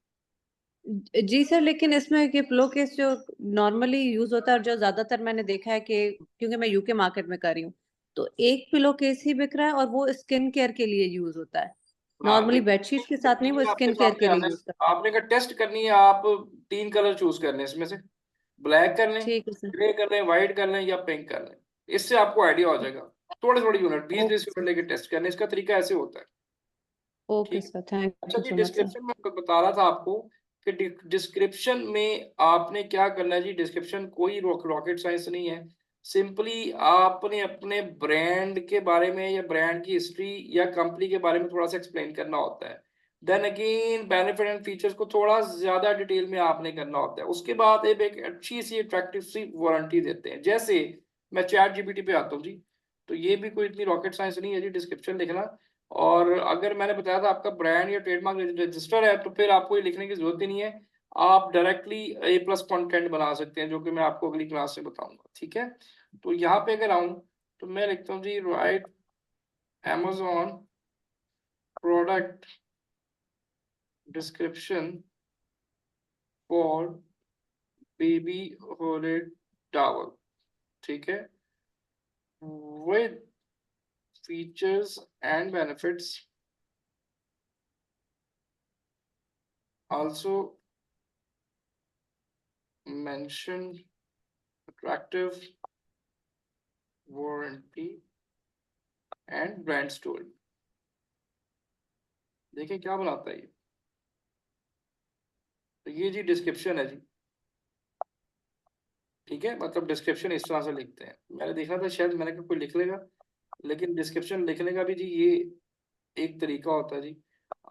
जी सर, लेकिन इसमें ये पिलो केस जो नॉर्मली यूज होता है और जो ज्यादातर मैंने देखा है कि, क्योंकि मैं यूके मार्केट में कर रही हूँ, तो एक पिलो केस ही बिक रहा है और वो स्किन केयर के लिए यूज होता है। हाँ नॉर्मली बेडशीट के देखिए साथ नहीं, वो मीनिंग आपके स्किन केयर सामने के आ लिए रहा यूज है, करता है। आपने का टेस्ट करनी है, आप 3 कलर चूज कर लें इसमें से, ब्लैक कर लें, ठीक है सर। ग्रे कर लें, व्हाइट कर लें, या पिंक कर लें, इससे आपको आइडिया हो जाएगा। थोड़े थोड़े यूनिट, 20-20 ओके यूनिट लेके टेस्ट करने, इसका तरीका ऐसे होता है। ओके ठीक। सर, थैंक अच्छा यू जी, सो मच सर। डिस्क्रिप्शन में बता रहा था आपको कि डिस्क्रिप्शन में आपने क्या करना है जी, डिस्क्रिप्शन कोई रॉकेट साइंस नहीं है, सिंपली आपने अपने ब्रांड के बारे में या ब्रांड की हिस्ट्री या कंपनी के बारे में थोड़ा सा एक्सप्लेन करना होता है, then again benefit and features को थोड़ा ज्यादा डिटेल में आपने करना होता है, उसके बाद एक अच्छी सी अट्रैक्टिव सी वारंटी देते हैं। जैसे मैं चैट जीपीटी पे आता हूँ जी, तो ये भी कोई इतनी रॉकेट साइंस नहीं है जी, डिस्क्रिप्शन लिखना, और अगर मैंने बताया था आपका ब्रांड या ट्रेडमार्क रजिस्टर है, तो फिर आपको ये लिखने की जरूरत ही नहीं है, आप डायरेक्टली A+ कंटेंट बना सकते हैं, जो कि मैं आपको अगली क्लास में बताऊंगा। ठीक है, तो यहाँ पे अगर आऊँ तो मैं लिखता हूँ जी, write Amazon product description for baby hooded towel, ठीक है, with features and benefits, also mention attractive warranty and brand story. देखिए क्या बनाता है ये। तो ये जी डिस्क्रिप्शन है जी, ठीक है, मतलब डिस्क्रिप्शन इस तरह से लिखते हैं। मैंने देखा था शायद मैंने कहा कोई लिख लेगा, लेकिन डिस्क्रिप्शन लिखने का भी जी ये एक तरीका होता है जी,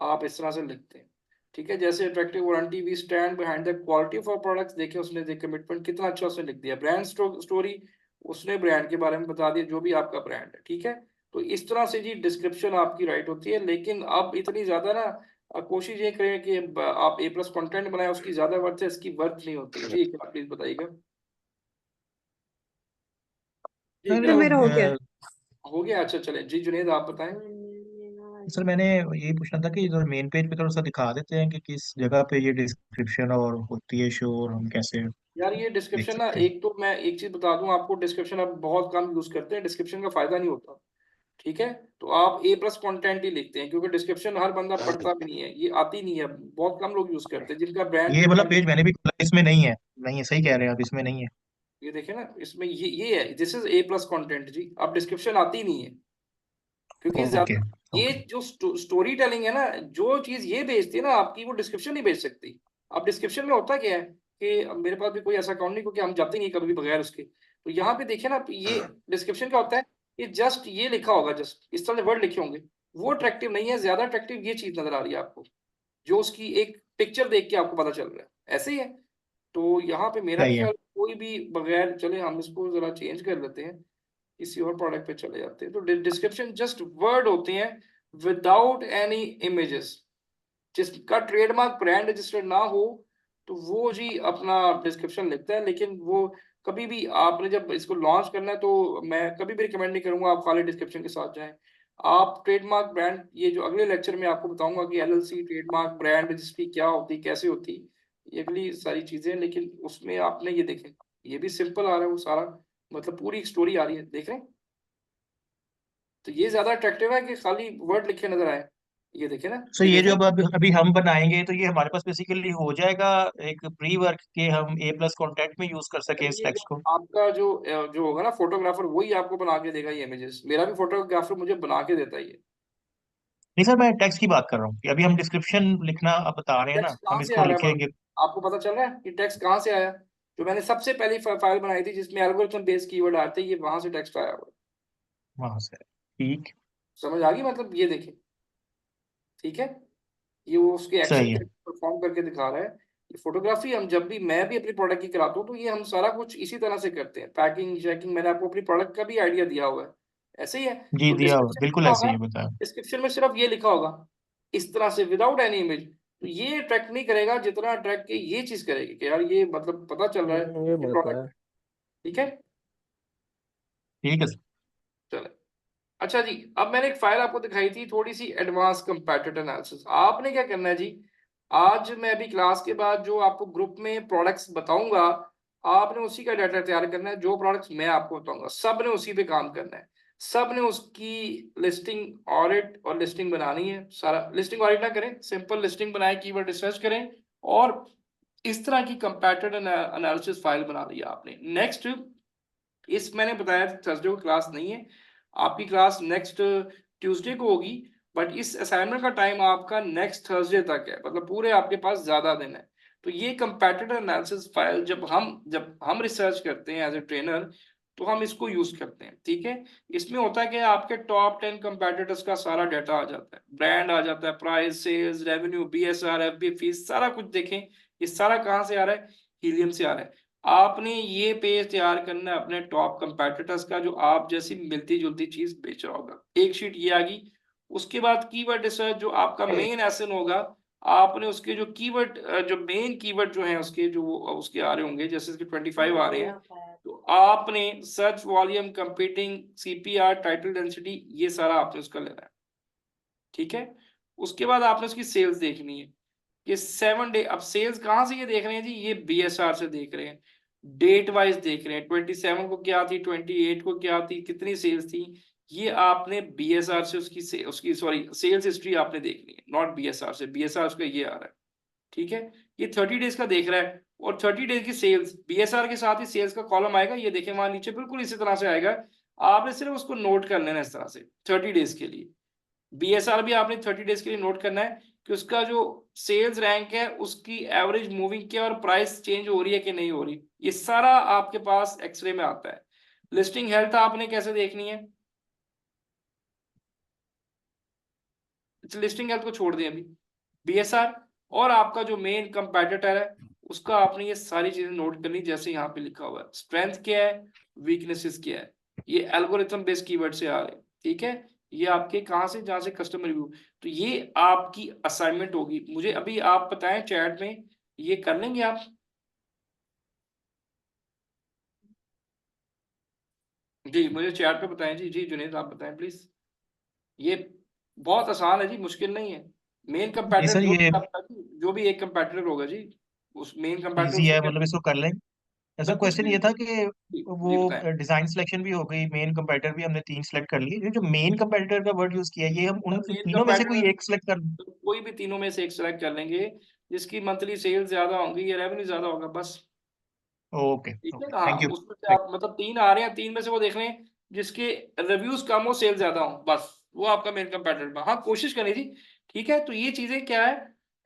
आप इस तरह से लिखते हैं, ठीक है। जैसे attractive warranty, we stand behind the quality of our products, देखिए उसने कमिटमेंट कितना अच्छा उसने लिख दिया। ब्रांड स्टोरी, उसने ब्रांड के बारे में बता दिया, जो भी आपका ब्रांड है, ठीक है। तो इस तरह से जी डिस्क्रिप्शन आपकी राइट होती है। लेकिन अब इतनी ज्यादा ना कोशिश ये करें कि आप A+ कंटेंट बनाए, उसकी ज्यादा वर्थ है, इसकी वर्थ नहीं होती जी। क्या प्लीज बताइएगा जी, सर क्या मेरा हो गया। हो गया? अच्छा चले जी, जुनेद आप बताएं। सर मैंने यही पूछना था कि इधर मेन पेज पे थोड़ा सा दिखा देते हैं कि किस जगह पे ये डिस्क्रिप्शन और होती है शो, और हम कैसे यार ये देख डिस्क्रिप्शन ना, सकते हैं। एक तो मैं एक चीज बता दूं आपको, डिस्क्रिप्शन अब बहुत कम यूज करते हैं, डिस्क्रिप्शन का फायदा नहीं होता, ठीक है। तो आप A+ कंटेंट ही लिखते हैं, क्योंकि डिस्क्रिप्शन हर बंदा पढ़ता भी नहीं है, ये आती नहीं है, बहुत कम लोग यूज करते हैं जिनका ब्रांड ये जो वाला है। पेज मैंने भी खोला, इसमें नहीं है। नहीं है, सही कह रहे हैं आप, इसमें नहीं है। ये देखे ना, इसमें ये है, दिस इज A+ कंटेंट जी। अब डिस्क्रिप्शन आती नहीं है, क्योंकि ओके ज्यादा ये ओके। जो स्टोरी टेलिंग है ना, जो चीज ये बेचती है ना आपकी, वो डिस्क्रिप्शन नहीं बेच सकती। अब डिस्क्रिप्शन में होता क्या है कि अब मेरे पास भी कोई ऐसा अकाउंट नहीं, क्योंकि हम जाते नहीं कभी भी बगैर उसके। तो यहाँ पे देखिए ना, ये डिस्क्रिप्शन क्या होता है, ये जस्ट ये लिखा होगा, जस्ट इस तरह से वर्ड लिखे होंगे, वो अट्रैक्टिव नहीं है। ज्यादा अट्रैक्टिव ये चीज नजर आ रही है आपको, जो उसकी एक पिक्चर देख के आपको पता चल रहा है, ऐसे ही है। तो यहाँ पे मेरा भी सही है। ख्याल, कोई भी बगैर, चले हम इसको जरा चेंज कर लेते हैं, किसी और प्रोडक्ट पे चले जाते हैं। तो डिस्क्रिप्शन जस्ट वर्ड होते हैं विदाउट एनी इमेजेस। जिसका ट्रेडमार्क ब्रांड रजिस्टर्ड ना हो, तो वो जी अपना डिस्क्रिप्शन लिखता है। लेकिन वो कभी भी आपने जब इसको लॉन्च करना है, तो मैं कभी भी रिकमेंड नहीं करूंगा आप खाली डिस्क्रिप्शन के साथ जाएं। आप ट्रेडमार्क ब्रांड, ये जो अगले लेक्चर में आपको बताऊंगा कि LLC ट्रेडमार्क ब्रांड रजिस्ट्री क्या होती, कैसे होती, ये अगली सारी चीजें। लेकिन उसमें आपने ये देखें, ये भी सिंपल आ रहा है वो सारा, मतलब पूरी एक स्टोरी आ रही है, देख रहे हैं। तो ये ज्यादा अट्रैक्टिव है कि खाली वर्ड लिखे नजर आए। ये देखे ना, सो ये ये देख जो रहे हैं। अब अभी हम बनाएंगे, तो ये हमारे पास बेसिकली हो जाएगा एक प्री वर्क के, हम A+ कंटेंट में यूज कर सके इस ये जो टेक्स्ट को। आपका जो होगा ना फोटोग्राफर, वही आपको बना के देगा ये इमेजेस। मेरा भी फोटोग्राफर मुझे बना के देता है ये। नहीं सर, मैं टेक्स्ट की बात कर रहा हूँ कि अभी हम डिस्क्रिप्शन लिखना अब बता रहे हैं ना, टेक्स्ट कहाँ हम से इसको आ रहा है लिखेंगे। आपको पता चल रहा है कि टेक्स्ट कहाँ से आया? जो मैंने सबसे पहली फाइल बनाई थी जिसमें एल्गोरिथम बेस्ड कीवर्ड आते थे, ये वहां से टेक्स्ट आया हुआ है। वहां से। ठीक। समझ आ गई? मतलब ये देखें, ठीक है, ये वो उसके एक्शन सही है। परफॉर्म करके दिखा रहा है। ये फोटोग्राफी हम जब भी, मैं भी अपनी प्रोडक्ट की कराता हूँ, तो ये हम सारा कुछ इसी तरह से करते हैं। पैकिंग चेकिंग, मैंने आपको अपनी प्रोडक्ट का भी आइडिया दिया हुआ है, ऐसे ही है। जी तो दिया हुआ, डिस्क्रिप्शन बिल्कुल क्या ऐसे होगा, ही बताया। डिस्क्रिप्शन में सिर्फ ये लिखा होगा इस तरह से, विदाउट एनी इमेज। तो ये अट्रैक्ट नहीं करेगा जितना अट्रैक्ट के ये चीज करेगी कि यार ये मतलब पता चल रहा है ये कि बताया। प्रोडक्ट, ठीक है। ठीक है सर। चले, अच्छा जी, अब मैंने एक फाइल आपको दिखाई थी, थोड़ी सी एडवांस कंपैटिटर एनालिसिस। आपने क्या करना है जी, आज मैं अभी क्लास के बाद जो आपको ग्रुप में प्रोडक्ट्स बताऊंगा, आपने उसी का डाटा तैयार करना है। जो प्रोडक्ट्स मैं आपको बताऊंगा सब ने उसी पे काम करना है। सब ने उसकी लिस्टिंग ऑडिट और लिस्टिंग बनानी है। सारा लिस्टिंग ऑडिट ना करें, सिंपल लिस्टिंग बनाए, कीवर्ड रिसर्च करें, और इस तरह की कंपैटिटर एनालिसिस फाइल बना दी आपने। नेक्स्ट, इस मैंने बताया थर्सडे को क्लास नहीं है, आपकी क्लास नेक्स्ट ट्यूसडे को होगी। बट इस असाइनमेंट का टाइम आपका नेक्स्ट थर्सडे तक है, मतलब पूरे आपके पास ज्यादा दिन है। तो ये कंपैटिटर एनालिसिस फाइल जब हम रिसर्च करते हैं एज ए ट्रेनर, तो हम इसको यूज करते हैं, ठीक है। इसमें होता है कि आपके टॉप 10 कंपैटिटर्स का सारा डाटा आ जाता है, ब्रांड आ जाता है, price, sales, revenue, BSR, FB fees, सारा कुछ देखें। ये सारा कहाँ से आ रहा है? हीलियम से आ रहा है। आपने ये पेज तैयार करना है अपने टॉप कंपैटिटर्स का, जो आप जैसी मिलती जुलती चीज बेच रहा होगा। एक शीट ये आ गई। उसके बाद कीवर्ड रिसर्च, जो आपका मेन एसन होगा, आपने उसके जो कीवर्ड, जो मेन कीवर्ड जो है उसके, जो उसके आ रहे होंगे, जैसे इसके 25 आ रहे हैं, तो आपने search volume, competing, CPR, title density, ये सारा आपने उसका लेना है, ठीक है। उसके बाद आपने उसकी सेल्स देखनी है। ये 7 डे, अब सेल्स कहाँ से ये देख रहे हैं जी, ये BSR से देख रहे हैं, डेट वाइज देख रहे हैं। 27 को क्या थी, 28 को क्या थी, कितनी सेल्स थी, ये आपने BSR से उसकी सॉरी सेल्स हिस्ट्री आपने देखनी है, नॉट BSR से। BSR उसका ये आ रहा है, ठीक है। ये 30 डेज का देख रहा है, और 30 डेज की सेल्स BSR के साथ ही सेल्स का कॉलम आएगा, ये देखें वहां नीचे बिल्कुल इसी तरह से आएगा। आपने सिर्फ उसको नोट कर लेना इस तरह से 30 डेज के लिए। BSR भी आपने 30 डेज के लिए नोट करना है कि उसका जो सेल्स रैंक है उसकी एवरेज मूविंग क्या और प्राइस चेंज हो रही है कि नहीं हो रही, ये सारा आपके पास एक्सरे में आता है। लिस्टिंग हेल्थ आपने कैसे देखनी है, लिस्टिंग हेल्थ को छोड़ दें अभी, BSR और आपका जो मेन कंपेटिटर है उसका आपने ये सारी चीजें नोट करनी, जैसे यहाँ पे लिखा हुआ है स्ट्रेंथ क्या है, वीकनेसेस क्या है, ये एल्गोरिथम बेस्ड कीवर्ड से आ रहे हैं, ठीक है। ये आपके कहाँ से, जहाँ से कस्टमर रिव्यू, तो ये आपकी असाइनमेंट होगी। मुझे अभी आप बताएं चैट में, ये कर लेंगे आप? जी मुझे चैट पे बताएं जी। जी जुनेद आप बताएं प्लीज। ये बहुत आसान है जी, मुश्किल नहीं है। मेन जी कंपेटिटर सर, ये जो भी एक कंपेटिटर होगा जी, उस मेन कंपेटिटर इजी उसको है, क्या, मतलब इसको कर लेंगे। ऐसा मैं कुछ क्वेश्चन भी ये था कि जी वो जी बताएं। डिजाइन सिलेक्शन भी हो गई, मेन कंपेटिटर भी हमने 3 सेलेक्ट कर लिए, ये जो मेन कंपेटिटर का वर्ड यूज किया है, ये हम उन मेन तीनों में से कोई कंपेटिटर एक सेलेक्ट कर। तो कोई भी तीनों में से एक सेलेक्ट कर लेंगे, जिसकी मंथली सेल्स ज्यादा होंगी या रेवेन्यू ज्यादा होगा बस। ओके ठीक है ओके, ना, हाँ थैंक यू। उसमें से आप मतलब 3 आ रहे हैं, 3 में से वो देख लें जिसके रिव्यूज कम हो सेल ज्यादा हो, बस वो आपका मेन कंपेटिटर। हाँ कोशिश करें जी, ठीक है। तो ये चीजें क्या है,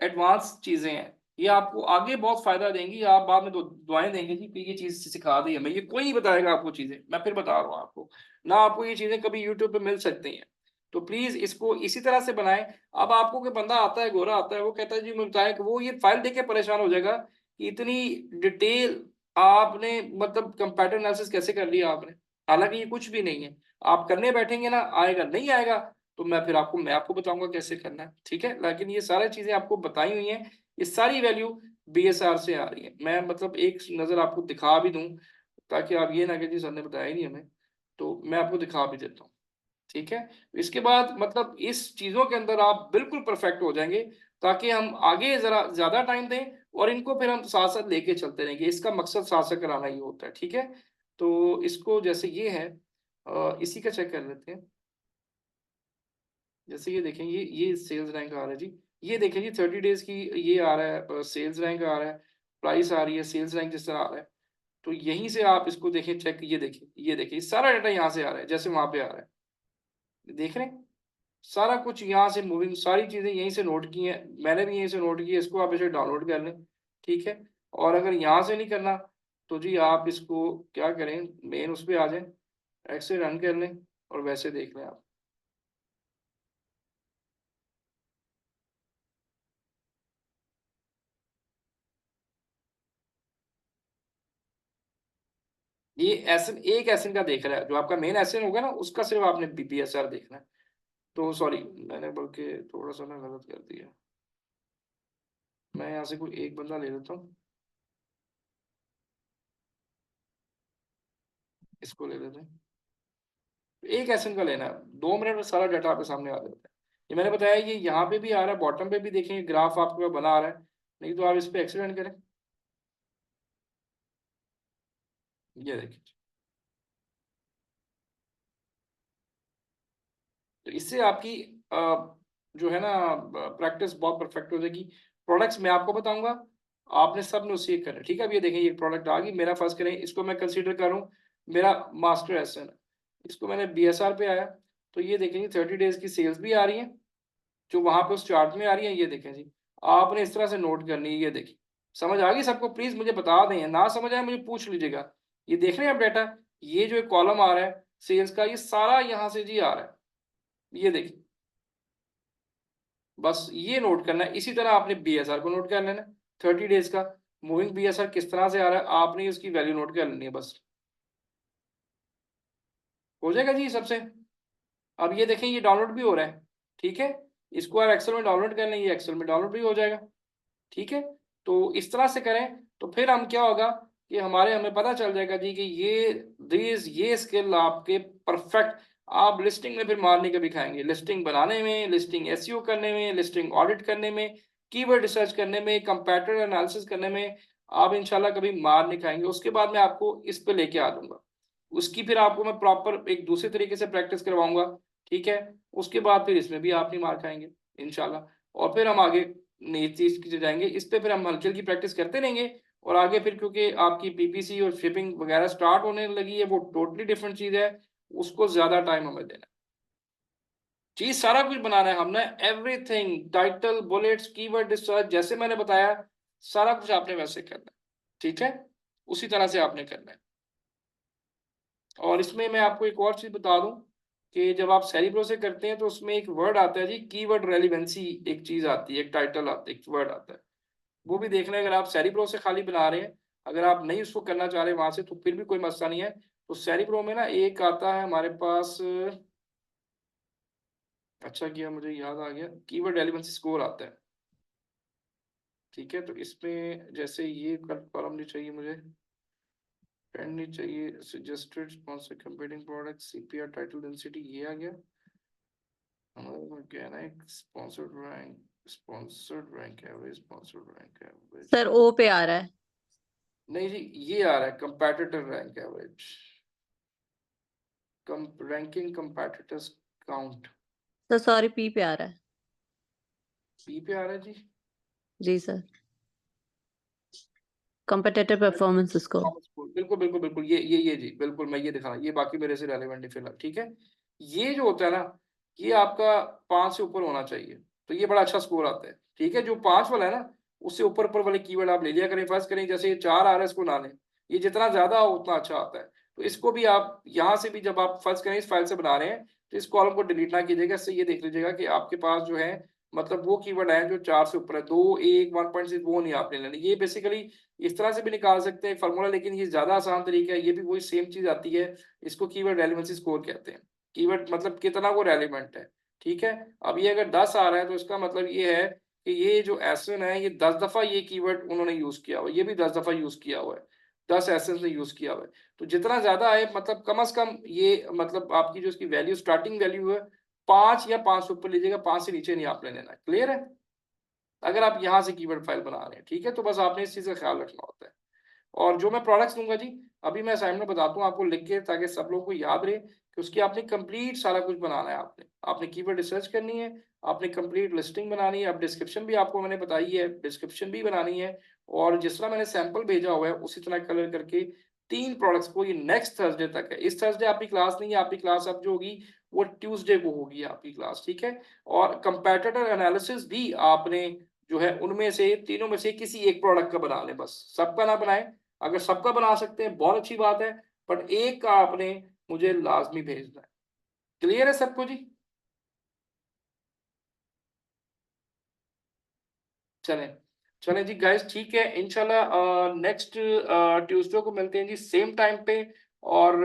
एडवांस चीजें हैं, ये आपको आगे बहुत फायदा देंगी। आप बाद में दुआएं देंगे जी कि ये चीज सिखा दी हमें, ये कोई नहीं बताएगा आपको चीजें, मैं फिर बता रहा हूँ आपको ना, आपको ये चीजें कभी यूट्यूब पे मिल सकती हैं। तो प्लीज इसको इसी तरह से बनाएं। अब आपको कोई बंदा आता है, गोरा आता है, वो कहता है जी मैं बताएं, कि वो ये फाइल देख के परेशान हो जाएगा कि इतनी डिटेल आपने मतलब कंपैरेटिव एनालिसिस कैसे कर लिया आपने, हालांकि ये कुछ भी नहीं है। आप करने बैठेंगे ना, आएगा नहीं आएगा तो मैं आपको बताऊंगा कैसे करना है, ठीक है। लेकिन ये सारी चीजें आपको बताई हुई हैं, ये सारी वैल्यू BSR से आ रही है। मैं मतलब एक नजर आपको दिखा भी दूं ताकि आप ये ना कि जी सर ने बताया ही नहीं हमें, तो मैं आपको दिखा भी देता हूँ, ठीक है। इसके बाद मतलब इस चीजों के अंदर आप बिल्कुल परफेक्ट हो जाएंगे, ताकि हम आगे जरा ज्यादा टाइम दें और इनको फिर हम साथ साथ लेके चलते रहेंगे। इसका मकसद साथ साथ कराना ही होता है, ठीक है। तो इसको जैसे ये है, इसी का चेक कर लेते हैं। जैसे ये देखें, ये सेल्स रैंक आ रहा है जी, ये देखें जी 30 डेज की ये आ रहा है, सेल्स रैंक आ रहा है, प्राइस आ रही है, सेल्स रैंक जिस तरह आ रहा है। तो यहीं से आप इसको देखें चेक, ये देखें ये सारा डाटा यहाँ से आ रहा है जैसे वहां पे आ रहा है, देख रहे हैं। सारा कुछ यहाँ से मूविंग, सारी चीजें यहीं से नोट की हैं, मैंने भी यहीं से नोट की है, इसको आप इसे डाउनलोड कर लें, ठीक है। और अगर यहाँ से नहीं करना तो जी आप इसको क्या करें, मेन उस पर आ जाएं, एक्सेल रन कर लें और वैसे देख लें आप। ये एसन, एक एसन का देख रहा है, जो आपका मेन एसन होगा ना उसका सिर्फ आपने BSR देखना है। तो सॉरी, मैंने बल्कि थोड़ा सा ना गलत कर दिया, मैं यहाँ से कोई एक बंदा ले लेता हूँ, इसको ले लेते हैं। एक एसन का लेना है, 2 मिनट में सारा डाटा आपके सामने आ जाता है। ये मैंने बताया, ये यहाँ पे भी आ रहा है, बॉटम पे भी देखेंगे ग्राफ आपके पास बना आ रहा है, नहीं तो आप इस पे एक्सीडेंट करें, ये देखिए। तो इससे आपकी जो है ना प्रैक्टिस बहुत परफेक्ट हो जाएगी। प्रोडक्ट्स मैं आपको बताऊंगा, आपने सब ने उसी करना है, ठीक है। अब ये देखें, ये प्रोडक्ट आ गई, मेरा फर्स्ट करें, इसको मैं कंसीडर करूं मेरा मास्टर एसन, इसको मैंने BSR पे आया, तो ये देखेंगे 30 डेज की सेल्स भी आ रही है जो वहां पे उस चार्ट में आ रही है, ये देखें जी। आपने इस तरह से नोट करनी है, ये देखिए। समझ आ गई सबको? प्लीज मुझे बता दें, ना समझ आए मुझे पूछ लीजिएगा। ये देख रहे हैं आप डाटा, ये जो एक कॉलम आ रहा है सेल्स का, ये सारा यहाँ से जी आ रहा है, ये देखिए। बस ये नोट करना है, इसी तरह आपने BSR को नोट कर लेना है, 30 डेज का मूविंग BSR किस तरह से आ रहा है, आपने उसकी वैल्यू नोट कर लेनी है, बस हो जाएगा जी सबसे। अब ये देखें, ये डाउनलोड भी हो रहा है, ठीक है। इसको आप एक्सेल में डाउनलोड कर लें, ये एक्सेल में डाउनलोड भी हो जाएगा, ठीक है। तो इस तरह से करें तो फिर हम क्या होगा कि हमें पता चल जाएगा जी कि ये स्किल आपके परफेक्ट, आप लिस्टिंग में फिर मार नहीं कभी खाएंगे, लिस्टिंग बनाने में, लिस्टिंग SEO करने में, लिस्टिंग ऑडिट करने में, कीवर्ड रिसर्च करने में, कंपैरेटर एनालिसिस करने में आप इंशाल्लाह कभी मार नहीं खाएंगे। उसके बाद मैं आपको इस पे लेके आ दूंगा, उसकी फिर आपको मैं प्रॉपर एक दूसरे तरीके से प्रैक्टिस करवाऊंगा, ठीक है। उसके बाद फिर इसमें भी आप नहीं मार खाएंगे इंशाल्लाह, और फिर हम आगे नई चीज की जाएंगे, इस पे फिर हम हल्की हल्की प्रैक्टिस करते रहेंगे। और आगे फिर क्योंकि आपकी PPC और शिपिंग वगैरह स्टार्ट होने लगी है, वो टोटली डिफरेंट चीज है, उसको ज्यादा टाइम हमें देना है जी। सारा कुछ बनाना है हमने, everything, title, bullets, keyword discharge, जैसे मैंने बताया सारा कुछ आपने वैसे करना है, ठीक है, उसी तरह से आपने करना है। और इसमें मैं आपको एक और चीज बता दूं कि जब आप सेरिब्रो से करते हैं तो उसमें एक वर्ड आता है जी, कीवर्ड रेलिवेंसी, एक चीज आती है, एक टाइटल आता है, एक वर्ड आता है, वो भी देखना है। अगर आप सेरिब्रो से खाली बना रहे हैं, अगर आप नहीं उसको करना चाह रहे वहां से, तो फिर भी कोई मसला नहीं है। तो सेरिब्रो में ना एक आता है हमारे पास, अच्छा किया मुझे याद आ गया, कीवर्ड रेलिवेंसी स्कोर आता है, ठीक है। तो इसमें जैसे ये कॉलम नहीं चाहिए मुझे, ट्रेंड नहीं चाहिए, suggested sponsor competing product, CPR, title density, ये आ गया। Organic sponsored rank, sponsored rank average, sponsored rank average, sir O पे आ रहा है। नहीं जी, ये आ रहा है competitor rank average, ranking competitors count, sir sorry P पे आ रहा है। पी पे आ रहा है जी। जी सर, कॉम्पिटिटिव परफॉर्मेंस स्कोर। बिल्कुल बिल्कुल बिल्कुल, ये जी बिल्कुल, मैं ये दिखा रहा हूँ, ये बाकी मेरे से रेलेवेंट है फिलहाल, ठीक है। ये जो होता है ना, ये आपका 5 से ऊपर होना चाहिए, तो ये बड़ा अच्छा स्कोर आता है, ठीक है। जो 5 वाला है ना, उससे ऊपर ऊपर वाले कीवर्ड आप ले लिया करें, फर्स्ट करें, जैसे ये 4 आ रहा है, इसको ना लें, ये जितना ज्यादा हो उतना अच्छा आता है। तो इसको भी आप यहाँ से भी, जब आप फर्स्ट करें, इस फाइल से बना रहे हैं, तो इस कॉलम को डिलीट ना कीजिएगा, इससे ये देख लीजिएगा कि आपके पास जो है, मतलब वो कीवर्ड है जो 4 से ऊपर है, 2, 1, 1.6, वो नहीं आपने लेना। ये बेसिकली इस तरह से भी निकाल सकते हैं फार्मूला, लेकिन ये ज्यादा आसान तरीका है, ये भी वही सेम चीज आती है, इसको कीवर्ड रेलेवेंसी स्कोर कहते हैं। कीवर्ड मतलब कितना वो रेलेवेंट है, ठीक है। अब ये अगर 10 आ रहा है, तो इसका मतलब ये है कि ये जो एसन है, ये 10 दफा ये कीवर्ड उन्होंने यूज किया हुआ है, ये भी 10 दफा यूज किया हुआ है, 10 एसन ने यूज किया हुआ है। तो जितना ज्यादा आए, मतलब कम से कम ये, मतलब आपकी जो इसकी वैल्यू, स्टार्टिंग वैल्यू है 5 या 5 से ऊपर लीजिएगा, 5 से नीचे नहीं आपने लेना, क्लियर है, अगर आप यहाँ से कीवर्ड फाइल बना रहे हैं, ठीक है। तो बस आपने इस चीज का ख्याल रखना होता है। और जो मैं प्रोडक्ट्स दूंगा जी, अभी मैं असाइनमेंट बताता हूँ आपको लिख के, ताकि सब लोगों को याद रहे कि उसकी आपने कंप्लीट सारा कुछ बनाना है। आपने कीवर्ड रिसर्च करनी है, आपने कंप्लीट लिस्टिंग बनानी है, अब डिस्क्रिप्शन भी आपको मैंने बताई है, डिस्क्रिप्शन भी बनानी है, और जिस तरह मैंने सैंपल भेजा हुआ है उसी तरह कलर करके 3 प्रोडक्ट्स को, ये नेक्स्ट थर्सडे तक है। इस थर्सडे आपकी क्लास नहीं है, आपकी क्लास अब जो होगी वो ट्यूसडे को होगी आपकी क्लास, ठीक है। और कंपैटिटर एनालिसिस भी आपने जो है उनमें से, तीनों में से किसी एक प्रोडक्ट का बना लें, बस सबका ना बनाएं। अगर सबका बना सकते हैं बहुत अच्छी बात है, बट एक का आपने मुझे लाजमी भेजना है। क्लियर है सबको जी? चलें चलें जी गाइस, ठीक है, इंशाल्लाह नेक्स्ट ट्यूसडे को मिलते हैं जी, सेम टाइम पे। और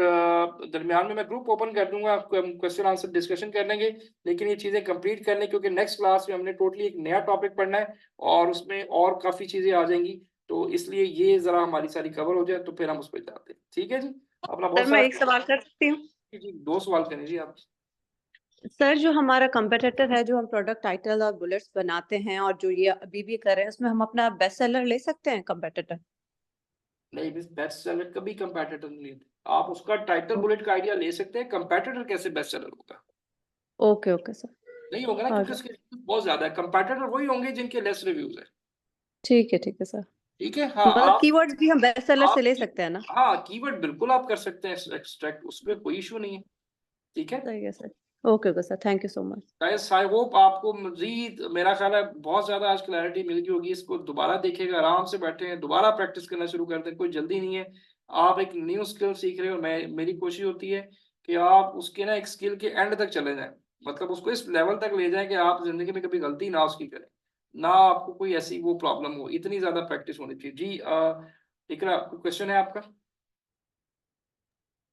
दरमियान में मैं ग्रुप ओपन कर दूंगा, आपको हम क्वेश्चन आंसर डिस्कशन कर लेंगे, लेकिन ये चीज़ें कंप्लीट कर लें, क्योंकि नेक्स्ट क्लास में हमने टोटली एक नया टॉपिक पढ़ना है, और उसमें और काफ़ी चीज़ें आ जाएंगी, तो इसलिए ये ज़रा हमारी सारी कवर हो जाए, तो फिर हम उस पर जाते हैं, ठीक है जी। अपना बहुत सर मैं सारा, एक सवाल कर सकती हूँ? जी 2 सवाल करें जी आप। सर जो हमारा कंपेटिटर है, जो हम प्रोडक्ट टाइटल और बुलेट्स बनाते हैं और जो ये अभी भी कर रहे हैं, उसमें हम अपना बेस्ट सेलर ले सकते हैं कंपेटिटर? नहीं, बेस्ट सेलर कभी कंपैटिटर नहीं लेते, आप उसका टाइटल बुलेट का आइडिया ले सकते हैं, कंपैटिटर कैसे बेस्ट सेलर होगा? ओके ओके सर, नहीं होगा ना, क्योंकि उसके बहुत ज्यादा है। कंपैटिटर वही होंगे जिनके लेस रिव्यूज है, ठीक है सर। ठीक है। हाँ मतलब आप, कीवर्ड्स भी हम बेस्ट सेलर से ले सकते हैं ना? हाँ कीवर्ड बिल्कुल आप कर सकते हैं एक्सट्रैक्ट, उसमें कोई इशू नहीं है, ठीक है। सही है sir, okay sir, thank you so much. Guys I hope आपको मजीद, मेरा ख्याल है बहुत ज्यादा आज क्लैरिटी मिल गई होगी। इसको दोबारा देखेगा, आराम से बैठे हैं, दोबारा प्रैक्टिस करना शुरू कर दें, कोई जल्दी नहीं है। आप एक न्यू स्किल सीख रहे हो, मेरी कोशिश होती है कि आप उसके ना एक स्किल के एंड तक चले जाएं, मतलब उसको इस लेवल तक ले जाएं कि आप जिंदगी में कभी गलती ना उसकी करें, ना आपको कोई ऐसी वो प्रॉब्लम हो, इतनी ज्यादा प्रैक्टिस होनी चाहिए जी। इकरा, कोई क्वेश्चन है आपका?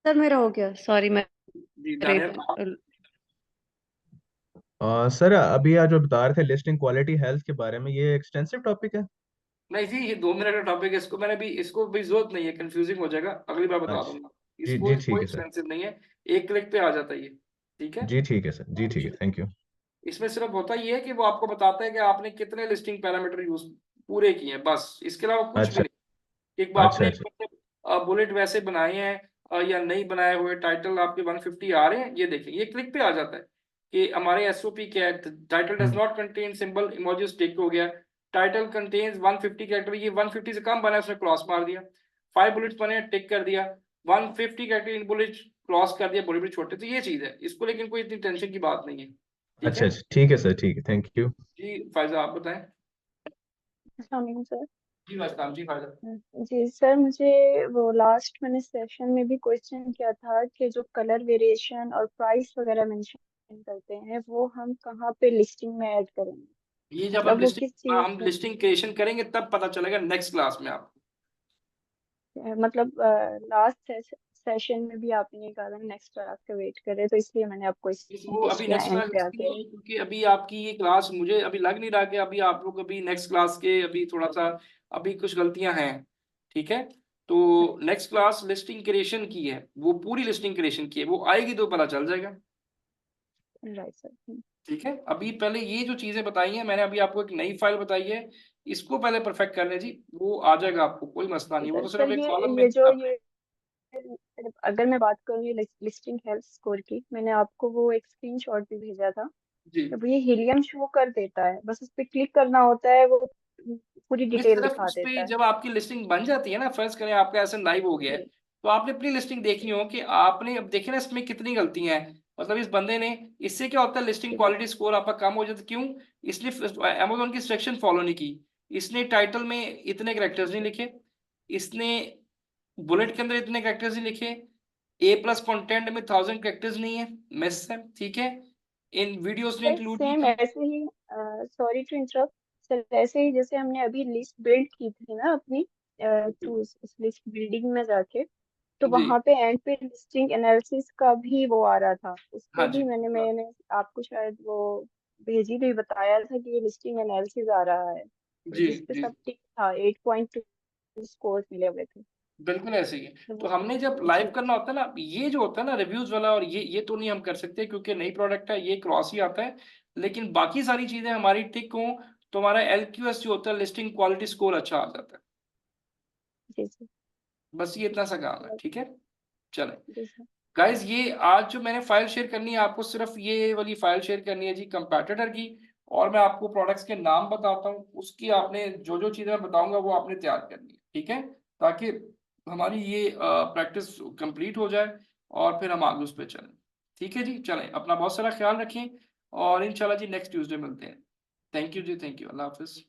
सर मेरा हो गया, सॉरी मैं जी दानियल, सर अभी आज जो बता रहे थे लिस्टिंग क्वालिटी हेल्थ के बारे में, ये एक्सटेंसिव टॉपिक है? नहीं जी, ये 2 मिनट का टॉपिक है, इसको भी जरूरत नहीं है, कंफ्यूजिंग हो जाएगा, अगली बार बता अच्छा, दूंगा। जी इसको जी कोई ठीक है सर, एक्सपेंसिव नहीं है, एक क्लिक पे आ जाता है ये, ठीक है। जी ठीक है सर, जी ठीक है, थैंक यू। इसमें सिर्फ होता ये है कि वो आपको बताता है कि आपने कितने लिस्टिंग पैरामीटर यूज पूरे किए हैं, बस इसके अलावा कुछ भी अच्छा नहीं। एक बार अच्छा आपने अच्छा। बुलेट वैसे बनाए हैं या नहीं बनाए हुए, टाइटल आपके 150 आ रहे हैं, ये देखें, ये क्लिक पे आ जाता है कि हमारे एसओपी क्या है। Title does not contain symbol emojis, tick हो गया। टाइटल कंटेन्स 150 कैरेक्टर, ये 150 से कम बना है, उसने क्रॉस मार दिया। 5 बुलेट्स बने, टिक कर दिया। 150 कैटेगरी बुलेट क्रॉस कर दिया, बड़े बड़े छोटे, तो ये चीज है इसको, लेकिन कोई इतनी टेंशन की बात नहीं है। ठीक अच्छा है अच्छा, ठीक है सर, ठीक है, थैंक यू। जी फायजा आप बताएं। अस्सलाम वालेकुम सर। जी वास्ताम जी फायजा। जी सर, मुझे वो लास्ट मैंने सेशन में भी क्वेश्चन किया था कि जो कलर वेरिएशन और प्राइस वगैरह मेंशन करते हैं वो हम कहाँ पे लिस्टिंग में ऐड करेंगे, ये जब मतलब वो किस चीज हम में, लिस्टिंग क्रिएशन करेंगे तब पता चलेगा नेक्स्ट क्लास में आपको। मतलब लास्ट सेशन में भी आपने कहा था नेक्स्ट क्लास का वेट करें, तो इसलिए मैंने आपको वो अभी किया नेक्स्ट एंड क्लास पे आके। क्योंकि अभी आपकी ये क्लास मुझे अभी लग नहीं रहा कि अभी आप लोग अभी नेक्स्ट क्लास के अभी थोड़ा सा अभी कुछ गलतियां हैं। ठीक है, तो नेक्स्ट क्लास लिस्टिंग क्रिएशन की है, वो पूरी लिस्टिंग क्रिएशन की है, वो आएगी तो पता चल जाएगा। Right sir. ठीक है, अभी पहले ये जो चीजें बताई हैं मैंने, अभी आपको एक नई फाइल बताई है, इसको पहले परफेक्ट कर लें जी, वो आ जाएगा आपको, कोई मसला नहीं, वो तो सर सिर्फ एक कॉलम में ये जो ये अगर मैं बात करूँ ये लिस्टिंग हेल्थ स्कोर की, मैंने आपको वो एक स्क्रीनशॉट भी भेजा था। जी। जब ये हीलियम शो कर देता है, बस उस पर क्लिक करना होता है, वो पूरी नहीं डिटेल सिर्फ दिखा उस देता पे है। जब आपकी लिस्टिंग बन जाती है ना, फर्ज करें आपका ऐसा लाइव हो गया है, जी तो आपने अपनी लिस्टिंग देखनी हो कि आपने अब देखे ना इसमें कितनी गलतियां हैं, मतलब इस बंदे ने, इससे क्या होता है लिस्टिंग क्वालिटी स्कोर आपका कम हो जाता है। क्यों? इसलिए अमेजोन की इंस्ट्रक्शन फॉलो नहीं की, इसने टाइटल में इतने कैरेक्टर्स नहीं लिखे, इसने बुलेट के अंदर इतने कैरेक्टर्स नहीं लिखे, A+ कंटेंट में 1000 कैरेक्टर्स नहीं है, मिस है। ठीक है, इन वीडियोस ने सर, इंक्लूड नहीं सेम की। ऐसे ही, सॉरी टू इंटरप्ट सर, ऐसे ही जैसे हमने अभी लिस्ट बिल्ड की थी ना अपनी, तो उस लिस्ट बिल्डिंग में जाके, तो जी वहां पे एंड पे लिस्टिंग एनालिसिस का भी वो आ रहा था, उस हाँ पे जी भी मैंने आपको शायद वो भेजी भी, बताया था कि ये लिस्टिंग एनालिसिस आ रहा है, जी जिसपे जी सब टिक था, 8.2 स्कोर मिले हुए थे। बिल्कुल ऐसे ही है। तो तो वो हमने जब जी लाइव करना होता है ना, ये जो होता है ना रिव्यूज वाला, और ये तो नहीं हम कर सकते क्योंकि नई प्रोडक्ट है, ये क्रॉस ही आता है, लेकिन बाकी सारी चीजें हमारी टिक हो तो हमारा LQS जो होता है लिस्टिंग क्वालिटी स्कोर अच्छा आ जाता है। जी जी बस ये इतना सा काम है। ठीक है, चले जी सर। गाइज, ये आज जो मैंने फाइल शेयर करनी है आपको, सिर्फ ये वाली फाइल शेयर करनी है जी कंपैटिटर की, और मैं आपको प्रोडक्ट्स के नाम बताता हूँ, उसकी आपने जो जो चीजें मैं बताऊंगा वो आपने तैयार करनी है। ठीक है, ताकि हमारी ये प्रैक्टिस कंप्लीट हो जाए और फिर हम आगे उस पर चलें। ठीक है जी, चलें, अपना बहुत सारा ख्याल रखें और इंशाल्लाह जी नेक्स्ट ट्यूसडे मिलते हैं। थैंक यू जी, थैंक यू, अल्लाह हाफिज।